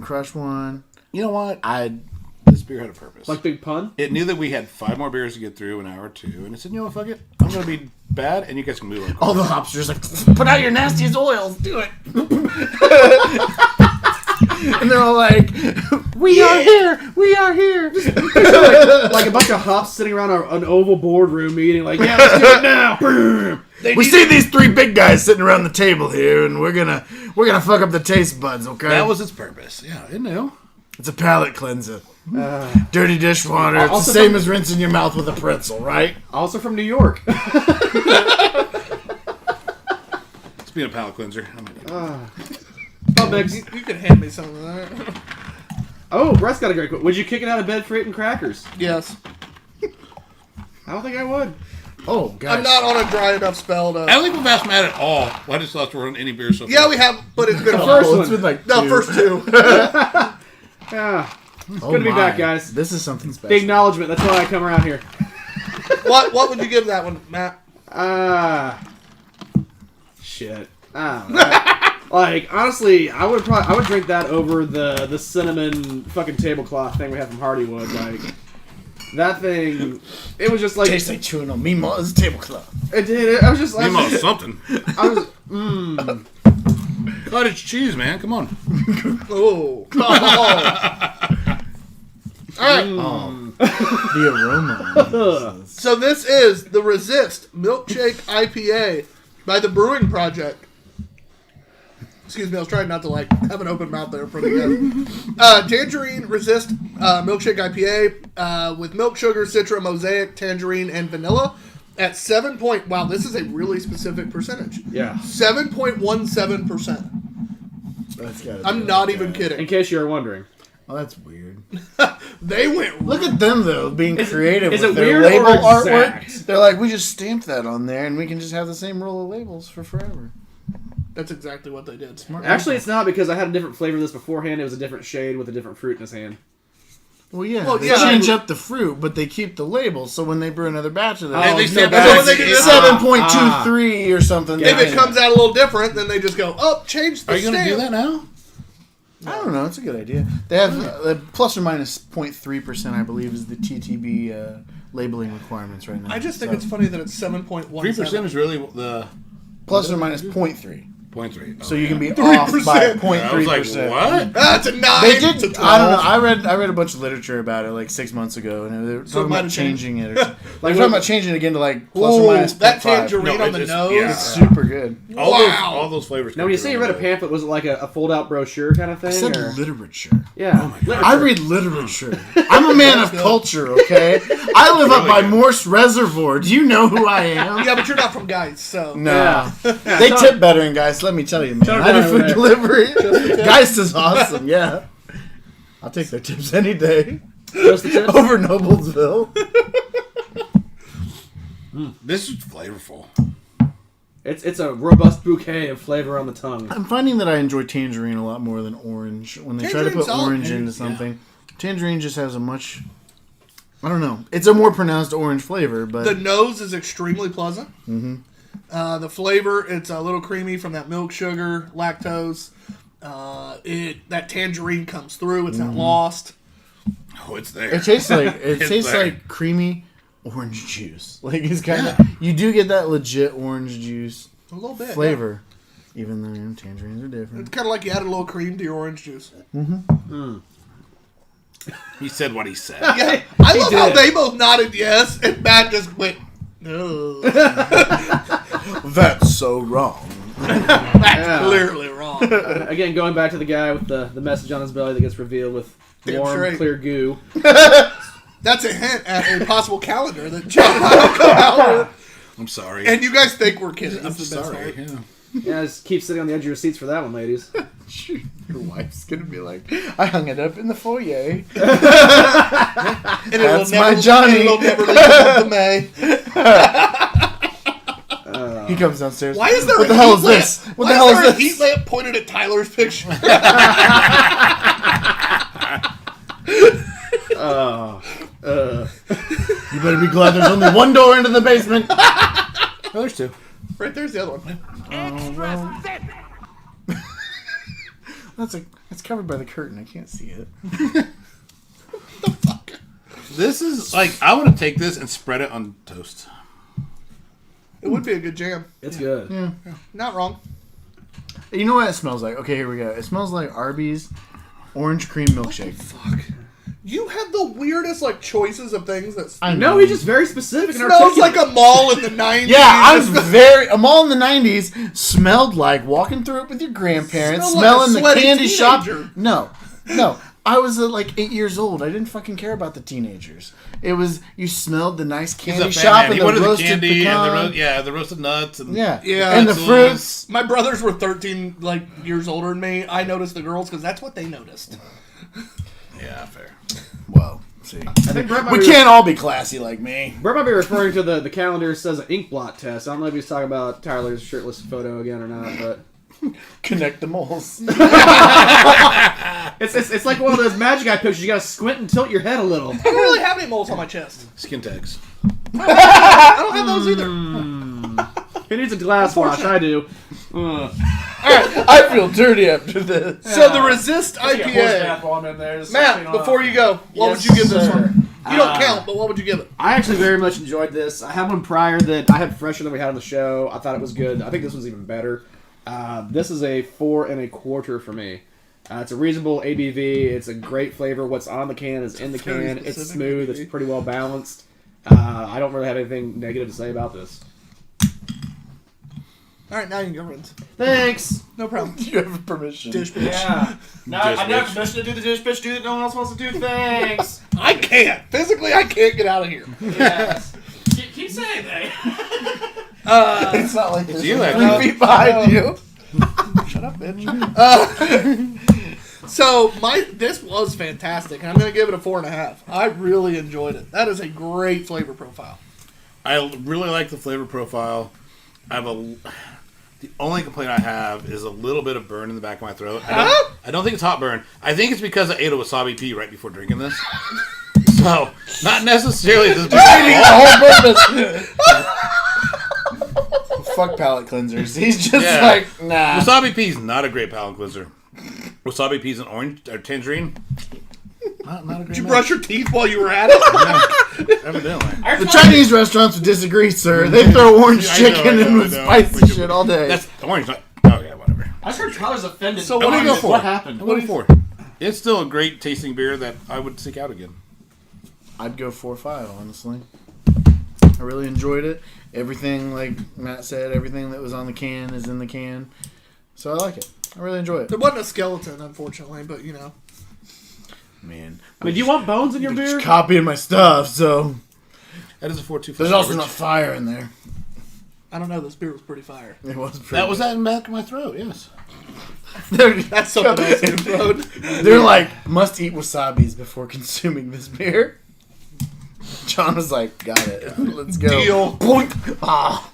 [SPEAKER 2] crush one.
[SPEAKER 4] You know what?
[SPEAKER 2] I'd
[SPEAKER 4] This beer had a purpose.
[SPEAKER 6] Like Big Pun?
[SPEAKER 4] It knew that we had 5 more beers to get through, an hour or 2, and it said, you know what, fuck it. I'm going to be bad, and you guys can move on.
[SPEAKER 2] all the hopsters like put out your nastiest oils, do it. And they're all like, we are here.
[SPEAKER 6] Like a bunch of hops sitting around an oval boardroom meeting, like, yeah, let's do it now. Boom.
[SPEAKER 2] We see these 3 big guys sitting around the table here, and we're gonna fuck up the taste buds, okay?
[SPEAKER 4] That was its purpose. Yeah, it knew.
[SPEAKER 2] It's a palate cleanser. Dirty dishwater. It's the
[SPEAKER 6] Also
[SPEAKER 2] same
[SPEAKER 6] from-
[SPEAKER 2] as rinsing your mouth with a pretzel, right?
[SPEAKER 6] Also from New York.
[SPEAKER 4] It's being a palate cleanser. I'm gonna
[SPEAKER 6] Mix.
[SPEAKER 3] You could hand me some of that.
[SPEAKER 6] Oh, Brett's got a great quote. Would you kick it out of bed for eating crackers?
[SPEAKER 3] Yes.
[SPEAKER 6] I don't think I would.
[SPEAKER 2] Oh, guys.
[SPEAKER 3] I'm not on a dry enough spell to.
[SPEAKER 4] I don't think we've asked Matt at all. Why just thought we're on any beer so far?
[SPEAKER 3] Yeah, we have, but it's been a
[SPEAKER 6] first
[SPEAKER 2] Oh,
[SPEAKER 6] one.
[SPEAKER 2] it's been like
[SPEAKER 3] No,
[SPEAKER 2] 2.
[SPEAKER 3] first 2.
[SPEAKER 6] Yeah.
[SPEAKER 2] Oh
[SPEAKER 6] good to be
[SPEAKER 2] my.
[SPEAKER 6] back, guys.
[SPEAKER 2] This is something
[SPEAKER 6] The
[SPEAKER 2] special.
[SPEAKER 6] acknowledgement. That's why I come around here.
[SPEAKER 3] What would you give that one, Matt?
[SPEAKER 6] Shit. I don't know. Like, honestly, I would drink that over the cinnamon fucking tablecloth thing we have from Hardywood. Like, that thing, it was just like...
[SPEAKER 2] Tastes like chewing on Mima's tablecloth.
[SPEAKER 6] It did. I was just like...
[SPEAKER 4] Nemo something.
[SPEAKER 6] I was...
[SPEAKER 4] Cottage cheese, man. Come on.
[SPEAKER 3] Oh. Alright,
[SPEAKER 2] The aroma.
[SPEAKER 3] so this is the Resist Milkshake IPA by the Brewing Project. Excuse me, I was trying not to have an open mouth there for the guys. Tangerine Resist Milkshake IPA with milk, sugar, citra, mosaic, tangerine, and vanilla at 7 point. Wow, this is a really specific percentage.
[SPEAKER 6] Yeah.
[SPEAKER 3] 7.17%.
[SPEAKER 2] That's gotta
[SPEAKER 3] I'm
[SPEAKER 2] be
[SPEAKER 3] not
[SPEAKER 2] like
[SPEAKER 3] even
[SPEAKER 2] that.
[SPEAKER 3] kidding.
[SPEAKER 6] In case you were wondering.
[SPEAKER 2] Oh, that's weird.
[SPEAKER 3] They went.
[SPEAKER 2] Look at them though, being creative
[SPEAKER 6] is
[SPEAKER 2] with
[SPEAKER 6] it
[SPEAKER 2] their
[SPEAKER 6] weird
[SPEAKER 2] label
[SPEAKER 6] or
[SPEAKER 2] artwork.
[SPEAKER 6] exact?
[SPEAKER 2] They're like, we just stamped that on there, and we can just have the same roll of labels for forever.
[SPEAKER 3] That's exactly what they did.
[SPEAKER 2] Smart.
[SPEAKER 6] Actually, it's not because I had a different flavor of this beforehand. It was a different shade with a different fruit in his hand.
[SPEAKER 2] Well, yeah,
[SPEAKER 3] Well,
[SPEAKER 2] they
[SPEAKER 3] yeah,
[SPEAKER 2] change
[SPEAKER 3] I-
[SPEAKER 2] up the fruit, but they keep the label. So when they brew another batch of that,
[SPEAKER 4] They stamp
[SPEAKER 3] So when they do this-
[SPEAKER 2] 7.23 or something.
[SPEAKER 3] If
[SPEAKER 2] they
[SPEAKER 3] it comes out a little different, then they just go, oh, change the
[SPEAKER 4] Are you going to do that now?
[SPEAKER 2] I don't know. It's a good idea. They have plus or minus 0.3%, I believe, is the TTB labeling requirements right now.
[SPEAKER 3] I just think
[SPEAKER 2] So,
[SPEAKER 3] it's funny that it's 7.17.
[SPEAKER 4] 3% is really the
[SPEAKER 2] plus or minus 0.3.
[SPEAKER 4] 0.3.
[SPEAKER 2] So you can be off by 0.3%.
[SPEAKER 4] I was like, what?
[SPEAKER 3] That's a 9
[SPEAKER 2] They did.
[SPEAKER 3] to 12.
[SPEAKER 2] I don't know. I read a bunch of literature about it like 6 months ago, and they were
[SPEAKER 3] So it
[SPEAKER 2] talking
[SPEAKER 3] might
[SPEAKER 2] about
[SPEAKER 3] have
[SPEAKER 2] changing it. Or something. Like they're talking about changing it again to like plus
[SPEAKER 3] Ooh,
[SPEAKER 2] or minus
[SPEAKER 3] that
[SPEAKER 2] 0.5.
[SPEAKER 3] tangerine
[SPEAKER 4] No,
[SPEAKER 3] on the
[SPEAKER 4] it's-
[SPEAKER 3] nose.
[SPEAKER 4] yeah.
[SPEAKER 2] It's super good.
[SPEAKER 4] All those flavors.
[SPEAKER 6] Now, when you say you read a pamphlet, was it like a fold-out brochure kind of thing?
[SPEAKER 2] I said
[SPEAKER 6] or?
[SPEAKER 2] literature.
[SPEAKER 6] Yeah.
[SPEAKER 2] I read literature. I'm a man of culture, okay? I live up by Morse Reservoir. Do you know who I am?
[SPEAKER 3] Yeah, but you're not from Guys, so.
[SPEAKER 2] No.
[SPEAKER 6] Yeah.
[SPEAKER 2] They tip better in Geist, let me tell you, man.
[SPEAKER 6] Shut
[SPEAKER 2] I do
[SPEAKER 6] down
[SPEAKER 2] food
[SPEAKER 6] over there.
[SPEAKER 2] delivery. Geist is awesome, yeah. I'll take their tips any day.
[SPEAKER 6] Just the tips?
[SPEAKER 2] Over Noblesville.
[SPEAKER 4] This is flavorful.
[SPEAKER 6] It's a robust bouquet of flavor on the tongue.
[SPEAKER 2] I'm finding that I enjoy tangerine a lot more than orange. When they try to
[SPEAKER 3] Tangerine's
[SPEAKER 2] put
[SPEAKER 3] solid.
[SPEAKER 2] orange into something, tangerine just has a much... I don't know. It's a more pronounced orange flavor, but...
[SPEAKER 3] The nose is extremely pleasant. Mm-hmm. The flavor, it's a little creamy from that milk, sugar, lactose. That tangerine comes through. It's not lost.
[SPEAKER 4] Oh, it's there.
[SPEAKER 2] It tastes like
[SPEAKER 4] It's there.
[SPEAKER 2] like creamy orange juice. Like it's kind of you do get that legit orange juice
[SPEAKER 3] A little bit.
[SPEAKER 2] flavor, even though tangerines are different.
[SPEAKER 3] It's kind of like you add a little cream to your orange juice.
[SPEAKER 4] He said what he said.
[SPEAKER 3] Yeah, I love how
[SPEAKER 6] did.
[SPEAKER 3] they both nodded yes, and Matt just went, no.
[SPEAKER 2] That's so wrong.
[SPEAKER 3] That's clearly wrong.
[SPEAKER 6] Again, going back to the guy with the message on his belly that gets revealed with
[SPEAKER 3] Damn
[SPEAKER 6] warm,
[SPEAKER 3] straight.
[SPEAKER 6] clear goo.
[SPEAKER 3] That's a hint at a possible calendar that John and I will come out with.
[SPEAKER 4] I'm sorry.
[SPEAKER 3] And you guys think we're kidding.
[SPEAKER 4] I'm
[SPEAKER 3] That's the best
[SPEAKER 4] sorry.
[SPEAKER 3] part.
[SPEAKER 4] Yeah.
[SPEAKER 6] Yeah, just keep sitting on the edge of your seats for that one, ladies.
[SPEAKER 2] Your wife's gonna be like, I hung it up in the foyer.
[SPEAKER 3] And
[SPEAKER 2] That's my Johnny.
[SPEAKER 3] It'll never leave the month of May.
[SPEAKER 2] He comes downstairs.
[SPEAKER 3] Why is there
[SPEAKER 2] What
[SPEAKER 3] a
[SPEAKER 2] the hell
[SPEAKER 3] heat
[SPEAKER 2] is
[SPEAKER 3] lamp?
[SPEAKER 2] this? What
[SPEAKER 3] Why
[SPEAKER 2] the hell
[SPEAKER 3] is there
[SPEAKER 2] is
[SPEAKER 3] a heat
[SPEAKER 2] this?
[SPEAKER 3] lamp pointed at Tyler's picture?
[SPEAKER 2] You better be glad there's only one door into the basement.
[SPEAKER 4] Oh, there's two.
[SPEAKER 3] Right there's the other one.
[SPEAKER 2] That's covered by the curtain. I can't see it.
[SPEAKER 4] This is like I want to take this and spread it on toast.
[SPEAKER 3] It would be a good jam.
[SPEAKER 6] It's good.
[SPEAKER 2] Yeah.
[SPEAKER 3] Not wrong.
[SPEAKER 2] You know what it smells like? Okay, here we go. It smells like Arby's orange cream milkshake.
[SPEAKER 3] Fuck. You have the weirdest like choices of things that
[SPEAKER 2] I
[SPEAKER 6] No, he's just very specific and
[SPEAKER 3] smells
[SPEAKER 6] articulate.
[SPEAKER 3] like a mall in the 90s.
[SPEAKER 2] Yeah, I was a mall in the 90s smelled like walking through it with your grandparents,
[SPEAKER 3] Smelled like a
[SPEAKER 2] smelling the
[SPEAKER 3] sweaty
[SPEAKER 2] candy shop.
[SPEAKER 3] teenager.
[SPEAKER 2] No. I was like 8 years old. I didn't fucking care about the teenagers. It was, you smelled the nice
[SPEAKER 4] He's
[SPEAKER 2] candy
[SPEAKER 4] a fan,
[SPEAKER 2] shop
[SPEAKER 4] man.
[SPEAKER 2] and
[SPEAKER 4] He
[SPEAKER 2] the
[SPEAKER 4] wanted the
[SPEAKER 2] roasted
[SPEAKER 4] candy
[SPEAKER 2] pecan.
[SPEAKER 4] and the roasted nuts and
[SPEAKER 2] Yeah.
[SPEAKER 3] Yeah,
[SPEAKER 2] And the
[SPEAKER 4] absolutely.
[SPEAKER 2] fruits.
[SPEAKER 3] My brothers were 13 like years older than me. I noticed the girls because that's what they noticed.
[SPEAKER 4] yeah, fair.
[SPEAKER 2] Well, see.
[SPEAKER 6] I think Brett might
[SPEAKER 2] We
[SPEAKER 6] be,
[SPEAKER 2] can't all be classy like me.
[SPEAKER 6] Brett might be referring to the calendar says an ink blot test. I don't know if he's talking about Tyler's shirtless photo again or not, but
[SPEAKER 2] Connect the moles.
[SPEAKER 6] it's like one of those Magic Eye pictures. You gotta squint and tilt your head a little.
[SPEAKER 3] I don't really have any moles on my chest.
[SPEAKER 4] Skin tags.
[SPEAKER 3] I don't have those either.
[SPEAKER 6] He needs a glass wash. I do.
[SPEAKER 2] I feel dirty after this.
[SPEAKER 3] So the Resist IPA. Matt, before you go, what would you give this one? You don't count, but what would you give it?
[SPEAKER 6] I actually very much enjoyed this. I had one prior that I had fresher than we had on the show. I thought it was good. I think this one's even better. This is a 4 1/4 for me. It's a reasonable ABV. It's a great flavor. What's on the can is in the
[SPEAKER 3] Very
[SPEAKER 6] can. It's
[SPEAKER 3] specific
[SPEAKER 6] smooth.
[SPEAKER 3] ABV.
[SPEAKER 6] It's pretty well balanced. I don't really have anything negative to say about this.
[SPEAKER 3] All right, now you can go, Renz.
[SPEAKER 6] Thanks.
[SPEAKER 3] No problem.
[SPEAKER 2] You have permission.
[SPEAKER 3] Dish bitch.
[SPEAKER 5] Yeah. Now
[SPEAKER 4] Dish
[SPEAKER 5] I have
[SPEAKER 4] bitch.
[SPEAKER 5] permission to do the dish bitch do that no one else wants to do. Thanks.
[SPEAKER 3] I can't. Physically, I can't get out of here.
[SPEAKER 5] Yes. Keep saying that.
[SPEAKER 2] It's not like there's
[SPEAKER 4] you,
[SPEAKER 2] like
[SPEAKER 4] Echo.
[SPEAKER 2] 3 feet behind you.
[SPEAKER 3] Shut up, bitch. So this was fantastic, and I'm going to give it a 4.5. I really enjoyed it. That is a great flavor profile.
[SPEAKER 4] I really like the flavor profile. The only complaint I have is a little bit of burn in the back of my throat. I don't think it's hot burn. I think it's because I ate a wasabi pea right before drinking this. So, not necessarily this big
[SPEAKER 2] The whole purpose. Fuck palate cleansers. He's just
[SPEAKER 4] Yeah.
[SPEAKER 2] like, nah.
[SPEAKER 4] Wasabi pea is not a great palate cleanser. Wasabi peas and orange or tangerine. Not a great
[SPEAKER 3] Did you
[SPEAKER 4] match.
[SPEAKER 3] brush your teeth while you were at it?
[SPEAKER 4] Evidently.
[SPEAKER 2] The Chinese restaurants would disagree, sir. They throw orange
[SPEAKER 4] I know,
[SPEAKER 2] chicken
[SPEAKER 4] I know,
[SPEAKER 2] in with
[SPEAKER 4] I know.
[SPEAKER 2] spicy shit all day.
[SPEAKER 4] That's orange. Not, oh yeah, whatever.
[SPEAKER 5] I just heard Tyler's offended.
[SPEAKER 3] So
[SPEAKER 4] I'm
[SPEAKER 3] what
[SPEAKER 4] gonna
[SPEAKER 3] do
[SPEAKER 4] go
[SPEAKER 3] you
[SPEAKER 4] for
[SPEAKER 5] What
[SPEAKER 4] it.
[SPEAKER 5] happened?
[SPEAKER 4] I'm going for. It's still a great tasting beer that I would seek out again.
[SPEAKER 2] I'd go 4-5, honestly. I really enjoyed it. Everything, like Matt said, everything that was on the can is in the can. So I like it. I really enjoy it.
[SPEAKER 3] There wasn't a skeleton, unfortunately, but you know.
[SPEAKER 2] Man.
[SPEAKER 6] I mean, do you want bones in your beer?
[SPEAKER 2] Just copying my stuff, so.
[SPEAKER 4] That is a 4.2.
[SPEAKER 2] There's also not fire in there.
[SPEAKER 3] I don't know. This beer was pretty fire.
[SPEAKER 2] It was pretty
[SPEAKER 4] That was that in the back of my throat. Yes.
[SPEAKER 3] That's something else in the road.
[SPEAKER 2] They're like, must eat wasabis before consuming this beer. John was like, got it. Let's go.
[SPEAKER 3] Deal.
[SPEAKER 2] Boink. Ah.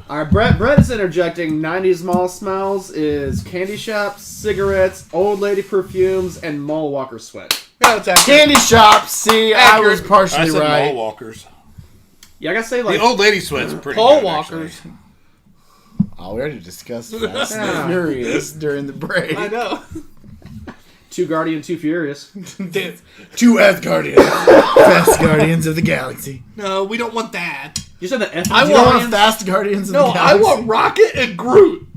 [SPEAKER 6] All right, Brett is interjecting 90s mall smells is candy shops, cigarettes, old lady perfumes, and mall walker sweat.
[SPEAKER 3] Yeah, that's accurate.
[SPEAKER 2] Candy shop. See, I was
[SPEAKER 3] Accurate.
[SPEAKER 4] I
[SPEAKER 2] partially
[SPEAKER 4] said
[SPEAKER 2] right.
[SPEAKER 4] mall walkers.
[SPEAKER 6] Yeah, I gotta say, like,
[SPEAKER 4] The old lady sweat's pretty
[SPEAKER 3] Paul
[SPEAKER 4] good,
[SPEAKER 3] Walkers.
[SPEAKER 4] actually.
[SPEAKER 2] Oh, we already discussed Fast
[SPEAKER 6] Yeah.
[SPEAKER 2] and Furious during the break.
[SPEAKER 3] I know.
[SPEAKER 6] Two Guardian, Two Furious.
[SPEAKER 3] Damn.
[SPEAKER 2] 2 Asgardians. Fast Guardians of the Galaxy.
[SPEAKER 3] No, we don't want that.
[SPEAKER 6] You said the F.
[SPEAKER 3] I
[SPEAKER 2] You don't want
[SPEAKER 3] want-
[SPEAKER 2] Fast Guardians of
[SPEAKER 3] No,
[SPEAKER 2] the
[SPEAKER 3] I
[SPEAKER 2] Galaxy?
[SPEAKER 3] want Rocket and Groot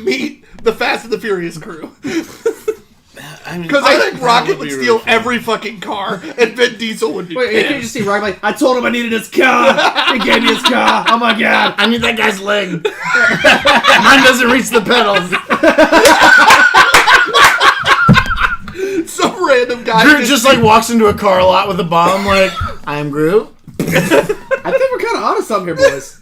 [SPEAKER 3] meet the Fast and the Furious crew. Because I think Rocket would steal every fucking car, and Vin Diesel would be
[SPEAKER 6] Wait, you can't
[SPEAKER 3] pissed.
[SPEAKER 6] just see Rock like, I told him I needed his car. He gave me his car. Oh my god.
[SPEAKER 2] I need that guy's leg. Mine doesn't reach the pedals.
[SPEAKER 3] Some random guy.
[SPEAKER 2] Groot just like walks into a car lot with a bomb like, I'm Groot.
[SPEAKER 6] I think we're kind of onto something here, boys.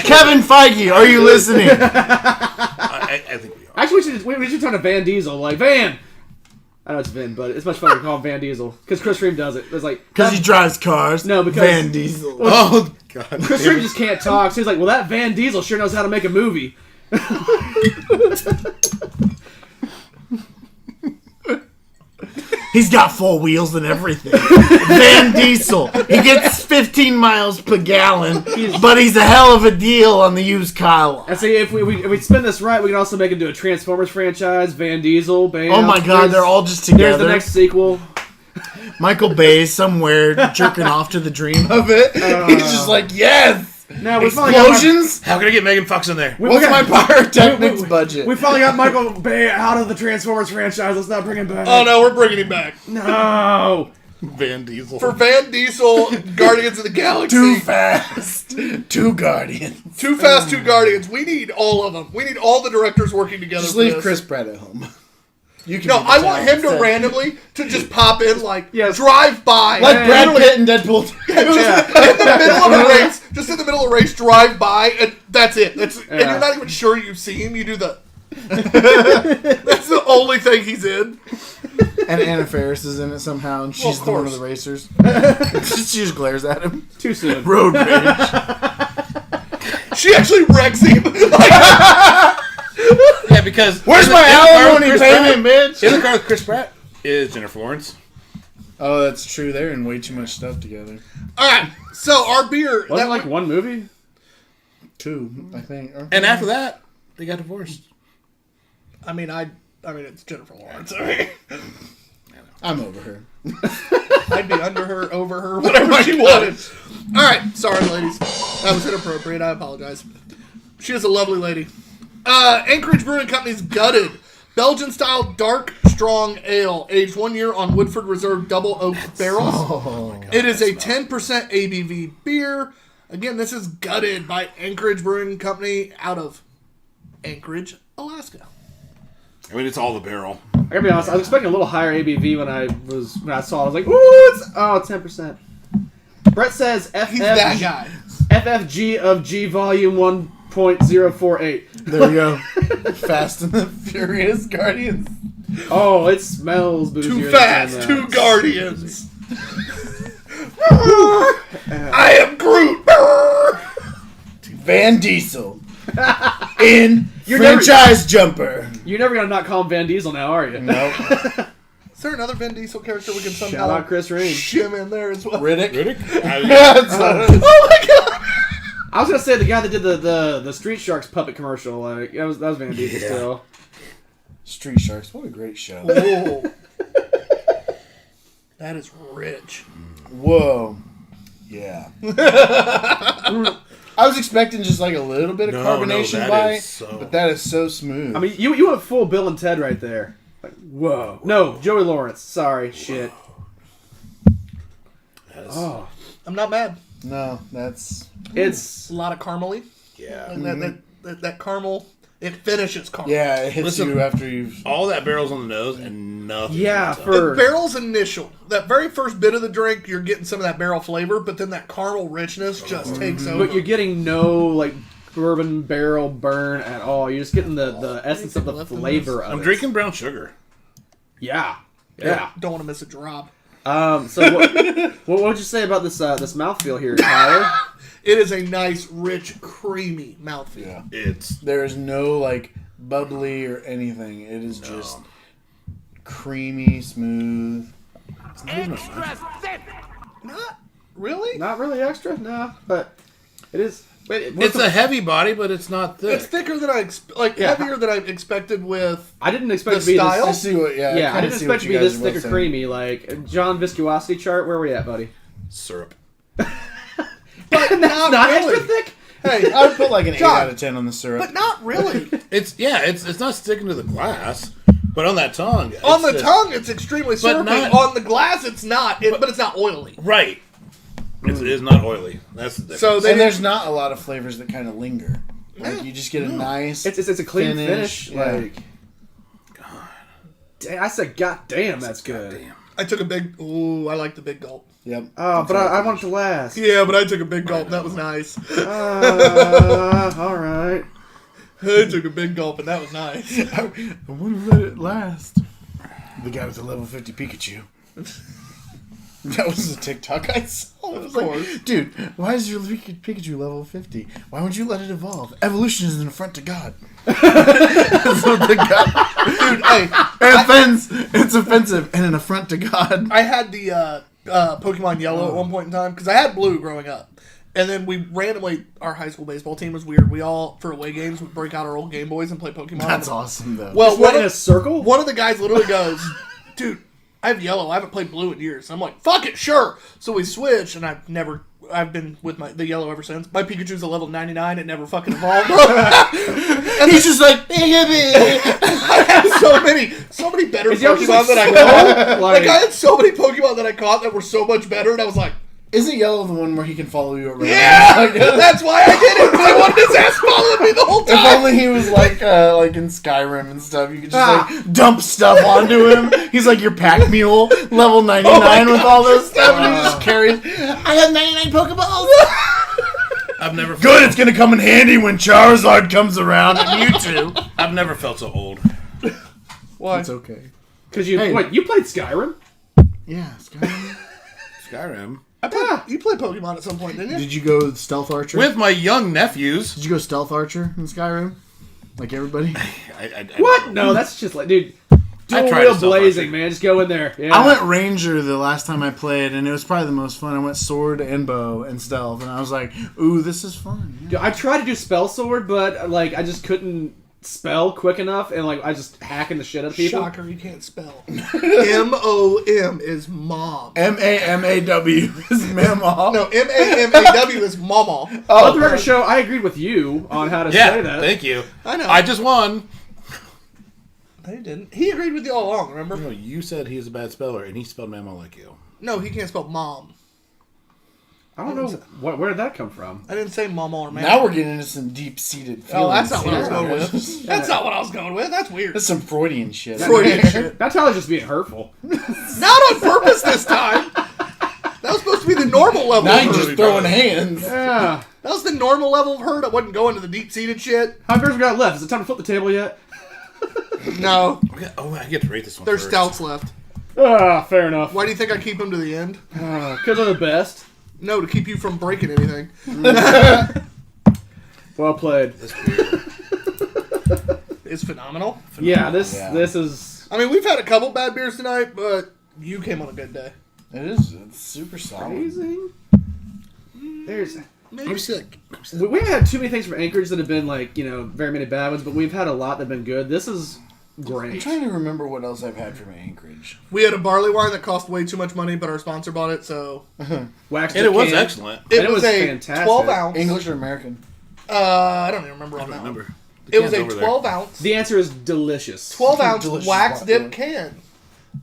[SPEAKER 2] Kevin Feige, are you listening?
[SPEAKER 4] I think we are.
[SPEAKER 6] Actually, we should turn to Van Diesel. Like, Van, I know it's Vin, but it's much funnier to call him Van Diesel because Chris Ream does it. It's like
[SPEAKER 2] Because he drives cars.
[SPEAKER 6] No, because-
[SPEAKER 2] Van Diesel.
[SPEAKER 4] Oh God!
[SPEAKER 6] Chris Ream just can't talk. So he's like, well, that Van Diesel sure knows how to make a movie.
[SPEAKER 2] He's got 4 wheels and everything. Van Diesel. He gets 15 miles per gallon, but he's a hell of a deal on the used car lot.
[SPEAKER 6] And see, if we spin this right, we can also make him do a Transformers franchise. Van Diesel, bam.
[SPEAKER 2] Oh my God, they're all just together.
[SPEAKER 6] There's the next sequel.
[SPEAKER 2] Michael Bay's somewhere jerking off to the dream of it. He's just like, yes!
[SPEAKER 6] Now we finally got
[SPEAKER 2] Explosions?
[SPEAKER 4] How can I get Megan Fox in there?
[SPEAKER 2] What's my pyrotechnics budget?
[SPEAKER 6] we finally got Michael Bay out of the Transformers franchise. Let's not bring him back.
[SPEAKER 3] Oh no, we're bringing him back.
[SPEAKER 6] No.
[SPEAKER 4] Van Diesel.
[SPEAKER 3] For Van Diesel, Guardians of the Galaxy.
[SPEAKER 2] Too fast. 2 Guardians.
[SPEAKER 3] Too Fast, 2 Guardians. We need all of them. We need all the directors working together.
[SPEAKER 2] Just
[SPEAKER 3] for
[SPEAKER 2] leave
[SPEAKER 3] this.
[SPEAKER 2] Chris Pratt at home. You can
[SPEAKER 3] No,
[SPEAKER 2] be the
[SPEAKER 3] I want him to
[SPEAKER 2] talent.
[SPEAKER 3] randomly to just pop in, like,
[SPEAKER 6] Yes.
[SPEAKER 3] drive by.
[SPEAKER 2] Like Brad Pitt and Deadpool.
[SPEAKER 3] in the middle of a race, just in the middle of a race, drive by, and that's it. And you're not even sure you see him. You do the. That's the only thing he's in.
[SPEAKER 2] And Anna Faris is in it somehow, and she's
[SPEAKER 3] of
[SPEAKER 2] one of
[SPEAKER 3] course.
[SPEAKER 2] the racers. She just glares at him.
[SPEAKER 6] Too soon.
[SPEAKER 2] Road rage.
[SPEAKER 3] She actually wrecks him.
[SPEAKER 4] Yeah, because
[SPEAKER 2] Where's
[SPEAKER 4] in
[SPEAKER 2] my
[SPEAKER 4] the car with
[SPEAKER 2] alimony
[SPEAKER 4] Chris
[SPEAKER 2] payment,
[SPEAKER 4] Pratt-
[SPEAKER 2] bitch?
[SPEAKER 4] In the car with Chris Pratt is Jennifer Lawrence.
[SPEAKER 2] Oh, that's true. They're in way too much stuff together.
[SPEAKER 3] All right, so our beer.
[SPEAKER 6] Wasn't it like one movie?
[SPEAKER 2] 2, I think.
[SPEAKER 4] And after that, they got divorced.
[SPEAKER 3] I mean, it's Jennifer Lawrence. I mean,
[SPEAKER 2] I'm over her.
[SPEAKER 3] I'd be under her, over her, whatever she wanted. All right, sorry, ladies. That was inappropriate. I apologize. She is a lovely lady. Anchorage Brewing Company's Gutted Belgian-style dark strong ale, aged 1 year on Woodford Reserve double oak barrels. It is a 10% ABV beer. Again, this is Gutted by Anchorage Brewing Company out of Anchorage, Alaska.
[SPEAKER 4] I mean, it's all the barrel.
[SPEAKER 6] I gotta be honest, I was expecting a little higher ABV when I saw it. I was like, ooh, it's 10%. Brett says
[SPEAKER 3] He's that guy.
[SPEAKER 6] FFG of G volume 1.048.
[SPEAKER 2] There we go. Fast and the Furious Guardians.
[SPEAKER 6] Oh, it smells boozier.
[SPEAKER 3] Too
[SPEAKER 6] than
[SPEAKER 3] fast,
[SPEAKER 6] that.
[SPEAKER 3] 2 Guardians. I am Groot.
[SPEAKER 2] Van Diesel. In
[SPEAKER 6] You're
[SPEAKER 2] franchise jumper.
[SPEAKER 6] You're never gonna not call him Van Diesel now, are you?
[SPEAKER 2] Nope.
[SPEAKER 3] Is there another Vin Diesel character we can
[SPEAKER 6] Shout
[SPEAKER 3] somehow
[SPEAKER 6] out Chris Ream.
[SPEAKER 3] shim in there as well?
[SPEAKER 2] Riddick.
[SPEAKER 3] Oh my god!
[SPEAKER 6] I was gonna say the guy that did the Street Sharks puppet commercial. Like that was Van Diesel still.
[SPEAKER 2] Street Sharks. What a great show.
[SPEAKER 3] Whoa. That is rich.
[SPEAKER 2] Whoa. Yeah. I was expecting just like a little bit of carbonation by, but that is so smooth.
[SPEAKER 6] I mean, you went full Bill and Ted right there. Like, whoa. No, Joey Lawrence. Sorry, shit. Oh,
[SPEAKER 3] I'm not mad.
[SPEAKER 2] no, that's
[SPEAKER 6] it's
[SPEAKER 3] A lot of caramely.
[SPEAKER 4] Yeah.
[SPEAKER 3] And that caramel, it finishes caramel.
[SPEAKER 2] yeah. It hits
[SPEAKER 4] Listen,
[SPEAKER 2] you after you've.
[SPEAKER 4] All that barrel's on the nose and nothing.
[SPEAKER 6] yeah
[SPEAKER 4] else.
[SPEAKER 3] The
[SPEAKER 6] for
[SPEAKER 3] barrel's initial. That very first bit of the drink, you're getting some of that barrel flavor, but then that caramel richness just takes over.
[SPEAKER 6] but you're getting no like bourbon barrel burn at all. You're just getting the essence of the
[SPEAKER 3] left in
[SPEAKER 6] flavor of it.
[SPEAKER 4] I'm drinking brown sugar.
[SPEAKER 6] Yeah. Yeah.
[SPEAKER 3] Don't want to miss a drop.
[SPEAKER 6] So what would you say about this mouthfeel here, Tyler?
[SPEAKER 3] It is a nice, rich, creamy mouthfeel.
[SPEAKER 2] Yeah.
[SPEAKER 4] It's
[SPEAKER 2] There is no like bubbly or anything. It is just creamy, smooth.
[SPEAKER 3] Not really.
[SPEAKER 6] Not really extra, no, but it is. Wait,
[SPEAKER 4] it's a heavy body, but it's not thick.
[SPEAKER 3] It's thicker than I heavier than I expected with.
[SPEAKER 6] I didn't expect
[SPEAKER 3] The
[SPEAKER 6] to be
[SPEAKER 3] style?
[SPEAKER 2] I
[SPEAKER 6] this.
[SPEAKER 2] see what. Yeah.
[SPEAKER 6] Yeah, I
[SPEAKER 2] kinda
[SPEAKER 6] didn't
[SPEAKER 2] see
[SPEAKER 6] expect
[SPEAKER 2] what
[SPEAKER 6] to
[SPEAKER 2] you
[SPEAKER 6] be
[SPEAKER 2] guys
[SPEAKER 6] this
[SPEAKER 2] are
[SPEAKER 6] thick or
[SPEAKER 2] both saying.
[SPEAKER 6] creamy. Like John viscosity chart, where we at, buddy?
[SPEAKER 4] syrup.
[SPEAKER 3] But not,
[SPEAKER 6] Not
[SPEAKER 3] really.
[SPEAKER 6] extra thick.
[SPEAKER 3] Hey,
[SPEAKER 2] I would put like an 8
[SPEAKER 3] John,
[SPEAKER 2] out of 10 on the syrup.
[SPEAKER 3] but not really.
[SPEAKER 4] It's not sticking to the glass, but on that tongue.
[SPEAKER 3] On
[SPEAKER 4] it's
[SPEAKER 3] the tongue, it's extremely syrupy.
[SPEAKER 4] not-
[SPEAKER 3] On the glass, it's not. But it's not oily.
[SPEAKER 4] Right. It is not oily. That's the difference.
[SPEAKER 3] So they
[SPEAKER 2] And there's not a lot of flavors that kind of linger. Like
[SPEAKER 3] Yeah.
[SPEAKER 2] you just get a nice.
[SPEAKER 6] It's a clean finish.
[SPEAKER 2] Yeah.
[SPEAKER 6] Like, I said, God damn, that's good.
[SPEAKER 3] I took a big. Ooh, I like the big gulp.
[SPEAKER 2] Yep.
[SPEAKER 6] Oh, but I want it to last.
[SPEAKER 3] Yeah, but I took a big gulp. And that was nice.
[SPEAKER 6] All right.
[SPEAKER 3] I took a big gulp, and that was nice.
[SPEAKER 2] I want to let it last. The guy with the level 50 Pikachu. That was a TikTok I saw. It was like, dude, why is your Pikachu level 50? Why would you let it evolve? Evolution is an affront to God. That's what the God.
[SPEAKER 3] Dude, hey,
[SPEAKER 2] It's offensive and an affront to God.
[SPEAKER 3] I had the Pokemon Yellow at one point in time because I had Blue growing up, and then we randomly our high school baseball team was weird. We all for away games would break out our old Game Boys and play Pokemon.
[SPEAKER 2] That's awesome, though.
[SPEAKER 3] Well,
[SPEAKER 6] What, in a circle?
[SPEAKER 3] one of the guys literally goes, "Dude, I have Yellow. I haven't played Blue in years." I'm like, "Fuck it, sure." So we switched, and I've been with the Yellow ever since. My Pikachu's a level 99. It never fucking evolved.
[SPEAKER 2] He's just like,
[SPEAKER 3] I have so many better
[SPEAKER 6] Is he also
[SPEAKER 3] Pokemon
[SPEAKER 6] just
[SPEAKER 3] that I
[SPEAKER 6] slow?
[SPEAKER 3] caught.
[SPEAKER 6] Like-
[SPEAKER 3] Like, I had so many Pokemon that I caught that were so much better, and I was like,
[SPEAKER 2] isn't Yellow the one where he can follow you around?
[SPEAKER 3] yeah!
[SPEAKER 2] Like,
[SPEAKER 3] That's why I did it, because I wanted his ass following me the whole
[SPEAKER 2] if
[SPEAKER 3] time.
[SPEAKER 2] only he was like in Skyrim and stuff, you could just like dump stuff onto him. He's like your pack mule, level 99 with all this stuff, and he just carries. I have 99 Pokeballs.
[SPEAKER 4] I've never
[SPEAKER 2] Good, it's gonna come in handy when Charizard comes around and you two.
[SPEAKER 4] I've never felt so old.
[SPEAKER 3] Why?
[SPEAKER 2] It's okay.
[SPEAKER 6] Because you
[SPEAKER 2] Hey.
[SPEAKER 6] wait, you played Skyrim?
[SPEAKER 2] Yeah, Skyrim.
[SPEAKER 4] Skyrim.
[SPEAKER 3] You played Pokemon at some point, didn't you?
[SPEAKER 2] Did you go Stealth Archer?
[SPEAKER 4] With my young nephews.
[SPEAKER 2] Did you go Stealth Archer in Skyrim? Like everybody?
[SPEAKER 6] What? No, that's just like, dude. Dual
[SPEAKER 4] tried
[SPEAKER 6] wheel
[SPEAKER 4] to stealth
[SPEAKER 6] blazing,
[SPEAKER 4] archer.
[SPEAKER 6] man. Just go in there. Yeah.
[SPEAKER 2] I went Ranger the last time I played, and it was probably the most fun. I went Sword and Bow and Stealth, and I was like, ooh, this is fun. Yeah.
[SPEAKER 6] Dude, I tried to do spell sword, but like I just couldn't spell quick enough, and like I just hacking the shit out of people.
[SPEAKER 3] Shocker, you can't spell. M-O-M is mom.
[SPEAKER 2] M-A-M-A-W is Mamaw.
[SPEAKER 3] No, M-A-M-A-W is mama.
[SPEAKER 6] Let the record show I agreed with you on how to
[SPEAKER 4] Yeah,
[SPEAKER 6] say that.
[SPEAKER 4] thank you.
[SPEAKER 3] I know.
[SPEAKER 4] I just won.
[SPEAKER 3] No, he didn't. He agreed with you all along, remember?
[SPEAKER 4] No, you said he was a bad speller, and he spelled Mamo like you.
[SPEAKER 3] No, he can't spell mom.
[SPEAKER 6] I don't know where did that come from.
[SPEAKER 3] I didn't say mama or man.
[SPEAKER 2] Now we're getting into some deep-seated feelings.
[SPEAKER 3] Oh, that's not what I was
[SPEAKER 2] here.
[SPEAKER 3] going with. That's not what I was going with. That's weird.
[SPEAKER 2] That's some Freudian shit.
[SPEAKER 3] Freudian shit.
[SPEAKER 6] That's probably just being hurtful.
[SPEAKER 3] Not on purpose this time. That was supposed to be the normal level
[SPEAKER 2] Now
[SPEAKER 3] of
[SPEAKER 2] you're
[SPEAKER 3] hurt.
[SPEAKER 2] just throwing hands.
[SPEAKER 6] Yeah.
[SPEAKER 3] That was the normal level of hurt. I wasn't going to the deep-seated shit.
[SPEAKER 6] How many beers we got left? Is it time to flip the table yet?
[SPEAKER 3] No.
[SPEAKER 4] Oh, I get to rate this one
[SPEAKER 3] There's
[SPEAKER 4] first.
[SPEAKER 3] stouts left.
[SPEAKER 6] Ah, fair enough.
[SPEAKER 3] Why do you think I keep them to the end?
[SPEAKER 6] Because they're the best.
[SPEAKER 3] No, to keep you from breaking anything.
[SPEAKER 6] Well played.
[SPEAKER 3] It's phenomenal.
[SPEAKER 6] Yeah, this
[SPEAKER 2] Yeah.
[SPEAKER 6] this is.
[SPEAKER 3] I mean, we've had a couple bad beers tonight, but you came on a good day.
[SPEAKER 2] It is. It's super solid.
[SPEAKER 6] Amazing. There's.
[SPEAKER 3] Maybe.
[SPEAKER 6] We haven't had too many things from Anchorage that have been like, very many bad ones, but we've had a lot that have been good. This is
[SPEAKER 2] I'm
[SPEAKER 6] great.
[SPEAKER 2] trying to remember what else I've had from Anchorage.
[SPEAKER 3] We had a barley wine that cost way too much money, but our sponsor bought it, so
[SPEAKER 6] Wax
[SPEAKER 4] And it was
[SPEAKER 6] can.
[SPEAKER 4] excellent.
[SPEAKER 3] it
[SPEAKER 6] And it
[SPEAKER 3] was
[SPEAKER 6] was
[SPEAKER 3] a
[SPEAKER 6] fantastic.
[SPEAKER 3] 12 ounce.
[SPEAKER 2] English or American?
[SPEAKER 3] I don't even remember
[SPEAKER 4] I
[SPEAKER 3] on
[SPEAKER 4] don't
[SPEAKER 3] that one.
[SPEAKER 4] remember. The
[SPEAKER 3] It was
[SPEAKER 4] can's
[SPEAKER 3] a
[SPEAKER 4] over there.
[SPEAKER 3] 12 ounce.
[SPEAKER 6] The answer is delicious.
[SPEAKER 3] 12 ounce
[SPEAKER 2] Delicious
[SPEAKER 3] wax
[SPEAKER 2] vodka.
[SPEAKER 3] dip can.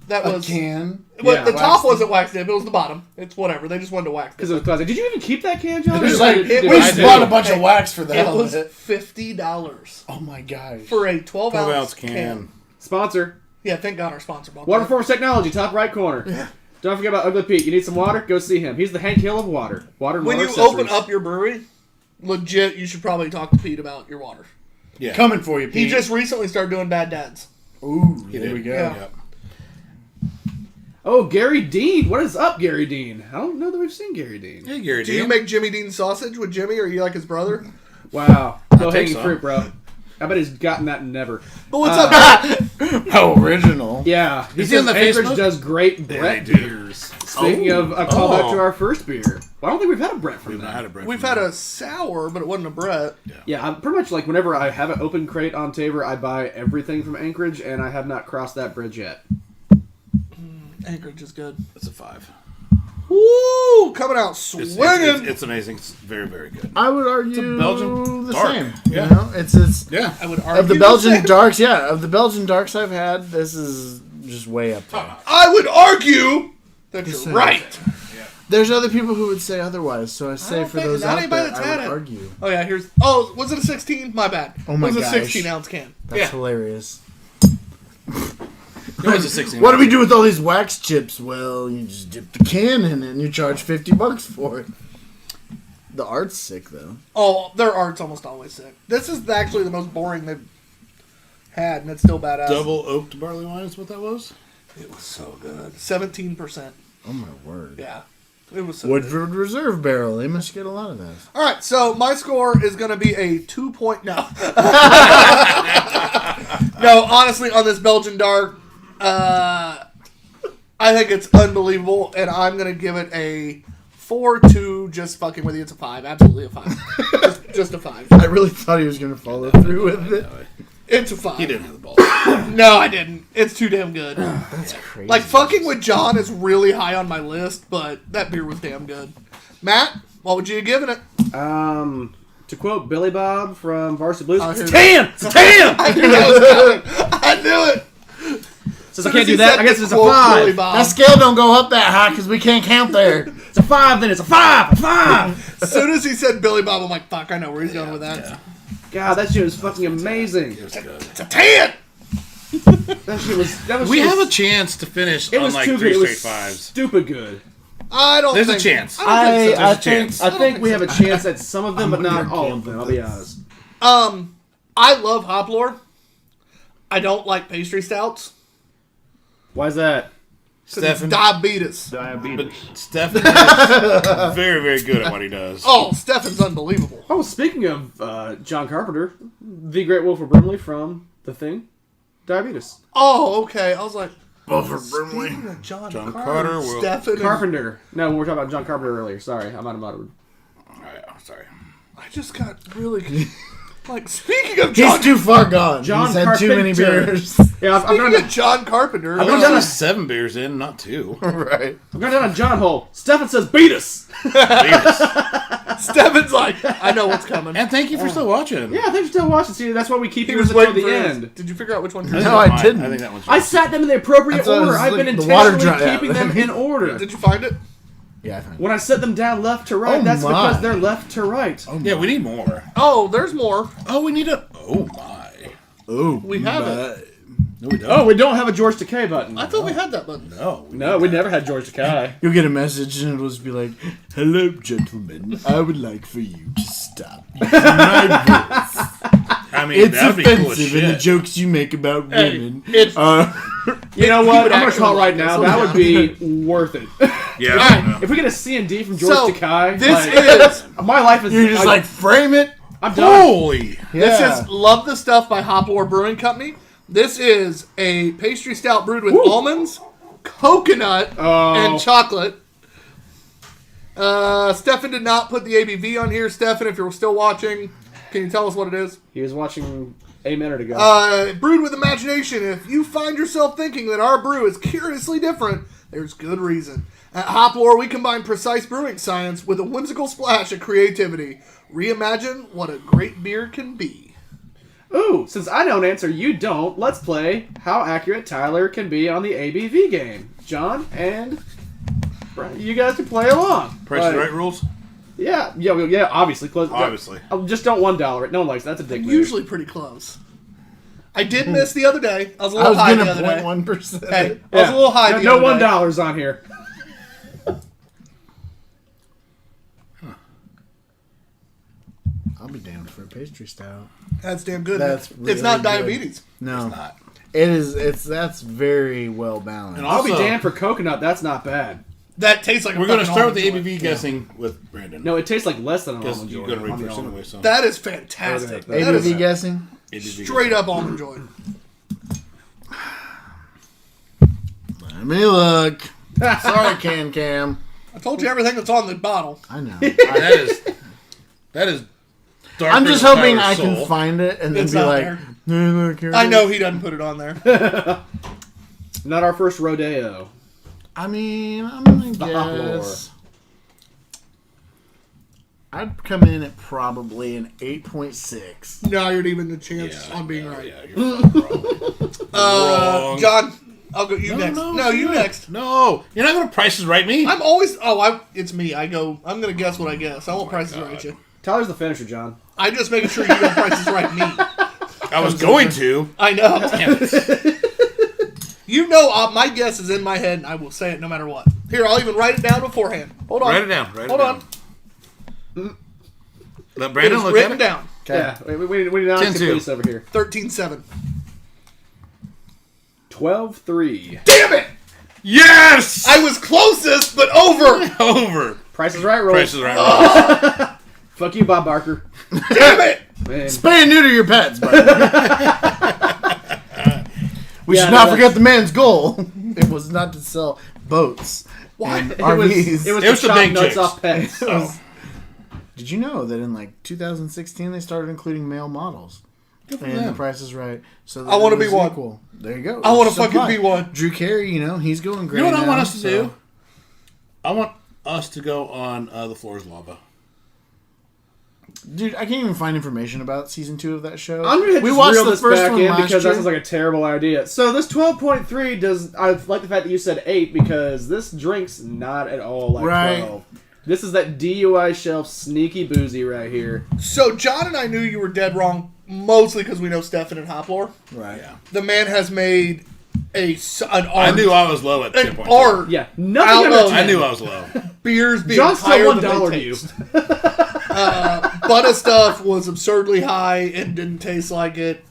[SPEAKER 3] That
[SPEAKER 2] A
[SPEAKER 3] was.
[SPEAKER 2] can.
[SPEAKER 3] Well,
[SPEAKER 6] Yeah,
[SPEAKER 3] the
[SPEAKER 2] wax
[SPEAKER 3] top
[SPEAKER 2] dip.
[SPEAKER 3] wasn't wax dip. It was the bottom. It's whatever. They just wanted to wax
[SPEAKER 6] Because
[SPEAKER 3] dip.
[SPEAKER 6] it was classic. Did you even keep that can, John?
[SPEAKER 2] It was
[SPEAKER 6] Or
[SPEAKER 2] like,
[SPEAKER 6] did
[SPEAKER 2] we
[SPEAKER 6] I
[SPEAKER 2] just
[SPEAKER 6] do?
[SPEAKER 2] bought a bunch of wax for the
[SPEAKER 3] It
[SPEAKER 2] hell
[SPEAKER 3] was
[SPEAKER 2] of it.
[SPEAKER 3] $50
[SPEAKER 2] Oh my gosh.
[SPEAKER 3] for a 12
[SPEAKER 4] 12
[SPEAKER 3] ounce
[SPEAKER 4] ounce can.
[SPEAKER 6] Sponsor.
[SPEAKER 3] Yeah, thank God our sponsor bought
[SPEAKER 6] Water
[SPEAKER 3] that.
[SPEAKER 6] Performance Technology, top right corner. Don't forget about Ugly Pete. You need some water? Go see him. He's the Hank Hill of water. Water and
[SPEAKER 3] When
[SPEAKER 6] water
[SPEAKER 3] you open
[SPEAKER 6] accessories.
[SPEAKER 3] up your brewery, legit, you should probably talk to Pete about your water.
[SPEAKER 4] Yeah.
[SPEAKER 2] Coming for you, Pete.
[SPEAKER 3] He just recently started doing Bad Dads.
[SPEAKER 2] Ooh,
[SPEAKER 4] He
[SPEAKER 2] there
[SPEAKER 4] did.
[SPEAKER 2] we go.
[SPEAKER 3] Yeah.
[SPEAKER 4] Yep.
[SPEAKER 6] Oh, Gary Dean. What is up, Gary Dean? I don't know that we've seen Gary Dean.
[SPEAKER 4] Hey, Gary
[SPEAKER 3] Do you
[SPEAKER 4] Dean.
[SPEAKER 3] make Jimmy Dean sausage with Jimmy, or are you like his brother?
[SPEAKER 6] Wow. Low
[SPEAKER 4] take
[SPEAKER 6] hanging
[SPEAKER 4] some.
[SPEAKER 6] fruit, bro. I bet he's gotten that never.
[SPEAKER 3] But what's up?
[SPEAKER 2] How original.
[SPEAKER 6] Yeah. He
[SPEAKER 4] Is he
[SPEAKER 6] says
[SPEAKER 4] on the
[SPEAKER 6] Anchorage
[SPEAKER 4] Facebook?
[SPEAKER 6] does great Brett
[SPEAKER 4] they do.
[SPEAKER 6] beers. Speaking of a callback
[SPEAKER 4] Oh.
[SPEAKER 6] to our first beer. Well, I don't think we've had a Brett from
[SPEAKER 4] We've not
[SPEAKER 6] them.
[SPEAKER 4] had a break.
[SPEAKER 3] We've
[SPEAKER 4] from
[SPEAKER 3] had
[SPEAKER 4] that.
[SPEAKER 3] a sour, but it wasn't a Brett.
[SPEAKER 6] Yeah, I'm pretty much like whenever I have an open crate on Tabor, I buy everything from Anchorage, and I have not crossed that bridge yet.
[SPEAKER 3] Anchorage is good.
[SPEAKER 4] It's a 5.
[SPEAKER 3] Woo! Coming out
[SPEAKER 4] It's,
[SPEAKER 3] swinging.
[SPEAKER 4] it's amazing. It's very, very good.
[SPEAKER 2] I would argue
[SPEAKER 4] Belgian
[SPEAKER 2] the
[SPEAKER 4] dark.
[SPEAKER 2] same.
[SPEAKER 4] Yeah.
[SPEAKER 2] You know, it's
[SPEAKER 4] Yeah.
[SPEAKER 3] I would argue
[SPEAKER 2] of the
[SPEAKER 3] the
[SPEAKER 2] Belgian
[SPEAKER 3] same.
[SPEAKER 2] darks. Yeah, of the Belgian darks I've had, this is just way up there.
[SPEAKER 3] I would argue that
[SPEAKER 2] Just
[SPEAKER 3] you're
[SPEAKER 2] saying.
[SPEAKER 3] right.
[SPEAKER 2] There's other people who would say otherwise, so I say
[SPEAKER 3] don't
[SPEAKER 2] for
[SPEAKER 3] think-
[SPEAKER 2] those
[SPEAKER 3] not
[SPEAKER 2] out
[SPEAKER 3] anybody
[SPEAKER 2] there,
[SPEAKER 3] that's
[SPEAKER 2] I
[SPEAKER 3] had
[SPEAKER 2] would
[SPEAKER 3] it.
[SPEAKER 2] argue.
[SPEAKER 3] Oh yeah, here's. Oh, was it a 16? My bad.
[SPEAKER 2] Oh my
[SPEAKER 3] it was
[SPEAKER 2] gosh.
[SPEAKER 3] a 16-ounce can.
[SPEAKER 2] That's hilarious.
[SPEAKER 4] It was a 16.
[SPEAKER 2] What do we do with all these wax chips? Well, you just dip the can in it and you charge $50 for it. The art's sick though.
[SPEAKER 3] Oh, their art's almost always sick. This is actually the most boring they've had, and it's still badass.
[SPEAKER 4] Double oaked barley wine is what that was?
[SPEAKER 3] It was so good. 17%.
[SPEAKER 2] Oh my word.
[SPEAKER 3] Yeah. It was so good.
[SPEAKER 2] Woodford Reserve Barrel. They must get a lot of those.
[SPEAKER 3] All right, so my score is going to be a 2 point. No. No, honestly, on this Belgian Dark, I think it's unbelievable, and I'm going to give it a 4-2. Just fucking with you. It's a 5. Absolutely a 5. just a 5.
[SPEAKER 2] I really thought he was going to follow through with it.
[SPEAKER 3] It's a 5.
[SPEAKER 4] He didn't have the ball.
[SPEAKER 3] No, I didn't. It's too damn good.
[SPEAKER 2] That's crazy.
[SPEAKER 3] Like, fucking with John is really high on my list, but that beer was damn good. Matt, what would you have given it?
[SPEAKER 6] To quote Billy Bob from Varsity Blues,
[SPEAKER 3] I
[SPEAKER 6] it's a
[SPEAKER 3] hear
[SPEAKER 6] 10! It's a 10!
[SPEAKER 3] I knew that was coming. I knew it.
[SPEAKER 6] Since I can't do that, I guess it's a 5.
[SPEAKER 2] That scale don't go up that high because we can't count there.
[SPEAKER 6] It's a 5, then it's a 5! A 5!
[SPEAKER 3] As soon as he said Billy Bob, I'm like, fuck, I know where he's going with that.
[SPEAKER 4] Yeah.
[SPEAKER 6] God, that shit was fucking amazing.
[SPEAKER 4] It was good.
[SPEAKER 3] It's a 10!
[SPEAKER 6] That shit was... That was
[SPEAKER 4] We
[SPEAKER 6] just,
[SPEAKER 4] have a chance to finish
[SPEAKER 6] it
[SPEAKER 4] on
[SPEAKER 6] was
[SPEAKER 4] like
[SPEAKER 6] too
[SPEAKER 4] 3
[SPEAKER 6] good. It
[SPEAKER 4] straight
[SPEAKER 6] was
[SPEAKER 4] 5s.
[SPEAKER 6] stupid good.
[SPEAKER 3] I don't
[SPEAKER 4] There's a
[SPEAKER 3] think...
[SPEAKER 4] chance.
[SPEAKER 6] I
[SPEAKER 4] There's a chance.
[SPEAKER 6] think we have a chance at some of them, but not all of them, I'll be honest.
[SPEAKER 3] I love Hoplore. I don't like pastry stouts.
[SPEAKER 6] Why is that?
[SPEAKER 3] 'Cause it's
[SPEAKER 4] Stefan.
[SPEAKER 3] diabetes.
[SPEAKER 4] But Stefan is very, very good at what he does.
[SPEAKER 3] Oh, Stefan's unbelievable.
[SPEAKER 6] Oh, speaking of John Carpenter, the great Wilford Brimley from The Thing, diabetes.
[SPEAKER 3] Oh, okay. I was like,
[SPEAKER 2] Wilford Brimley.
[SPEAKER 3] speaking of John
[SPEAKER 4] Carter will-
[SPEAKER 3] Stefan and-
[SPEAKER 6] Carpenter. No, we were talking about John Carpenter earlier. Sorry, I might have muttered.
[SPEAKER 4] Sorry.
[SPEAKER 3] I just got really... Like, speaking of John...
[SPEAKER 2] He's too far gone.
[SPEAKER 6] John
[SPEAKER 2] He's had too many
[SPEAKER 6] Carpenter.
[SPEAKER 2] beers.
[SPEAKER 6] Yeah, I've
[SPEAKER 3] Speaking
[SPEAKER 6] gone
[SPEAKER 3] of John Carpenter...
[SPEAKER 4] I'm down to 7 beers in, not 2.
[SPEAKER 2] Right.
[SPEAKER 6] down a John hole. Stefan says, beat us!
[SPEAKER 3] Stefan's like, I know what's coming.
[SPEAKER 4] And thank you for still watching.
[SPEAKER 6] Yeah, thanks for still watching. See, that's why we keep
[SPEAKER 3] He
[SPEAKER 6] you
[SPEAKER 3] was
[SPEAKER 6] until
[SPEAKER 3] waiting
[SPEAKER 6] the
[SPEAKER 3] for his-
[SPEAKER 6] end.
[SPEAKER 3] Did you figure out which one?
[SPEAKER 2] No, I
[SPEAKER 4] Mine.
[SPEAKER 2] didn't.
[SPEAKER 4] I think that one's
[SPEAKER 6] I sat them in the appropriate
[SPEAKER 2] That's what I
[SPEAKER 6] order.
[SPEAKER 2] was
[SPEAKER 6] I've been
[SPEAKER 2] looking- the water
[SPEAKER 6] intentionally
[SPEAKER 2] dry out.
[SPEAKER 6] keeping them in order.
[SPEAKER 3] Did you find it?
[SPEAKER 2] Yeah, I think.
[SPEAKER 6] When I set them down left to right,
[SPEAKER 2] Oh
[SPEAKER 6] that's
[SPEAKER 2] my.
[SPEAKER 6] because they're left to right.
[SPEAKER 4] Yeah, we need more.
[SPEAKER 3] Oh, there's more.
[SPEAKER 4] Oh, we need a... Oh, my.
[SPEAKER 2] Oh,
[SPEAKER 3] We have it.
[SPEAKER 4] No, we don't.
[SPEAKER 6] Oh, we don't have a George Takei button.
[SPEAKER 3] I thought we had that button.
[SPEAKER 4] No.
[SPEAKER 6] No, we never had George Takei.
[SPEAKER 2] You'll get a message and it'll just be like, "Hello, gentlemen. I would like for you to stop using my voice.
[SPEAKER 4] I mean,
[SPEAKER 2] It's
[SPEAKER 4] that would be cool as
[SPEAKER 2] offensive, and the
[SPEAKER 4] shit.
[SPEAKER 2] jokes you make about
[SPEAKER 3] Hey,
[SPEAKER 2] women
[SPEAKER 3] it's-
[SPEAKER 6] You know
[SPEAKER 3] He
[SPEAKER 6] what?
[SPEAKER 3] would
[SPEAKER 6] I'm going to
[SPEAKER 3] actually
[SPEAKER 6] call
[SPEAKER 3] like
[SPEAKER 6] right
[SPEAKER 3] this.
[SPEAKER 6] now.
[SPEAKER 3] Slow
[SPEAKER 6] That would
[SPEAKER 3] down.
[SPEAKER 6] be worth it.
[SPEAKER 4] Yeah.
[SPEAKER 3] Alright.
[SPEAKER 6] If we get a C&D from George
[SPEAKER 3] So,
[SPEAKER 6] Takei,
[SPEAKER 3] this
[SPEAKER 6] like,
[SPEAKER 3] is...
[SPEAKER 6] my life is...
[SPEAKER 2] You're just like, frame it.
[SPEAKER 6] I'm done.
[SPEAKER 4] Holy.
[SPEAKER 3] This
[SPEAKER 2] Yeah.
[SPEAKER 3] is Love the Stuff by Hoplore Brewing Company. This is a pastry stout brewed with almonds, coconut, and chocolate. Stefan did not put the ABV on here. Stefan, if you're still watching, can you tell us what it is?
[SPEAKER 6] He was watching a minute ago.
[SPEAKER 3] Brewed with imagination. If you find yourself thinking that our brew is curiously different, there's good reason. At Hoplore, we combine precise brewing science with a whimsical splash of creativity. Reimagine what a great beer can be.
[SPEAKER 6] Ooh, since I don't answer, you don't, let's play how accurate Tyler can be on the ABV game. John and Brian, you guys can play along.
[SPEAKER 4] Price is Right rules?
[SPEAKER 6] Yeah, obviously. Close,
[SPEAKER 4] Obviously.
[SPEAKER 6] Just don't $1 it. No one likes that. That's a dick move.
[SPEAKER 3] Usually pretty close. I did miss the other day. I was a
[SPEAKER 2] I
[SPEAKER 3] little
[SPEAKER 2] was
[SPEAKER 3] high
[SPEAKER 2] gonna
[SPEAKER 3] the other day.
[SPEAKER 2] 0.1%.
[SPEAKER 3] Hey, I was a little high the
[SPEAKER 6] No
[SPEAKER 3] other day.
[SPEAKER 6] $1 on here.
[SPEAKER 2] I'll be down for a pastry stout.
[SPEAKER 3] That's damn good.
[SPEAKER 2] That's
[SPEAKER 3] it's
[SPEAKER 2] really
[SPEAKER 3] not
[SPEAKER 2] good.
[SPEAKER 3] diabetes.
[SPEAKER 2] No,
[SPEAKER 4] Not.
[SPEAKER 2] it is. That's very well balanced.
[SPEAKER 4] And
[SPEAKER 6] I'll be
[SPEAKER 4] Also-
[SPEAKER 6] damned for coconut. That's not bad.
[SPEAKER 3] That tastes like a
[SPEAKER 4] We're going to
[SPEAKER 3] fucking
[SPEAKER 4] start with the
[SPEAKER 3] almond joy.
[SPEAKER 4] ABV guessing with Brandon.
[SPEAKER 6] No, it tastes like less than an
[SPEAKER 4] Because
[SPEAKER 6] almond
[SPEAKER 4] you're
[SPEAKER 6] joy.
[SPEAKER 4] going to read
[SPEAKER 6] on the
[SPEAKER 4] first
[SPEAKER 6] almond.
[SPEAKER 4] anyway, so.
[SPEAKER 3] That is fantastic.
[SPEAKER 6] Okay.
[SPEAKER 3] That is
[SPEAKER 2] ABV guessing.
[SPEAKER 4] ABV
[SPEAKER 3] straight up almond joy.
[SPEAKER 2] Let me look. Sorry, Cam.
[SPEAKER 3] I told you everything that's on the bottle.
[SPEAKER 2] I know.
[SPEAKER 4] That is darker
[SPEAKER 2] I'm just
[SPEAKER 4] than
[SPEAKER 2] hoping
[SPEAKER 4] Tyler's
[SPEAKER 2] I can
[SPEAKER 4] soul.
[SPEAKER 2] find it and then
[SPEAKER 3] It's
[SPEAKER 2] be
[SPEAKER 3] not
[SPEAKER 2] like,
[SPEAKER 3] there.
[SPEAKER 2] "Hey, look, here it
[SPEAKER 3] I
[SPEAKER 2] is."
[SPEAKER 3] know he doesn't put it on there.
[SPEAKER 6] Not our first rodeo.
[SPEAKER 2] I mean, I'm gonna
[SPEAKER 6] Hoplore.
[SPEAKER 2] guess. I'd come in at probably an 8.6.
[SPEAKER 3] No, you're not even a chance on being right.
[SPEAKER 4] Yeah, you're fucking wrong.
[SPEAKER 3] John, I'll go. You next. No, you next.
[SPEAKER 4] No, you're not going to prices right me.
[SPEAKER 3] I'm always. It's me. I'm gonna guess what I guess. I won't prices right you.
[SPEAKER 6] Tyler's the finisher, John.
[SPEAKER 3] I'm just making sure you don't prices right me.
[SPEAKER 4] I was going to.
[SPEAKER 3] I know.
[SPEAKER 4] Damn it.
[SPEAKER 3] You know, my guess is in my head, and I will say it no matter what. Here, I'll even write it down beforehand. Hold on.
[SPEAKER 4] Write it down.
[SPEAKER 3] Hold on.
[SPEAKER 4] Let
[SPEAKER 3] It
[SPEAKER 4] Brandon
[SPEAKER 3] is
[SPEAKER 4] look
[SPEAKER 3] written
[SPEAKER 4] at it.
[SPEAKER 3] down.
[SPEAKER 6] Yeah, we need an honest
[SPEAKER 4] 10-2.
[SPEAKER 6] piece over here.
[SPEAKER 3] 13-7.
[SPEAKER 6] 12-3.
[SPEAKER 3] Damn it!
[SPEAKER 4] Yes!
[SPEAKER 3] I was closest, but over.
[SPEAKER 4] Over.
[SPEAKER 6] Price is right, roll.
[SPEAKER 4] Price is right.
[SPEAKER 6] Fuck you, Bob Barker.
[SPEAKER 3] Damn it!
[SPEAKER 6] Man.
[SPEAKER 2] Spay and neuter your pets, buddy. We
[SPEAKER 6] Yeah,
[SPEAKER 2] should
[SPEAKER 6] no,
[SPEAKER 2] not
[SPEAKER 6] that's-
[SPEAKER 2] forget the man's goal. It was not to sell boats and
[SPEAKER 6] It
[SPEAKER 2] RVs.
[SPEAKER 6] was
[SPEAKER 4] It was
[SPEAKER 6] to
[SPEAKER 4] the
[SPEAKER 6] chop
[SPEAKER 4] big
[SPEAKER 6] nuts
[SPEAKER 4] chicks.
[SPEAKER 6] off pets.
[SPEAKER 2] Did you know that in like 2016 they started including male models? And
[SPEAKER 4] them.
[SPEAKER 2] The Price is Right. So that
[SPEAKER 3] I wanna
[SPEAKER 2] it
[SPEAKER 3] be
[SPEAKER 2] was
[SPEAKER 3] one.
[SPEAKER 2] equal. There you go.
[SPEAKER 3] I wanna
[SPEAKER 2] Just
[SPEAKER 3] fucking
[SPEAKER 2] apply.
[SPEAKER 3] be one.
[SPEAKER 2] Drew Carey, he's going great.
[SPEAKER 4] You know what I
[SPEAKER 2] now,
[SPEAKER 4] want us to
[SPEAKER 2] so-
[SPEAKER 4] do? I want us to go on The Floor is Lava.
[SPEAKER 2] Dude, I can't even find information about season 2 of that show.
[SPEAKER 6] I'm gonna
[SPEAKER 2] we
[SPEAKER 6] just
[SPEAKER 2] watched
[SPEAKER 6] reel
[SPEAKER 2] the
[SPEAKER 6] this
[SPEAKER 2] first
[SPEAKER 6] back
[SPEAKER 2] one
[SPEAKER 6] in
[SPEAKER 2] last
[SPEAKER 6] because
[SPEAKER 2] year.
[SPEAKER 6] that sounds like a terrible idea. So this 12.3 does. I like the fact that you said 8 because this drink's not at all like
[SPEAKER 2] Right.
[SPEAKER 6] 12. This is that DUI shelf sneaky boozy right here.
[SPEAKER 3] So John and I knew you were dead wrong, mostly because we know Stefan and Hoplore.
[SPEAKER 2] Right.
[SPEAKER 4] Yeah.
[SPEAKER 3] The man has made an art.
[SPEAKER 4] I knew I was low at
[SPEAKER 3] an
[SPEAKER 4] 10.2.
[SPEAKER 3] art.
[SPEAKER 6] Yeah, nothing
[SPEAKER 3] Out
[SPEAKER 6] under
[SPEAKER 3] of-
[SPEAKER 6] 10.
[SPEAKER 4] I knew I was low.
[SPEAKER 3] Beers being
[SPEAKER 6] John's
[SPEAKER 3] higher
[SPEAKER 6] still
[SPEAKER 3] than
[SPEAKER 6] $1
[SPEAKER 3] they
[SPEAKER 6] to you.
[SPEAKER 3] taste. Butter stuff was absurdly high and didn't taste like it.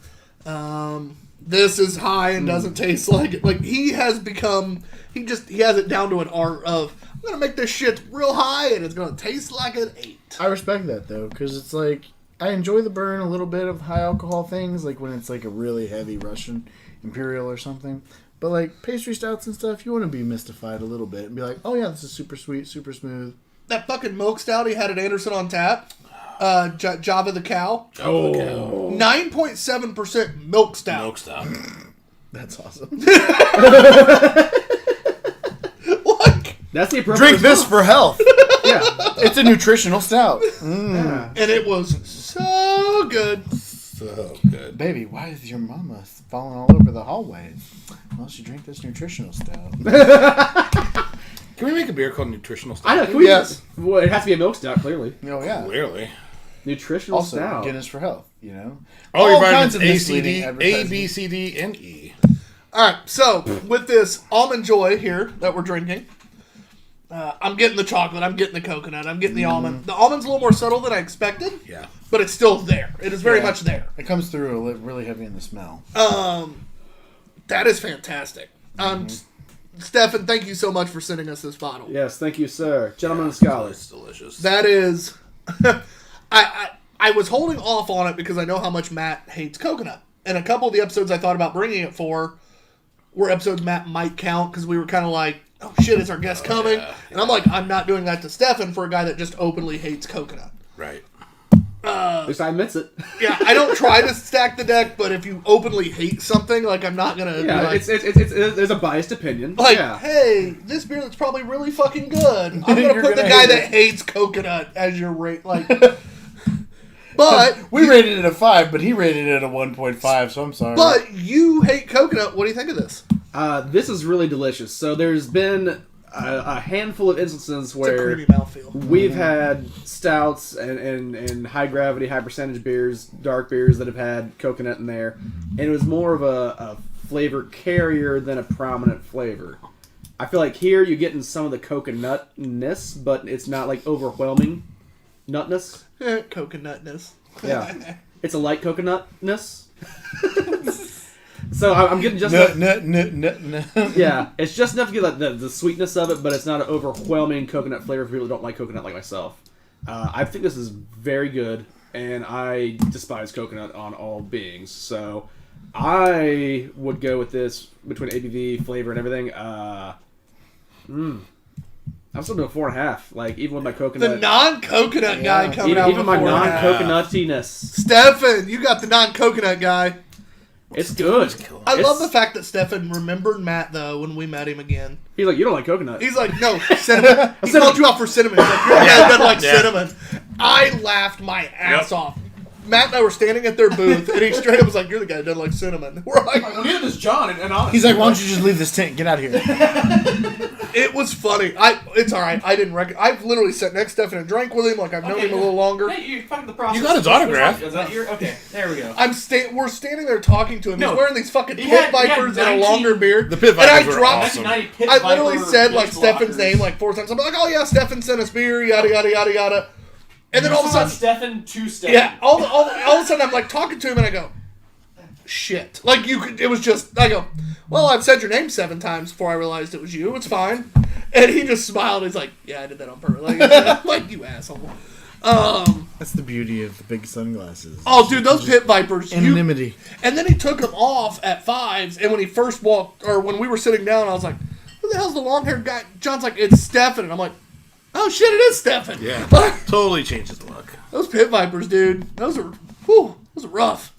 [SPEAKER 3] This is high and doesn't taste like it. Like he has become, he has it down to an art of I'm gonna make this shit real high and it's gonna taste like an 8.
[SPEAKER 2] I respect that though, because it's like I enjoy the burn a little bit of high alcohol things, like when it's like a really heavy Russian Imperial or something. But like pastry stouts and stuff, you want to be mystified a little bit and be like, oh yeah, this is super sweet, super smooth.
[SPEAKER 3] That fucking milk stout he had at Anderson on tap, Java the Cow,
[SPEAKER 6] Oh,
[SPEAKER 3] 9.7% milk stout.
[SPEAKER 4] Milk stout.
[SPEAKER 2] That's awesome.
[SPEAKER 3] What?
[SPEAKER 6] that's the appropriate.
[SPEAKER 2] Drink this for health.
[SPEAKER 6] Yeah.
[SPEAKER 2] It's a nutritional stout.
[SPEAKER 6] Yeah.
[SPEAKER 3] And it was so good.
[SPEAKER 4] So good.
[SPEAKER 2] Baby, why is your mama falling all over the hallways? Well, she drank this nutritional stout.
[SPEAKER 4] Can we make a beer called Nutritional Stout?
[SPEAKER 6] I know. Can we,
[SPEAKER 3] Yes.
[SPEAKER 6] Well, it has to be a milk stout, clearly.
[SPEAKER 2] Oh yeah.
[SPEAKER 4] Clearly.
[SPEAKER 6] Nutritional
[SPEAKER 2] Also,
[SPEAKER 6] stout.
[SPEAKER 2] Guinness for health.
[SPEAKER 4] All
[SPEAKER 2] All
[SPEAKER 4] your
[SPEAKER 2] kinds
[SPEAKER 4] vitamins
[SPEAKER 2] of
[SPEAKER 4] A, C,
[SPEAKER 2] misleading
[SPEAKER 4] D, A,
[SPEAKER 2] advertising.
[SPEAKER 4] B, C, D, and E.
[SPEAKER 3] All right, so with this almond joy here that we're drinking, I'm getting the chocolate, I'm getting the coconut, I'm getting the almond. The almond's a little more subtle than I expected,
[SPEAKER 4] Yeah.
[SPEAKER 3] but it's still there. It is very much there.
[SPEAKER 2] It comes through really heavy in the smell.
[SPEAKER 3] That is fantastic. Stefan, thank you so much for sending us this bottle.
[SPEAKER 6] Yes, thank you, sir. Gentlemen and scholars.
[SPEAKER 4] It's delicious.
[SPEAKER 3] That is, I was holding off on it because I know how much Matt hates coconut. And a couple of the episodes I thought about bringing it for were episodes Matt might count because we were kind of like, oh shit, is our guest coming?
[SPEAKER 4] yeah,
[SPEAKER 3] And I'm like, I'm not doing that to Stefan for a guy that just openly hates coconut.
[SPEAKER 4] Right.
[SPEAKER 6] At least I admits it.
[SPEAKER 3] Yeah, I don't try to stack the deck, but if you openly hate something, like I'm not gonna be
[SPEAKER 6] Yeah,
[SPEAKER 3] like,
[SPEAKER 6] it's there's a biased opinion.
[SPEAKER 3] like,
[SPEAKER 6] yeah.
[SPEAKER 3] hey, this beer that's probably really fucking good. I'm gonna
[SPEAKER 2] You're
[SPEAKER 3] put the
[SPEAKER 2] gonna
[SPEAKER 3] guy
[SPEAKER 2] hate
[SPEAKER 3] that
[SPEAKER 2] it.
[SPEAKER 3] hates coconut as your rate, like. But
[SPEAKER 2] We rated it a 5, but he rated it a 1.5, so I'm sorry.
[SPEAKER 3] But you hate coconut. What do you think of this?
[SPEAKER 6] This is really delicious. So there's been a handful of instances
[SPEAKER 3] It's a
[SPEAKER 6] where
[SPEAKER 3] creamy mouthfeel.
[SPEAKER 6] we've had stouts and high gravity, high percentage beers, dark beers that have had coconut in there, and it was more of a flavor carrier than a prominent flavor. I feel like here you're getting some of the coconutness, but it's not like overwhelming nutness.
[SPEAKER 3] Coconutness.
[SPEAKER 6] Yeah, it's a light coconutness. So I'm getting just enough, yeah, it's just enough to get like the sweetness of it, but it's not an overwhelming coconut flavor for people who don't like coconut like myself. I think this is very good, and I despise coconut on all beings. So I would go with this between ABV, flavor, and everything. I'm still doing 4.5. Like even with my coconut,
[SPEAKER 3] The non-coconut guy coming out
[SPEAKER 6] even
[SPEAKER 3] with
[SPEAKER 6] my
[SPEAKER 3] a 4.5.
[SPEAKER 6] non-coconutiness,
[SPEAKER 3] Stefan, you got the non-coconut guy.
[SPEAKER 6] it's good.
[SPEAKER 3] I
[SPEAKER 6] It's-
[SPEAKER 3] love the fact that Stefan remembered Matt, though, when we met him again.
[SPEAKER 6] He's like, you don't like coconut.
[SPEAKER 3] He's like, no, cinnamon. He called you out for cinnamon. He's like, your dad doesn't like
[SPEAKER 4] Yeah.
[SPEAKER 3] cinnamon. I laughed my ass
[SPEAKER 4] Yep.
[SPEAKER 3] off. Matt and I were standing at their booth, and he straight up was like, you're the guy that doesn't like cinnamon. We're like,
[SPEAKER 5] Well, neither does John, and honestly.
[SPEAKER 2] He's like, why don't you just leave this tent? Get out of here.
[SPEAKER 3] it was funny. It's all right. I didn't I've literally sat next to Stefan and drank with him. Like, I've known him a little longer.
[SPEAKER 5] Hey, you fucking the process.
[SPEAKER 4] You got his
[SPEAKER 5] Which one?
[SPEAKER 4] autograph.
[SPEAKER 5] Is that your? Okay, there we go.
[SPEAKER 3] We're standing there talking to him.
[SPEAKER 5] No.
[SPEAKER 3] He's wearing these fucking
[SPEAKER 5] He
[SPEAKER 3] pit
[SPEAKER 5] had
[SPEAKER 3] vipers and a
[SPEAKER 5] 19
[SPEAKER 3] longer beard.
[SPEAKER 4] The pit
[SPEAKER 3] And I
[SPEAKER 4] vipers were
[SPEAKER 3] dropped.
[SPEAKER 4] awesome.
[SPEAKER 5] 1990 Pit
[SPEAKER 3] I literally
[SPEAKER 5] Viper
[SPEAKER 3] said like
[SPEAKER 5] Beach
[SPEAKER 3] Stefan's
[SPEAKER 5] Blockers.
[SPEAKER 3] name like 4 times. I'm like, oh yeah, Stefan sent us beer, yada yada yada yada. And then all of a sudden,
[SPEAKER 5] Stefan to Stefan.
[SPEAKER 3] yeah, all of a sudden I'm like talking to him and I go, shit. Like, you could, it was just, I go, well, I've said your name 7 times before I realized it was you. It's fine. And he just smiled. He's like, yeah, I did that on purpose. Like, like you asshole.
[SPEAKER 2] That's the beauty of the big sunglasses.
[SPEAKER 3] Oh, dude, those pit vipers.
[SPEAKER 2] Anonymity.
[SPEAKER 3] And then he took them off at 5s, and when he first walked, or when we were sitting down, I was like, who the hell's the long-haired guy? John's like, it's Stefan. And I'm like, oh, shit, it is Stefan.
[SPEAKER 4] Yeah. Totally changes the look.
[SPEAKER 3] Those pit vipers, dude, those are rough.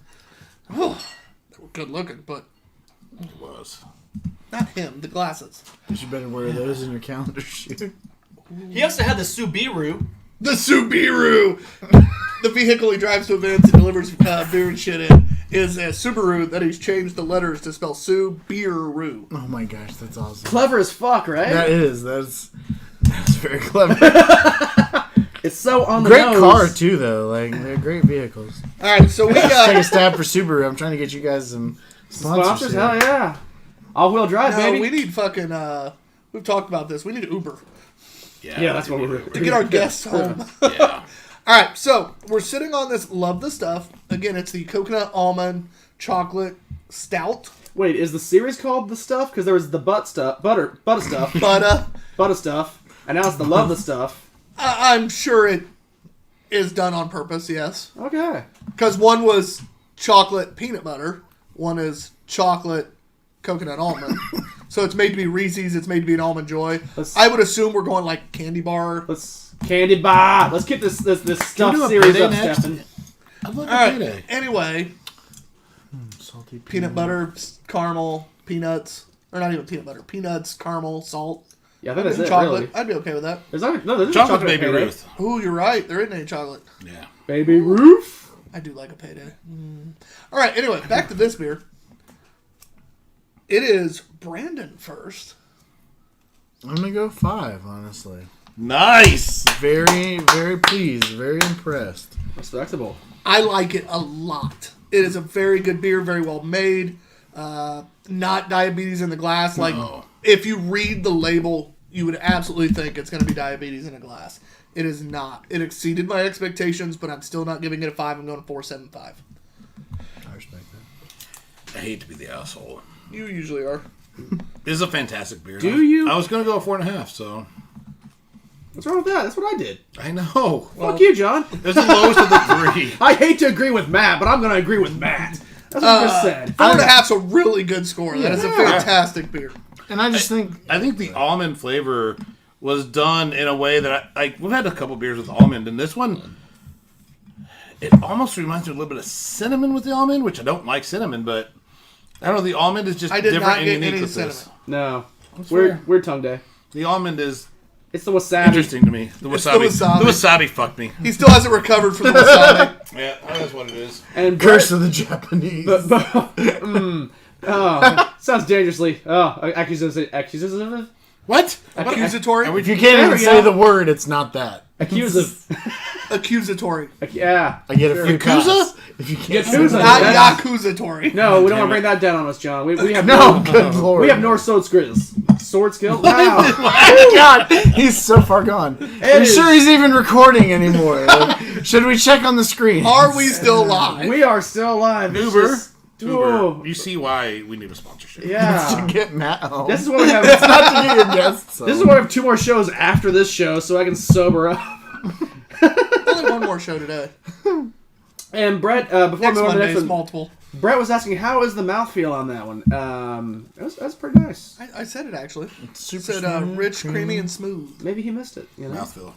[SPEAKER 3] Whew. They were good looking, but
[SPEAKER 4] It was.
[SPEAKER 3] not him, the glasses.
[SPEAKER 2] You better wear those in your calendar shoot.
[SPEAKER 5] He also had the Subaru.
[SPEAKER 3] The Subaru! The vehicle he drives to events and delivers beer and shit in is a Subaru that he's changed the letters to spell Subaru.
[SPEAKER 2] Oh my gosh, that's awesome.
[SPEAKER 6] Clever as fuck, right?
[SPEAKER 2] That is. That's very clever.
[SPEAKER 6] It's so on the
[SPEAKER 2] Great
[SPEAKER 6] nose.
[SPEAKER 2] car too, though. Like they're great vehicles.
[SPEAKER 3] All right, so we
[SPEAKER 2] Take a
[SPEAKER 3] got.
[SPEAKER 2] stab for Subaru. I'm trying to get you guys some
[SPEAKER 6] Sponsors,
[SPEAKER 2] sponsors.
[SPEAKER 6] hell yeah. All-wheel drive,
[SPEAKER 3] No,
[SPEAKER 6] baby.
[SPEAKER 3] we need fucking. We've talked about this. We need Uber
[SPEAKER 6] Yeah, that's what we're
[SPEAKER 3] to get our guests home.
[SPEAKER 4] Yeah.
[SPEAKER 3] All right, so we're sitting on this. Love the stuff. Again, it's the coconut almond chocolate stout.
[SPEAKER 6] Wait, is the series called The Stuff? Because there was the butter stuff, butter stuff, butter stuff, and now it's the love the stuff.
[SPEAKER 3] I'm sure it is done on purpose. Yes,
[SPEAKER 6] Okay.
[SPEAKER 3] because one was chocolate peanut butter, one is chocolate coconut almond. So it's made to be Reese's. It's made to be an almond joy. I would assume we're going like candy bar.
[SPEAKER 6] Let's candy bar. Let's keep this stuff
[SPEAKER 2] do a
[SPEAKER 6] series
[SPEAKER 2] payday
[SPEAKER 6] up,
[SPEAKER 2] next?
[SPEAKER 6] Stefan.
[SPEAKER 4] I love
[SPEAKER 3] All right.
[SPEAKER 4] payday.
[SPEAKER 3] Anyway,
[SPEAKER 2] Salty
[SPEAKER 3] peanut butter, caramel, peanuts, or not even peanut butter, peanuts, caramel, salt,
[SPEAKER 6] Yeah, that is it.
[SPEAKER 3] chocolate.
[SPEAKER 6] Really.
[SPEAKER 3] I'd be okay with that.
[SPEAKER 6] There's no, there's no
[SPEAKER 4] Chocolate
[SPEAKER 6] chocolate
[SPEAKER 4] Baby
[SPEAKER 6] in there,
[SPEAKER 4] Ruth.
[SPEAKER 3] Ooh, you're right. There isn't any chocolate.
[SPEAKER 4] Yeah.
[SPEAKER 6] Baby Ruth.
[SPEAKER 3] I do like a payday. All right. Anyway, back to this beer. It is Brandon first.
[SPEAKER 2] I'm gonna go 5. Honestly,
[SPEAKER 4] Nice.
[SPEAKER 2] very, very pleased, very impressed.
[SPEAKER 6] Respectable.
[SPEAKER 3] I like it a lot. It is a very good beer, very well made. Not diabetes in the glass. Like,
[SPEAKER 4] No.
[SPEAKER 3] if you read the label, you would absolutely think it's going to be diabetes in a glass. It is not. It exceeded my expectations, but I'm still not giving it a 5. I'm going 4.75.
[SPEAKER 2] I respect that.
[SPEAKER 4] I hate to be the asshole.
[SPEAKER 3] You usually are.
[SPEAKER 4] This is a fantastic beer.
[SPEAKER 6] Do you?
[SPEAKER 4] I was going to go 4.5, so.
[SPEAKER 6] What's wrong with that? That's what I did.
[SPEAKER 4] I know.
[SPEAKER 6] Fuck you, John.
[SPEAKER 4] It's the lowest of the 3.
[SPEAKER 6] I hate to agree with Matt, but I'm going to agree with Matt. That's what I just said.
[SPEAKER 3] 4.5's a really good score. That is a fantastic beer.
[SPEAKER 2] And I just think
[SPEAKER 4] I think the almond flavor was done in a way that we've had a couple beers with almond, and this one, it almost reminds me a little bit of cinnamon with the almond, which I don't like cinnamon, but I don't know, the almond is just
[SPEAKER 3] I did
[SPEAKER 4] different
[SPEAKER 3] not
[SPEAKER 4] and
[SPEAKER 3] get
[SPEAKER 4] unique
[SPEAKER 3] any
[SPEAKER 4] with
[SPEAKER 3] cinnamon.
[SPEAKER 4] this.
[SPEAKER 6] No.
[SPEAKER 4] fair.
[SPEAKER 6] Weird tongue day.
[SPEAKER 4] The almond is
[SPEAKER 6] It's the wasabi.
[SPEAKER 4] interesting to me. The
[SPEAKER 3] It's the
[SPEAKER 4] wasabi.
[SPEAKER 3] wasabi.
[SPEAKER 4] The wasabi fucked me.
[SPEAKER 3] He still hasn't recovered from the wasabi.
[SPEAKER 4] Yeah, that's what it is.
[SPEAKER 6] And
[SPEAKER 2] curse of the Japanese.
[SPEAKER 6] oh, sounds dangerously. Accusative?
[SPEAKER 4] What?
[SPEAKER 3] Accusatory.
[SPEAKER 2] If you can't
[SPEAKER 6] There
[SPEAKER 2] even
[SPEAKER 6] we
[SPEAKER 2] say
[SPEAKER 6] go.
[SPEAKER 2] the word, it's not that.
[SPEAKER 6] Accusative.
[SPEAKER 3] Accusatory.
[SPEAKER 6] Yeah.
[SPEAKER 2] I get a few
[SPEAKER 4] Yakuza?
[SPEAKER 2] cuts. If you can't say
[SPEAKER 6] Yakuza.
[SPEAKER 2] the
[SPEAKER 3] Not
[SPEAKER 2] word.
[SPEAKER 3] Yakuza-tory.
[SPEAKER 6] No, we don't want to bring that down on us, John. We have
[SPEAKER 2] No, good lord.
[SPEAKER 6] We have Norse sword skills. Sword skill? Wow.
[SPEAKER 2] Oh God, he's so far gone. Are you
[SPEAKER 6] is.
[SPEAKER 2] sure he's even recording anymore? Like, should we check on the screen?
[SPEAKER 3] Are we still live?
[SPEAKER 6] We are still alive. It's
[SPEAKER 4] Uber.
[SPEAKER 6] just-
[SPEAKER 4] Uber.
[SPEAKER 6] Whoa.
[SPEAKER 4] You see why we need a sponsorship.
[SPEAKER 6] Yeah.
[SPEAKER 2] to get Matt home.
[SPEAKER 6] This is what we have.
[SPEAKER 2] not to get your guests.
[SPEAKER 6] This is why we have 2 more shows after this show, so I can sober up.
[SPEAKER 3] Only one more show today.
[SPEAKER 6] And Brett, before we
[SPEAKER 3] Next
[SPEAKER 6] move on to the
[SPEAKER 3] Monday's
[SPEAKER 6] next one,
[SPEAKER 3] multiple.
[SPEAKER 6] Brett was asking, how is the mouthfeel on that one? That's pretty nice.
[SPEAKER 3] I said it actually.
[SPEAKER 2] super
[SPEAKER 3] Said
[SPEAKER 2] smooth,
[SPEAKER 3] rich, creamy, and smooth.
[SPEAKER 6] Maybe he missed it. You know?
[SPEAKER 4] Mouthfeel.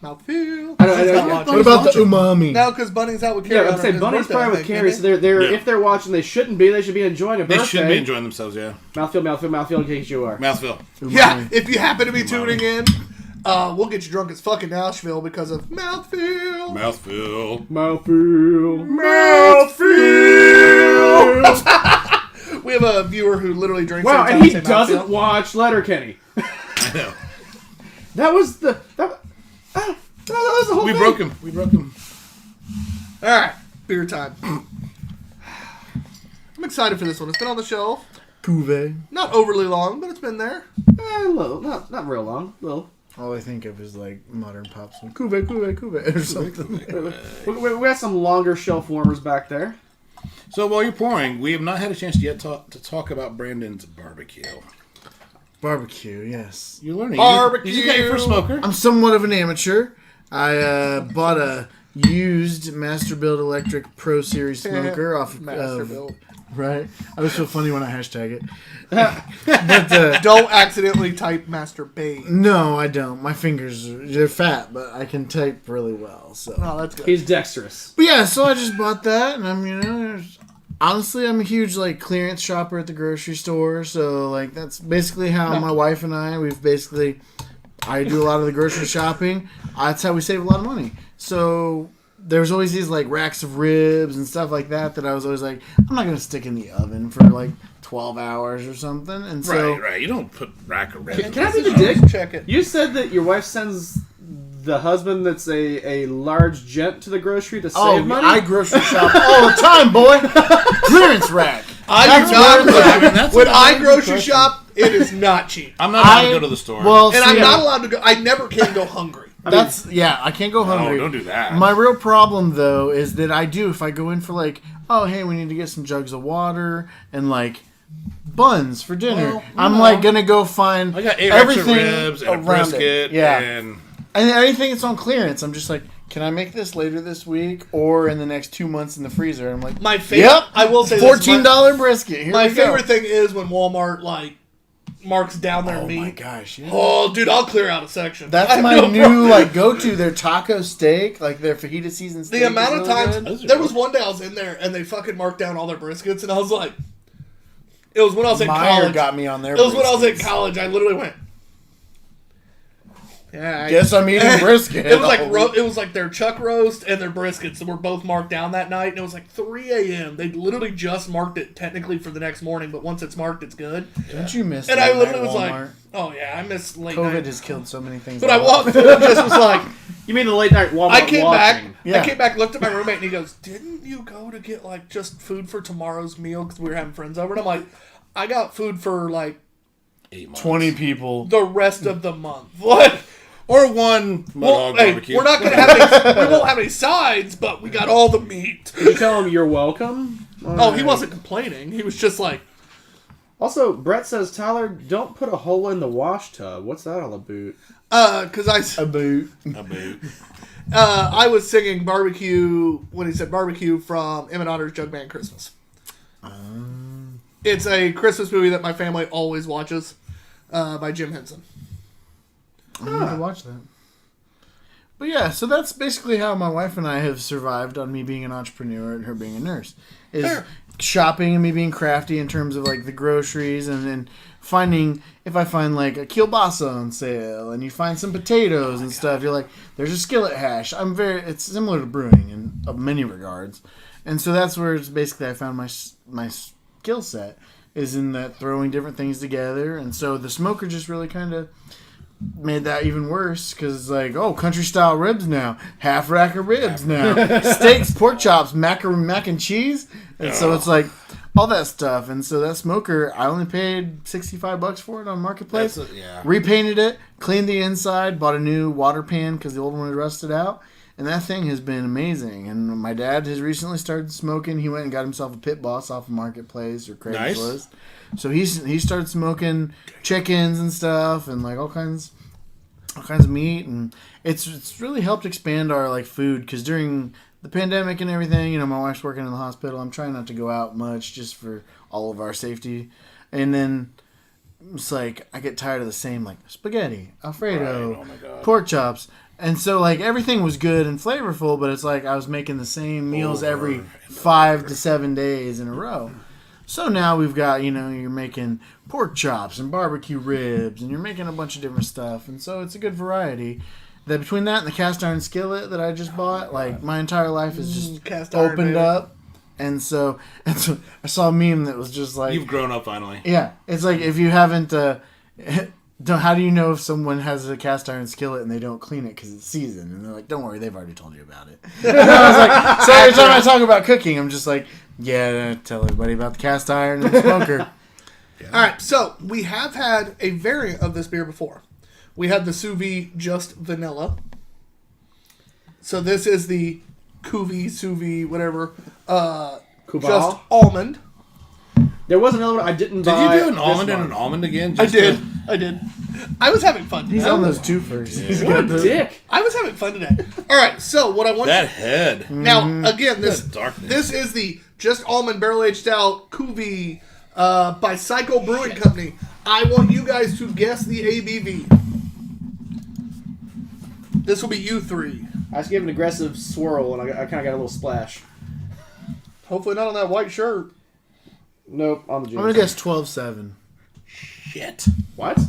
[SPEAKER 3] Mouthfeel.
[SPEAKER 6] I know.
[SPEAKER 3] Not watching.
[SPEAKER 2] What about the umami?
[SPEAKER 3] No, because Bunny's out with
[SPEAKER 6] Yeah,
[SPEAKER 3] Carrie.
[SPEAKER 6] I'm
[SPEAKER 3] on
[SPEAKER 6] saying
[SPEAKER 3] his
[SPEAKER 6] Bunny's
[SPEAKER 3] birthday,
[SPEAKER 6] probably
[SPEAKER 3] I
[SPEAKER 6] with
[SPEAKER 3] think,
[SPEAKER 6] Carrie,
[SPEAKER 3] isn't
[SPEAKER 6] so they're
[SPEAKER 4] Yeah.
[SPEAKER 6] if they're watching, they shouldn't be. They should be enjoying a
[SPEAKER 4] They
[SPEAKER 6] birthday.
[SPEAKER 4] should be enjoying themselves, yeah.
[SPEAKER 6] Mouthfeel, in case you are.
[SPEAKER 4] Mouthfeel.
[SPEAKER 3] he? Yeah, if you happen to be tuning in, we'll get you drunk as fucking Nashville because of Mouthfeel.
[SPEAKER 4] Mouthfeel.
[SPEAKER 6] Mouthfeel.
[SPEAKER 3] Mouthfeel. We have a viewer who literally drinks.
[SPEAKER 6] Wow,
[SPEAKER 3] every
[SPEAKER 6] and
[SPEAKER 3] time
[SPEAKER 6] he
[SPEAKER 3] I say
[SPEAKER 6] doesn't
[SPEAKER 3] Mouthfeel.
[SPEAKER 6] watch Letterkenny.
[SPEAKER 4] I know.
[SPEAKER 6] That was the whole
[SPEAKER 4] We
[SPEAKER 6] thing.
[SPEAKER 4] broke him. We broke him.
[SPEAKER 3] All right, beer time. I'm excited for this one. It's been on the shelf.
[SPEAKER 2] Cuvée.
[SPEAKER 3] Not overly long, but it's been there.
[SPEAKER 6] A little, not real long. Little.
[SPEAKER 2] All I think of is like modern pop song. Cuvée, Cuvée, Cuvée, or something.
[SPEAKER 6] We got some longer shelf warmers back there.
[SPEAKER 4] So while you're pouring, we have not had a chance yet to talk about Brandon's barbecue.
[SPEAKER 2] Barbecue, yes.
[SPEAKER 4] You're learning.
[SPEAKER 3] Barbecue.
[SPEAKER 4] You got your first smoker.
[SPEAKER 2] I'm somewhat of an amateur. I bought a used Masterbuilt Electric Pro Series smoker off of
[SPEAKER 3] Masterbuilt.
[SPEAKER 2] Right. I was so funny when I hashtag it. But
[SPEAKER 3] Don't accidentally type masturbate.
[SPEAKER 2] no, I don't. My fingers they're fat, but I can type really well. So.
[SPEAKER 3] Oh, that's good.
[SPEAKER 6] He's dexterous.
[SPEAKER 2] But yeah, so I just bought that, and honestly, I'm a huge clearance shopper at the grocery store. So that's basically how my wife and I I do a lot of the grocery shopping. That's how we save a lot of money. So there's always these racks of ribs and stuff like that I was always I'm not gonna stick in the oven for 12 hours or something. And so
[SPEAKER 4] Right. You don't put rack of ribs.
[SPEAKER 6] Can I be the dick?
[SPEAKER 3] Check it.
[SPEAKER 6] You said that your wife sends the husband that's a large gent to the grocery to save money?
[SPEAKER 2] I grocery shop all the time, boy. Clearance rack.
[SPEAKER 3] I do not.
[SPEAKER 4] That's
[SPEAKER 3] When
[SPEAKER 4] a
[SPEAKER 3] I
[SPEAKER 4] good
[SPEAKER 3] grocery
[SPEAKER 4] question.
[SPEAKER 3] shop, it is not cheap.
[SPEAKER 4] I'm not allowed to go to the store.
[SPEAKER 2] Well,
[SPEAKER 3] And I'm not allowed to go. I never can go hungry.
[SPEAKER 2] I can't go hungry.
[SPEAKER 4] don't do that.
[SPEAKER 2] My real problem though is that if I go in for oh hey, we need to get some jugs of water and buns for dinner.
[SPEAKER 4] Well,
[SPEAKER 2] I'm gonna go find
[SPEAKER 4] I got 8 racks of
[SPEAKER 2] everything
[SPEAKER 4] ribs and a
[SPEAKER 2] around
[SPEAKER 4] brisket.
[SPEAKER 2] it. Yeah,
[SPEAKER 4] And
[SPEAKER 2] and anything that's on clearance, I'm just can I make this later this week or in the next 2 months in the freezer? I'm
[SPEAKER 3] My favorite.
[SPEAKER 2] yep,
[SPEAKER 3] I will say
[SPEAKER 2] $14 brisket. Here
[SPEAKER 3] My
[SPEAKER 2] we go.
[SPEAKER 3] favorite thing is when Walmart marks down their
[SPEAKER 2] Oh
[SPEAKER 3] meat.
[SPEAKER 2] my gosh! Yeah.
[SPEAKER 3] Oh, dude, I'll clear out a section. I
[SPEAKER 2] That's
[SPEAKER 3] have
[SPEAKER 2] my
[SPEAKER 3] no
[SPEAKER 2] new
[SPEAKER 3] problem.
[SPEAKER 2] go-to. Their taco steak, their fajita season steak.
[SPEAKER 3] The amount of
[SPEAKER 2] is really
[SPEAKER 3] times
[SPEAKER 2] good.
[SPEAKER 4] Those are
[SPEAKER 3] there
[SPEAKER 4] good.
[SPEAKER 3] was one day I was in there and they fucking marked down all their briskets and I was like, it was when I was in
[SPEAKER 2] Meyer
[SPEAKER 3] college.
[SPEAKER 2] got me on their
[SPEAKER 3] It was when I was in
[SPEAKER 2] briskets.
[SPEAKER 3] college. I literally went. Yeah,
[SPEAKER 2] Guess I'm eating brisket.
[SPEAKER 3] It was it was their chuck roast and their briskets that were both marked down that night, and it was 3 a.m. They literally just marked it technically for the next morning, but once it's marked, it's good.
[SPEAKER 2] Don't you miss?
[SPEAKER 3] And
[SPEAKER 2] late
[SPEAKER 3] I literally
[SPEAKER 2] night
[SPEAKER 3] was
[SPEAKER 2] Walmart?
[SPEAKER 3] oh yeah, I miss late
[SPEAKER 2] COVID
[SPEAKER 3] night.
[SPEAKER 2] has killed so many things.
[SPEAKER 3] But I walked through and just was
[SPEAKER 6] You mean the late night Walmart
[SPEAKER 3] I came
[SPEAKER 6] watching?
[SPEAKER 3] back.
[SPEAKER 2] Yeah.
[SPEAKER 3] I came back, looked at my roommate, and he goes, "Didn't you go to get just food for tomorrow's meal because we were having friends over?" And I'm like, "I got food for
[SPEAKER 4] 8 months.
[SPEAKER 2] 20 people.
[SPEAKER 3] the rest of the month." What?
[SPEAKER 4] Or one mud hog
[SPEAKER 3] Hey,
[SPEAKER 4] barbecue.
[SPEAKER 3] we're not gonna have any. We won't have any sides, but we got all the meat.
[SPEAKER 6] Did you tell him you're welcome?
[SPEAKER 3] Oh, he wasn't complaining. He was just like,
[SPEAKER 6] Also, Brett says, Tyler, don't put a hole in the wash tub. What's that all about?
[SPEAKER 3] because
[SPEAKER 2] A boot.
[SPEAKER 4] A boot.
[SPEAKER 3] I was singing barbecue when he said barbecue from Emmett Otter's Jugman Christmas. It's a Christmas movie that my family always watches by Jim Henson.
[SPEAKER 2] I need to watch that. But yeah, so that's basically how my wife and I have survived on me being an entrepreneur and her being a nurse. Is
[SPEAKER 3] Fair.
[SPEAKER 2] shopping and me being crafty in terms of the groceries and then finding, if I find a kielbasa on sale and you find some potatoes and stuff, you're there's a skillet hash. It's similar to brewing in many regards. And so that's where it's basically I found my skill set is in that throwing different things together. And so the smoker just really kind of made that even worse because country style ribs now, half rack of ribs now, steaks, pork chops, mac and cheese, and so it's all that stuff. And so that smoker, I only paid $65 for it on Marketplace. Repainted it, cleaned the inside, bought a new water pan because the old one had rusted out, and that thing has been amazing. And my dad has recently started smoking. He went and got himself a Pit Boss off of Marketplace or Craigslist.
[SPEAKER 4] Nice.
[SPEAKER 2] So he started smoking chickens and stuff and all kinds of meat, and it's really helped expand our food because during the pandemic and everything, my wife's working in the hospital. I'm trying not to go out much just for all of our safety, and then it's I get tired of the same spaghetti, Alfredo,
[SPEAKER 4] Right. Oh my God.
[SPEAKER 2] pork chops. And so everything was good and flavorful, but it's I was making the same meals every 5 to 7 days in a row. So now we've got, you're making pork chops and barbecue ribs, and you're making a bunch of different stuff. And so it's a good variety. That between that and the cast iron skillet that I just bought, my entire life is just
[SPEAKER 3] Cast iron,
[SPEAKER 2] opened
[SPEAKER 3] baby.
[SPEAKER 2] up. And so I saw a meme that was just
[SPEAKER 4] You've grown up finally.
[SPEAKER 2] yeah, it's if you haven't, how do you know if someone has a cast iron skillet and they don't clean it because it's seasoned? And they're don't worry, they've already told you about it. And I was so every time I talk about cooking, I'm just yeah, tell everybody about the cast iron and the smoker.
[SPEAKER 3] All right, so we have had a variant of this beer before. We had the sous vide just vanilla. So this is the sous vide, whatever,
[SPEAKER 6] Kubal.
[SPEAKER 3] just almond.
[SPEAKER 6] There was another one I didn't
[SPEAKER 4] Did
[SPEAKER 6] buy.
[SPEAKER 4] you do an
[SPEAKER 6] this
[SPEAKER 4] almond and
[SPEAKER 6] month.
[SPEAKER 4] an almond again?
[SPEAKER 3] I
[SPEAKER 4] Just
[SPEAKER 3] did.
[SPEAKER 4] to-
[SPEAKER 3] I did. I was having fun.
[SPEAKER 2] He's on those two first. He's
[SPEAKER 6] What a
[SPEAKER 2] got the-
[SPEAKER 6] dick.
[SPEAKER 3] I was having fun today. All right, so what I want
[SPEAKER 4] That head.
[SPEAKER 3] now again this
[SPEAKER 4] That darkness.
[SPEAKER 3] this is the just almond barrel aged stout Cuvée by Cycle Brewing Company. I want you guys to guess the ABV. This will be you three.
[SPEAKER 6] I just gave an aggressive swirl and I kind of got a little splash.
[SPEAKER 3] Hopefully not on that white shirt.
[SPEAKER 6] Nope, on the
[SPEAKER 2] I'm
[SPEAKER 6] juice.
[SPEAKER 2] gonna guess 12.7.
[SPEAKER 4] Shit.
[SPEAKER 6] What?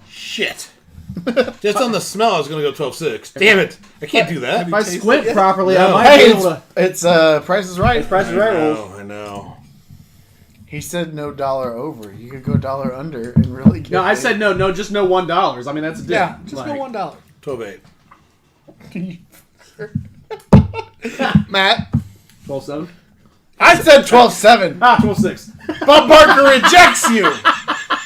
[SPEAKER 4] Shit. Just on the smell, I was going to go 12.6. Damn it. I can't do that.
[SPEAKER 6] If I
[SPEAKER 3] tasted
[SPEAKER 6] squint
[SPEAKER 3] it?
[SPEAKER 6] properly,
[SPEAKER 4] No.
[SPEAKER 6] I might
[SPEAKER 2] Hey,
[SPEAKER 6] be able to.
[SPEAKER 2] it's Price is Right.
[SPEAKER 6] Price is right. Rolls.
[SPEAKER 4] I know.
[SPEAKER 2] He said no dollar over. You could go dollar under and really get
[SPEAKER 6] No, I
[SPEAKER 2] it.
[SPEAKER 6] said no, just no $1. I mean, that's a dick.
[SPEAKER 3] Yeah, just
[SPEAKER 6] Like,
[SPEAKER 3] go $1.
[SPEAKER 4] 12.8.
[SPEAKER 3] Matt,
[SPEAKER 6] 12.7.
[SPEAKER 2] I said 12.7.
[SPEAKER 6] Ah, 12.6.
[SPEAKER 2] Bob Barker rejects you.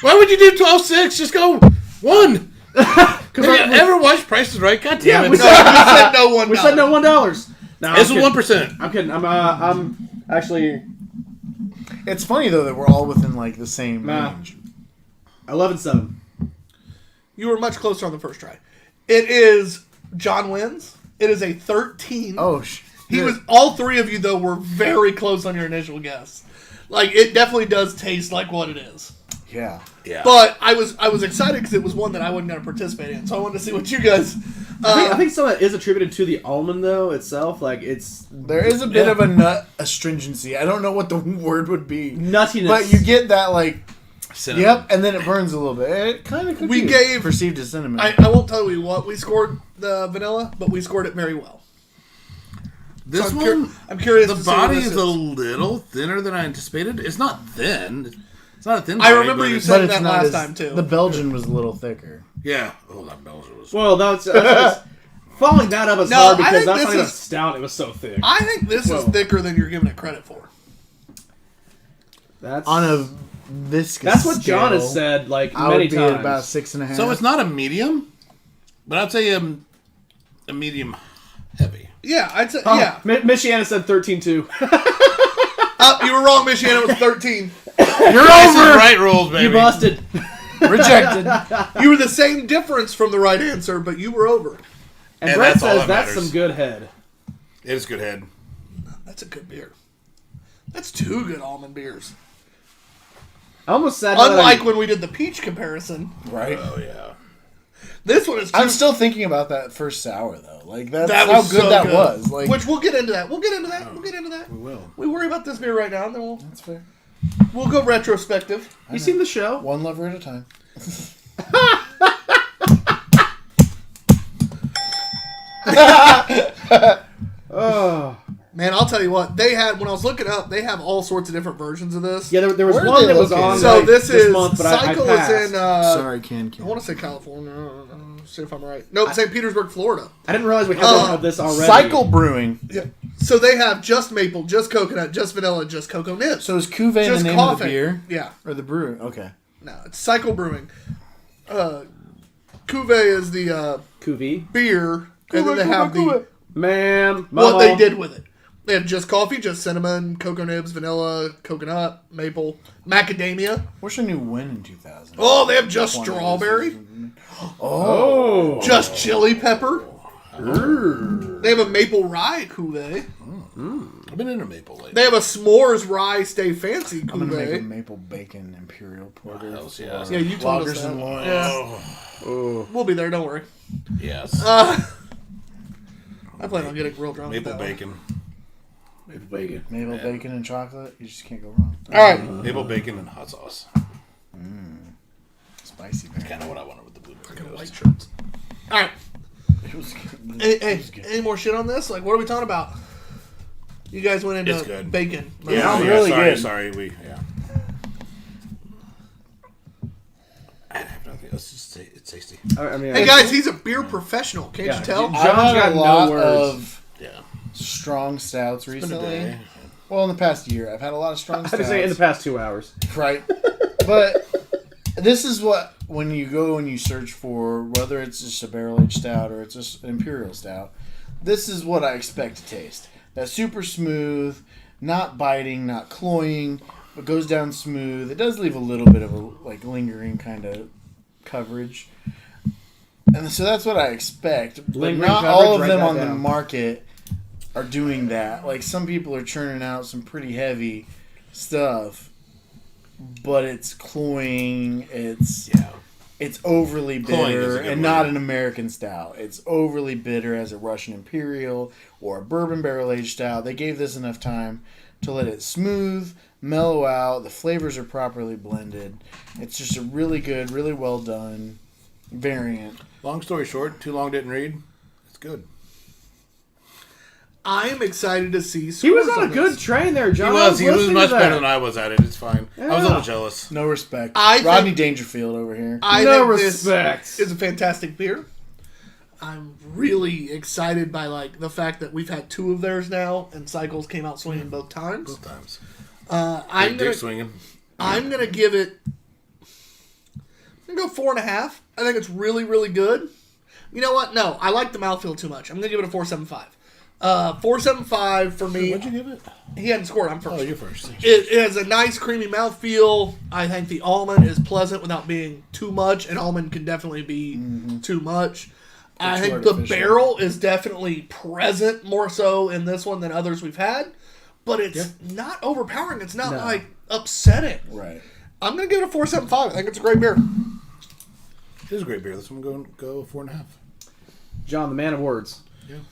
[SPEAKER 4] Why would you do 12.6? Just go 1. Have you ever watched Price is Right? God damn
[SPEAKER 6] Yeah,
[SPEAKER 4] it.
[SPEAKER 6] we
[SPEAKER 3] no, you said no $1.
[SPEAKER 6] We said no $1. No,
[SPEAKER 4] It's
[SPEAKER 6] I'm
[SPEAKER 4] a
[SPEAKER 6] kidding.
[SPEAKER 4] 1%.
[SPEAKER 6] I'm kidding. I'm actually
[SPEAKER 2] It's funny though that we're all within like the same
[SPEAKER 6] Nah.
[SPEAKER 2] range.
[SPEAKER 6] 11.7.
[SPEAKER 3] You were much closer on the first try. It is John wins. It is a 13.
[SPEAKER 2] Oh,
[SPEAKER 3] He was. All three of you though were very close on your initial guess. Like it definitely does taste like what it is.
[SPEAKER 2] yeah.
[SPEAKER 4] Yeah.
[SPEAKER 3] But I was excited because it was one that I wasn't going to participate in, so I wanted to see what you guys.
[SPEAKER 6] I think some of that is attributed to the almond though itself. Like it's
[SPEAKER 2] There is a bit of a nut astringency. I don't know what the word would be,
[SPEAKER 6] nuttiness.
[SPEAKER 2] but you get that like
[SPEAKER 4] Cinnamon.
[SPEAKER 2] yep, and then it burns a little bit. It kind of could
[SPEAKER 3] We
[SPEAKER 2] be
[SPEAKER 3] gave-
[SPEAKER 2] perceived as cinnamon.
[SPEAKER 3] I won't tell you what we scored the vanilla, but we scored it very well.
[SPEAKER 4] This
[SPEAKER 3] So
[SPEAKER 4] one,
[SPEAKER 3] I'm curious.
[SPEAKER 4] the
[SPEAKER 3] to see what
[SPEAKER 4] body
[SPEAKER 3] this
[SPEAKER 4] is a little thinner than I anticipated. It's not thin. It's not a thin
[SPEAKER 3] I
[SPEAKER 4] body,
[SPEAKER 3] remember
[SPEAKER 4] but
[SPEAKER 3] you
[SPEAKER 4] it's-
[SPEAKER 3] saying
[SPEAKER 2] but it's
[SPEAKER 3] that
[SPEAKER 2] not
[SPEAKER 3] last
[SPEAKER 2] as,
[SPEAKER 3] time, too.
[SPEAKER 2] The Belgian was a little thicker.
[SPEAKER 4] Yeah. Oh, that Belgian was...
[SPEAKER 6] well, that's following that up is
[SPEAKER 3] No,
[SPEAKER 6] hard
[SPEAKER 3] I
[SPEAKER 6] because
[SPEAKER 3] think
[SPEAKER 6] that's
[SPEAKER 3] this
[SPEAKER 6] not even
[SPEAKER 3] is-
[SPEAKER 6] stout. It was so thick.
[SPEAKER 3] I think this is
[SPEAKER 6] Whoa.
[SPEAKER 3] thicker than you're giving it credit for.
[SPEAKER 6] That's
[SPEAKER 2] On a viscous
[SPEAKER 6] that's what John
[SPEAKER 2] scale,
[SPEAKER 6] has said like
[SPEAKER 2] I
[SPEAKER 6] many
[SPEAKER 2] would be
[SPEAKER 6] times.
[SPEAKER 2] at about 6.5.
[SPEAKER 4] So it's not a medium, but I'd say a medium heavy.
[SPEAKER 3] Yeah, I'd say.
[SPEAKER 6] Oh,
[SPEAKER 3] Yeah,
[SPEAKER 6] Michiana said 13.2.
[SPEAKER 3] you were wrong. Michiana it was 13.
[SPEAKER 2] You're
[SPEAKER 4] Price is
[SPEAKER 2] over.
[SPEAKER 4] Right rolls, baby.
[SPEAKER 6] You busted.
[SPEAKER 2] Rejected.
[SPEAKER 3] You were the same difference from the right answer, but you were over.
[SPEAKER 6] And
[SPEAKER 4] And
[SPEAKER 6] Brett
[SPEAKER 4] that's all
[SPEAKER 6] says
[SPEAKER 4] that
[SPEAKER 6] that's
[SPEAKER 4] matters.
[SPEAKER 6] some good head.
[SPEAKER 4] It is good head.
[SPEAKER 3] That's a good beer. That's two good almond beers.
[SPEAKER 6] I almost said that
[SPEAKER 3] Unlike when we did the peach comparison,
[SPEAKER 2] Right.
[SPEAKER 4] Oh, yeah.
[SPEAKER 3] this one is.
[SPEAKER 2] I'm still thinking about that first sour though. Like that's
[SPEAKER 3] That
[SPEAKER 2] how
[SPEAKER 3] was
[SPEAKER 2] good
[SPEAKER 3] so
[SPEAKER 2] that
[SPEAKER 3] good.
[SPEAKER 2] was. Like
[SPEAKER 3] Which we'll get into that. We'll get into that. We'll get into that.
[SPEAKER 4] We will.
[SPEAKER 3] We worry about this beer right now, and then
[SPEAKER 2] that's fair.
[SPEAKER 3] we'll go retrospective.
[SPEAKER 6] you seen the show?
[SPEAKER 2] One lover at a time.
[SPEAKER 6] Oh.
[SPEAKER 3] Man, I'll tell you what. They had when I was looking up. They have all sorts of different versions of this.
[SPEAKER 6] Yeah, there was
[SPEAKER 2] Where are
[SPEAKER 6] one
[SPEAKER 2] they
[SPEAKER 6] that was
[SPEAKER 2] located?
[SPEAKER 6] on
[SPEAKER 3] So
[SPEAKER 6] like,
[SPEAKER 3] this is
[SPEAKER 6] month, but
[SPEAKER 3] Cycle
[SPEAKER 6] I
[SPEAKER 3] is
[SPEAKER 6] passed.
[SPEAKER 3] in.
[SPEAKER 2] Sorry, can.
[SPEAKER 3] I want to say California. See if I'm right. Nope, St. Petersburg, Florida.
[SPEAKER 6] I didn't realize we had one of this already.
[SPEAKER 2] Cycle Brewing.
[SPEAKER 3] Yeah. So they have just maple, just coconut, just vanilla, just cocoa nibs.
[SPEAKER 2] So is Cuvée the
[SPEAKER 3] just
[SPEAKER 2] name
[SPEAKER 3] coffee.
[SPEAKER 2] of the beer
[SPEAKER 3] Yeah.
[SPEAKER 2] or the brewer? Okay.
[SPEAKER 3] No, it's Cycle Brewing. Cuvée is the
[SPEAKER 6] Cuvée.
[SPEAKER 3] beer, and then they have the
[SPEAKER 6] Man,
[SPEAKER 3] what
[SPEAKER 6] mama.
[SPEAKER 3] they did with it. They have just coffee, just cinnamon, cocoa nibs, vanilla, coconut, maple, macadamia.
[SPEAKER 2] What's your new win in 2000?
[SPEAKER 3] Oh, they have just strawberry,
[SPEAKER 6] Oh.
[SPEAKER 3] just chili pepper. They have a maple rye cuvee.
[SPEAKER 4] I've been into maple lately.
[SPEAKER 3] They have a s'mores rye stay fancy
[SPEAKER 2] I'm gonna make a
[SPEAKER 3] cuvee.
[SPEAKER 2] maple bacon imperial porter.
[SPEAKER 4] Hells yeah.
[SPEAKER 3] Yeah, you told us
[SPEAKER 2] Lagers
[SPEAKER 3] that.
[SPEAKER 2] and loins.
[SPEAKER 3] Yeah. We'll be there. Don't worry.
[SPEAKER 4] Yes.
[SPEAKER 3] I plan on getting real drunk. with
[SPEAKER 4] Maple
[SPEAKER 3] that one.
[SPEAKER 4] bacon.
[SPEAKER 6] Maple bacon.
[SPEAKER 2] Maple bacon and chocolate. You just can't go wrong.
[SPEAKER 3] All right.
[SPEAKER 4] Maple bacon and hot sauce.
[SPEAKER 2] Spicy man.
[SPEAKER 4] Kind of what I wanted with the blueberry
[SPEAKER 3] White
[SPEAKER 4] toast.
[SPEAKER 3] shirts. All right.
[SPEAKER 2] It was good.
[SPEAKER 3] Any more shit on this? Like, what are we talking about? You guys went
[SPEAKER 4] It's
[SPEAKER 3] into
[SPEAKER 4] good.
[SPEAKER 3] bacon.
[SPEAKER 4] Yeah,
[SPEAKER 2] Sounds
[SPEAKER 4] yeah,
[SPEAKER 2] really
[SPEAKER 4] sorry,
[SPEAKER 2] good.
[SPEAKER 4] sorry. I have nothing else. It's tasty.
[SPEAKER 6] I mean,
[SPEAKER 3] Hey guys, he's a beer professional. Can't
[SPEAKER 6] Yeah,
[SPEAKER 3] you tell?
[SPEAKER 6] dude.
[SPEAKER 2] I've
[SPEAKER 6] John's
[SPEAKER 2] had
[SPEAKER 6] got
[SPEAKER 2] a
[SPEAKER 6] no
[SPEAKER 2] lot
[SPEAKER 6] words.
[SPEAKER 2] of
[SPEAKER 4] Yeah.
[SPEAKER 2] strong stouts
[SPEAKER 4] Been a
[SPEAKER 2] recently.
[SPEAKER 4] day.
[SPEAKER 2] Well, in the past year, I've had a lot of strong
[SPEAKER 6] I had
[SPEAKER 2] stouts.
[SPEAKER 6] to say in the past 2 hours.
[SPEAKER 2] Right. But this is what, when you go and you search for, whether it's just a barrel-aged stout or it's just an imperial stout, this is what I expect to taste. That super smooth, not biting, not cloying, but goes down smooth. It does leave a little bit of a like lingering kind of coverage. And so that's what I expect. But
[SPEAKER 6] Lingering
[SPEAKER 2] not
[SPEAKER 6] coverage,
[SPEAKER 2] all of
[SPEAKER 6] write
[SPEAKER 2] them
[SPEAKER 6] that
[SPEAKER 2] on the
[SPEAKER 6] down.
[SPEAKER 2] market are doing that. Like some people are churning out some pretty heavy stuff, but it's cloying. It's overly
[SPEAKER 4] Cloying is
[SPEAKER 2] bitter
[SPEAKER 4] a good
[SPEAKER 2] and
[SPEAKER 4] word.
[SPEAKER 2] not an American style. It's overly bitter as a Russian Imperial or a bourbon barrel aged style. They gave this enough time to let it smooth, mellow out. The flavors are properly blended. It's just a really good, really well done variant.
[SPEAKER 4] Long story short, too long didn't read. It's good.
[SPEAKER 3] I am excited to see.
[SPEAKER 6] He was
[SPEAKER 3] scores
[SPEAKER 6] on a good
[SPEAKER 3] this.
[SPEAKER 6] train there, John.
[SPEAKER 4] He was
[SPEAKER 6] listening
[SPEAKER 4] much
[SPEAKER 6] to that.
[SPEAKER 4] better than I was at it. It's fine. I was a little
[SPEAKER 6] Yeah.
[SPEAKER 4] jealous.
[SPEAKER 2] No respect.
[SPEAKER 3] I
[SPEAKER 2] Rodney
[SPEAKER 3] think-
[SPEAKER 2] Dangerfield over here.
[SPEAKER 3] I
[SPEAKER 6] No
[SPEAKER 3] think
[SPEAKER 6] respect.
[SPEAKER 3] this is a fantastic beer. I'm really excited by like the fact that we've had 2 of theirs now, and Cycles came out swinging both times.
[SPEAKER 4] Both times.
[SPEAKER 3] I'm
[SPEAKER 4] Dick
[SPEAKER 3] gonna
[SPEAKER 4] swinging.
[SPEAKER 3] give it. I'm gonna go 4.5. I think it's really, really good. You know what? No, I like the mouthfeel too much. I'm gonna give it a 4.75. 4.75 for me.
[SPEAKER 4] What'd you give it?
[SPEAKER 3] He hadn't scored. I'm first.
[SPEAKER 4] Oh, you're first.
[SPEAKER 3] It has a nice creamy mouthfeel. I think the almond is pleasant without being too much, and almond can definitely be too much. I
[SPEAKER 2] Too
[SPEAKER 3] think the
[SPEAKER 2] artificial.
[SPEAKER 3] barrel is definitely present more so in this one than others we've had, but it's not overpowering. It's not like upsetting.
[SPEAKER 2] Right.
[SPEAKER 3] I'm gonna give it a 4.75. I think it's a great beer.
[SPEAKER 4] It is a great beer. This one go 4.5.
[SPEAKER 6] John, the man of words.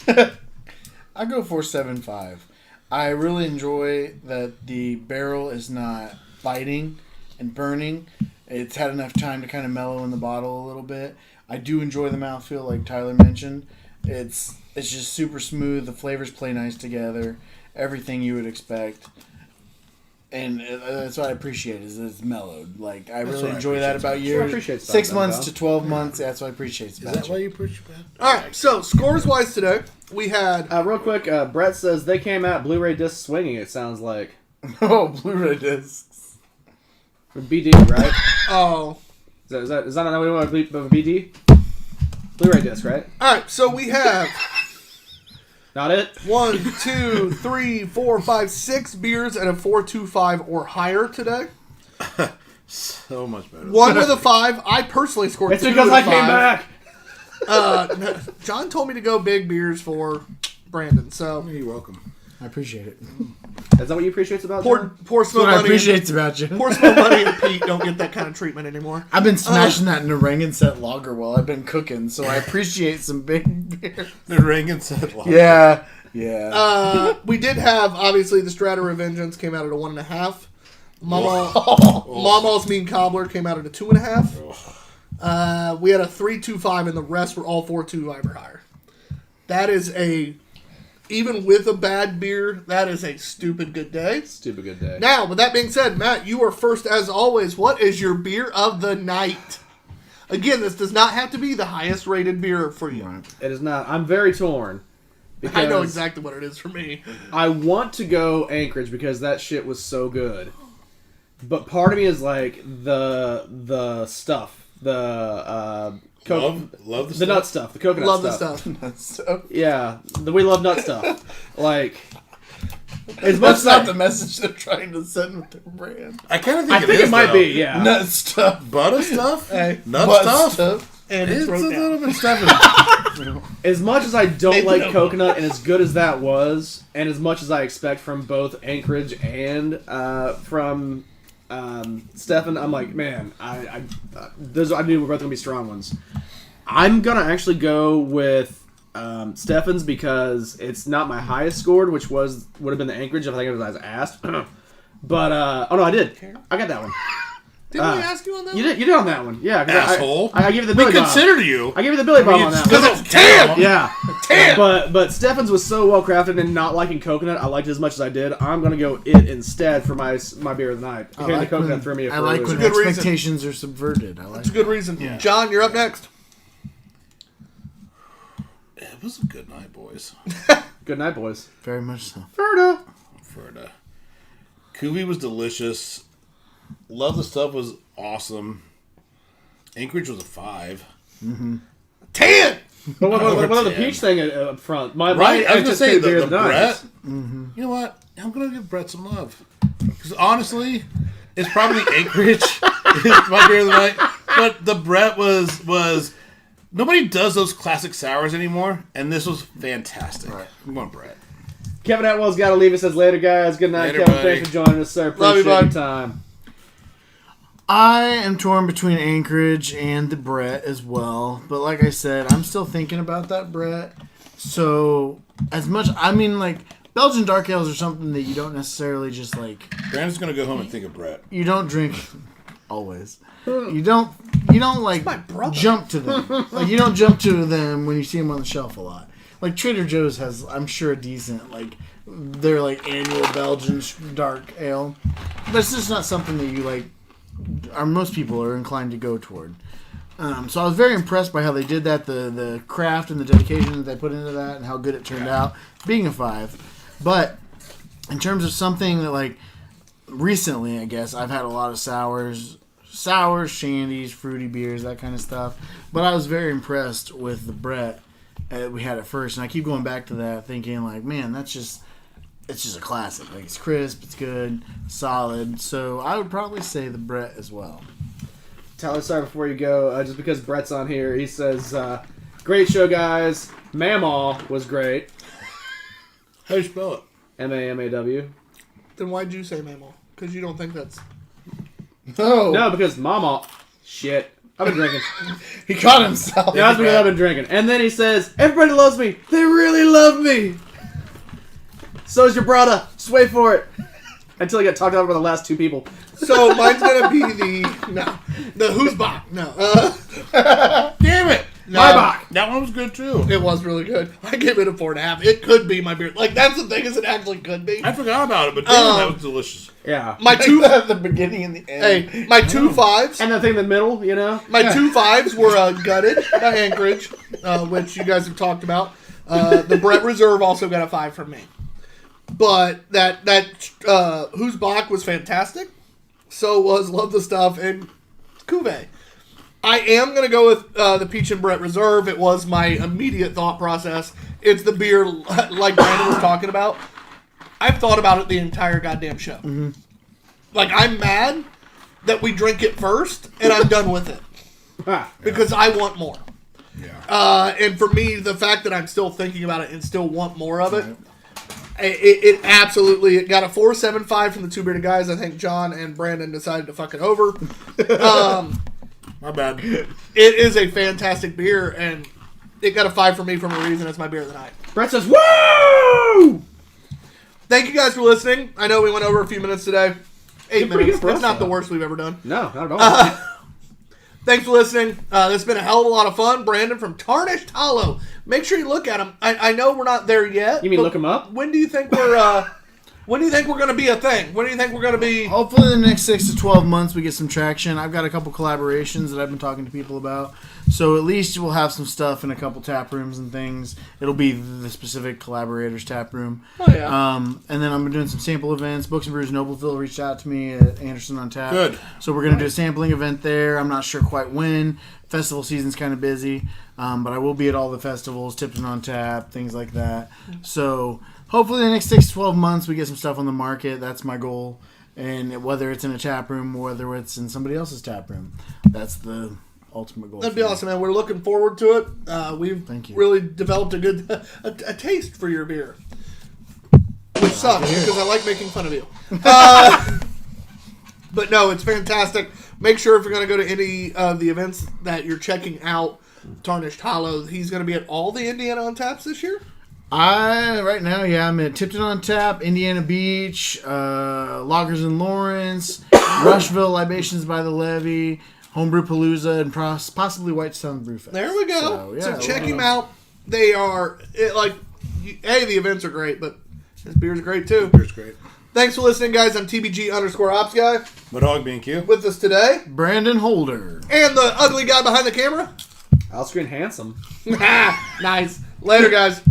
[SPEAKER 2] I go 4.75. I really enjoy that the barrel is not biting and burning. It's had enough time to kind of mellow in the bottle a little bit. I do enjoy the mouthfeel, like Tyler mentioned. It's just super smooth. The flavors play nice together. Everything you would expect. And that's what I appreciate is that it's mellowed. Like I really
[SPEAKER 4] what I
[SPEAKER 2] enjoy that
[SPEAKER 4] appreciate
[SPEAKER 2] about
[SPEAKER 6] I
[SPEAKER 2] years.
[SPEAKER 6] appreciate
[SPEAKER 2] 6
[SPEAKER 6] that,
[SPEAKER 2] months
[SPEAKER 6] though.
[SPEAKER 2] to 12 months. That's what I appreciate about
[SPEAKER 4] Is that
[SPEAKER 2] you.
[SPEAKER 4] why you push that?
[SPEAKER 3] All right, so scores wise today, we had
[SPEAKER 6] Real quick, Brett says they came out Blu-ray disc swinging. It sounds like
[SPEAKER 2] Oh, Blu-ray discs.
[SPEAKER 6] for BD, right? is that not what we want to BD? Blu-ray disc, right?
[SPEAKER 3] all right. So we have
[SPEAKER 6] Not it.
[SPEAKER 3] 1, 2, 3, 4, 5, 6 beers at a 4.25 or higher today.
[SPEAKER 4] So much better.
[SPEAKER 3] One with a 5. I personally scored
[SPEAKER 6] It's
[SPEAKER 3] 2
[SPEAKER 6] because
[SPEAKER 3] with
[SPEAKER 6] I
[SPEAKER 3] a
[SPEAKER 6] came
[SPEAKER 3] 5.
[SPEAKER 6] back.
[SPEAKER 3] John told me to go big beers for Brandon. So
[SPEAKER 4] You're welcome.
[SPEAKER 2] I appreciate it.
[SPEAKER 6] Is that what you appreciate about
[SPEAKER 3] poor
[SPEAKER 6] John?
[SPEAKER 3] poor
[SPEAKER 2] That's
[SPEAKER 3] Smoke
[SPEAKER 2] what I
[SPEAKER 3] Money.
[SPEAKER 2] appreciate about you.
[SPEAKER 3] Poor Smoke Money and Pete don't get that kind of treatment anymore.
[SPEAKER 2] I've been smashing that Narragansett lager while I've been cooking, so I appreciate some big beer.
[SPEAKER 4] The ring and said,
[SPEAKER 2] Yeah, yeah.
[SPEAKER 3] We did have obviously the Strata Revengeance came out at a 1.5. Mama's Mean Cobbler came out at a 2.5. We had a 3.25, and the rest were all 4.25 or higher. That is even with a bad beer, that is a stupid good day.
[SPEAKER 6] Stupid good day.
[SPEAKER 3] Now, with that being said, Matt, you are first as always. What is your beer of the night? Again, this does not have to be the highest rated beer for you.
[SPEAKER 6] It is not. I'm very torn.
[SPEAKER 3] I know exactly what it is for me.
[SPEAKER 6] I want to go Anchorage because that shit was so good. But part of me is like the stuff.
[SPEAKER 4] Love the
[SPEAKER 6] the
[SPEAKER 4] stuff?
[SPEAKER 6] nut stuff. The coconut
[SPEAKER 3] Love the
[SPEAKER 6] stuff.
[SPEAKER 3] stuff.
[SPEAKER 2] So,
[SPEAKER 6] Yeah. We love nut stuff. Like, as much
[SPEAKER 2] that's
[SPEAKER 6] as
[SPEAKER 2] not
[SPEAKER 6] I,
[SPEAKER 2] the message they're trying to send with their brand.
[SPEAKER 4] I kind of think
[SPEAKER 6] I think
[SPEAKER 4] is,
[SPEAKER 6] it might
[SPEAKER 4] though.
[SPEAKER 6] be, yeah.
[SPEAKER 2] Nut stuff.
[SPEAKER 4] Butter stuff?
[SPEAKER 3] Hey,
[SPEAKER 4] Nut
[SPEAKER 2] Butt
[SPEAKER 4] stuff?
[SPEAKER 3] and
[SPEAKER 4] It's
[SPEAKER 3] it's
[SPEAKER 4] a
[SPEAKER 3] wrote
[SPEAKER 4] little
[SPEAKER 3] down.
[SPEAKER 4] bit stuff.
[SPEAKER 6] As much as I don't
[SPEAKER 3] Maybe
[SPEAKER 6] like
[SPEAKER 3] no.
[SPEAKER 6] coconut, and as good as that was, and as much as I expect from both Anchorage and from Stefan, I'm like, man, I knew we were both gonna be strong ones. I'm gonna actually go with Stefan's because it's not my highest scored, which would have been the Anchorage if I think I was asked. But oh no, I did. I got that one.
[SPEAKER 3] Didn't we ask you on that?
[SPEAKER 6] You did on that one, yeah. 'cause
[SPEAKER 4] Asshole.
[SPEAKER 6] I give you the
[SPEAKER 4] We
[SPEAKER 6] Billy Bob.
[SPEAKER 4] considered you.
[SPEAKER 6] I give you the Billy Bob on that one.
[SPEAKER 4] Because it's 10.
[SPEAKER 6] Yeah. But Stefan's was so well crafted, and not liking coconut, I liked it as much as I did. I'm gonna go it instead for my beer of the night.
[SPEAKER 2] I
[SPEAKER 6] The
[SPEAKER 2] like
[SPEAKER 6] coconut
[SPEAKER 2] when,
[SPEAKER 6] threw me.
[SPEAKER 2] I like when
[SPEAKER 3] Good reason.
[SPEAKER 2] expectations are subverted. I like
[SPEAKER 3] That's a good reason.
[SPEAKER 2] Yeah.
[SPEAKER 3] John, you're up next.
[SPEAKER 4] It was a good night, boys.
[SPEAKER 6] Good night, boys.
[SPEAKER 2] very much so.
[SPEAKER 6] Ferda.
[SPEAKER 4] Ferda. Kuvi was delicious. Love the stuff was awesome. Anchorage was a 5.
[SPEAKER 3] 10!
[SPEAKER 6] But what about the peach thing up front?
[SPEAKER 4] Right, I was gonna say the
[SPEAKER 6] Brett.
[SPEAKER 4] Brett. You know what? I'm gonna give Brett some love because honestly, it's probably Anchorage is my beer of the night. But the Brett was nobody does those classic sours anymore, and this was fantastic.
[SPEAKER 2] Right.
[SPEAKER 4] I'm going Brett.
[SPEAKER 6] Kevin Atwell's got to leave. It says later, guys. Good night,
[SPEAKER 4] Later,
[SPEAKER 6] Kevin.
[SPEAKER 4] buddy.
[SPEAKER 6] Thanks for joining us, sir.
[SPEAKER 3] Love you,
[SPEAKER 6] Appreciate
[SPEAKER 3] bud.
[SPEAKER 6] your time.
[SPEAKER 2] I am torn between Anchorage and the Brett as well. But like I said, I'm still thinking about that Brett. So, Belgian dark ales are something that you don't necessarily just like.
[SPEAKER 4] Brandon's gonna go home and think of Brett.
[SPEAKER 2] You don't drink always. You don't like
[SPEAKER 3] my brother.
[SPEAKER 2] jump to them. Like you don't jump to them when you see them on the shelf a lot. Like Trader Joe's has, I'm sure, a decent their annual Belgian dark ale. But it's just not something that you like. Or most people are inclined to go toward. So I was very impressed by how they did that, the craft and the dedication that they put into that, and how good it turned out, being a 5. But in terms of something that recently, I guess I've had a lot of sours, shandies, fruity beers, that kind of stuff. But I was very impressed with the Brett we had at first, and I keep going back to that, thinking man, it's just a classic. It's crisp, it's good, solid. So I would probably say the Brett as well.
[SPEAKER 6] Tyler, sorry before you go, just because Brett's on here, he says, great show, guys. Mamaw was great.
[SPEAKER 4] How do you spell it?
[SPEAKER 6] M-A-M-A-W.
[SPEAKER 3] Then why'd you say Mamo? Because you don't think that's...
[SPEAKER 6] No, because Mama... Shit. I've been drinking.
[SPEAKER 2] He caught himself.
[SPEAKER 6] Yeah, that's because I've been drinking. And then he says, everybody loves me. They really love me. So's your brother. Just wait for it. Until I get talked about by the last 2 people.
[SPEAKER 3] So mine's going to be the Who's Bach. No.
[SPEAKER 4] Damn it!
[SPEAKER 6] My Bach.
[SPEAKER 4] That one was good too.
[SPEAKER 3] It was really good. I gave it a 4.5. It could be my beer. That's the thing, is it actually could be.
[SPEAKER 4] I forgot about it, but damn, that was delicious.
[SPEAKER 6] Yeah.
[SPEAKER 3] My two...
[SPEAKER 2] at the beginning and the end.
[SPEAKER 3] Hey, my 2 5s...
[SPEAKER 6] And the thing in the middle, you know?
[SPEAKER 3] My 2 5s were gutted by Anchorage, which you guys have talked about. The Brett Reserve also got a 5 from me. But that Who's Bach was fantastic. So was Love the Stuff and Cuvée. I am going to go with the Peach and Brett Reserve. It was my immediate thought process. It's the beer, like Brandon was talking about. I've thought about it the entire goddamn show. Mm-hmm. I'm mad that we drink it first, and I'm done with it. Because I want more. Yeah. And for me, the fact that I'm still thinking about it and still want more of it, it absolutely... It got a 4.75 from the Two Beerded Guys. I think John and Brandon decided to fuck it over.
[SPEAKER 4] My bad.
[SPEAKER 3] It is a fantastic beer, and it got a 5 from me for a reason. It's my beer of the night.
[SPEAKER 6] Brett says, woo!
[SPEAKER 3] Thank you guys for listening. I know we went over a few minutes today. 8
[SPEAKER 6] Pretty
[SPEAKER 3] minutes.
[SPEAKER 6] good for
[SPEAKER 3] It's
[SPEAKER 6] us,
[SPEAKER 3] not the
[SPEAKER 6] though.
[SPEAKER 3] worst we've ever done.
[SPEAKER 6] No, not at all.
[SPEAKER 3] Thanks for listening. This has been a hell of a lot of fun. Brandon from Tarnished Hollow. Make sure you look at him. I know we're not there yet.
[SPEAKER 6] You mean look him up?
[SPEAKER 3] When do you think we're... When do you think we're going to be a thing? When do you think we're going to be...
[SPEAKER 2] Hopefully in the next 6 to 12 months we get some traction. I've got a couple collaborations that I've been talking to people about. So at least we'll have some stuff in a couple tap rooms and things. It'll be the specific collaborators tap room.
[SPEAKER 3] Oh, yeah.
[SPEAKER 2] And then I'm doing some sample events. Books and Brews Nobleville reached out to me at Anderson on Tap.
[SPEAKER 4] Good.
[SPEAKER 2] So we're going to do a sampling event there. I'm not sure quite when. Festival season's kind of busy. But I will be at all the festivals, Tipton on Tap, things like that. So... hopefully in the next 6 to 12 months we get some stuff on the market. That's my goal. And whether it's in a tap room or whether it's in somebody else's tap room, that's the ultimate goal.
[SPEAKER 3] That'd be awesome, man. We're looking forward to it. We've
[SPEAKER 2] Thank you.
[SPEAKER 3] really developed a good a taste for your beer. Which sucks because I like making fun of you. But no, it's fantastic. Make sure if you're going to go to any of the events that you're checking out, Tarnished Hollow, he's going to be at all the Indiana on Taps this year?
[SPEAKER 2] Right now, I'm at Tipton on Tap, Indiana Beach, Loggers in Lawrence, Rushville, Libations by the Levee, Homebrew Palooza, and possibly Whitestown Brew Fest.
[SPEAKER 3] There we go. So check
[SPEAKER 2] we'll
[SPEAKER 3] him out. They are, the events are great, but his beer's great too.
[SPEAKER 4] Beer's great.
[SPEAKER 3] Thanks for listening, guys. I'm TBG_Ops Guy.
[SPEAKER 4] My dog being cute.
[SPEAKER 3] With us today.
[SPEAKER 2] Brandon Holder.
[SPEAKER 3] And the ugly guy behind the camera.
[SPEAKER 6] I'll screen handsome.
[SPEAKER 3] Nice. Later, guys.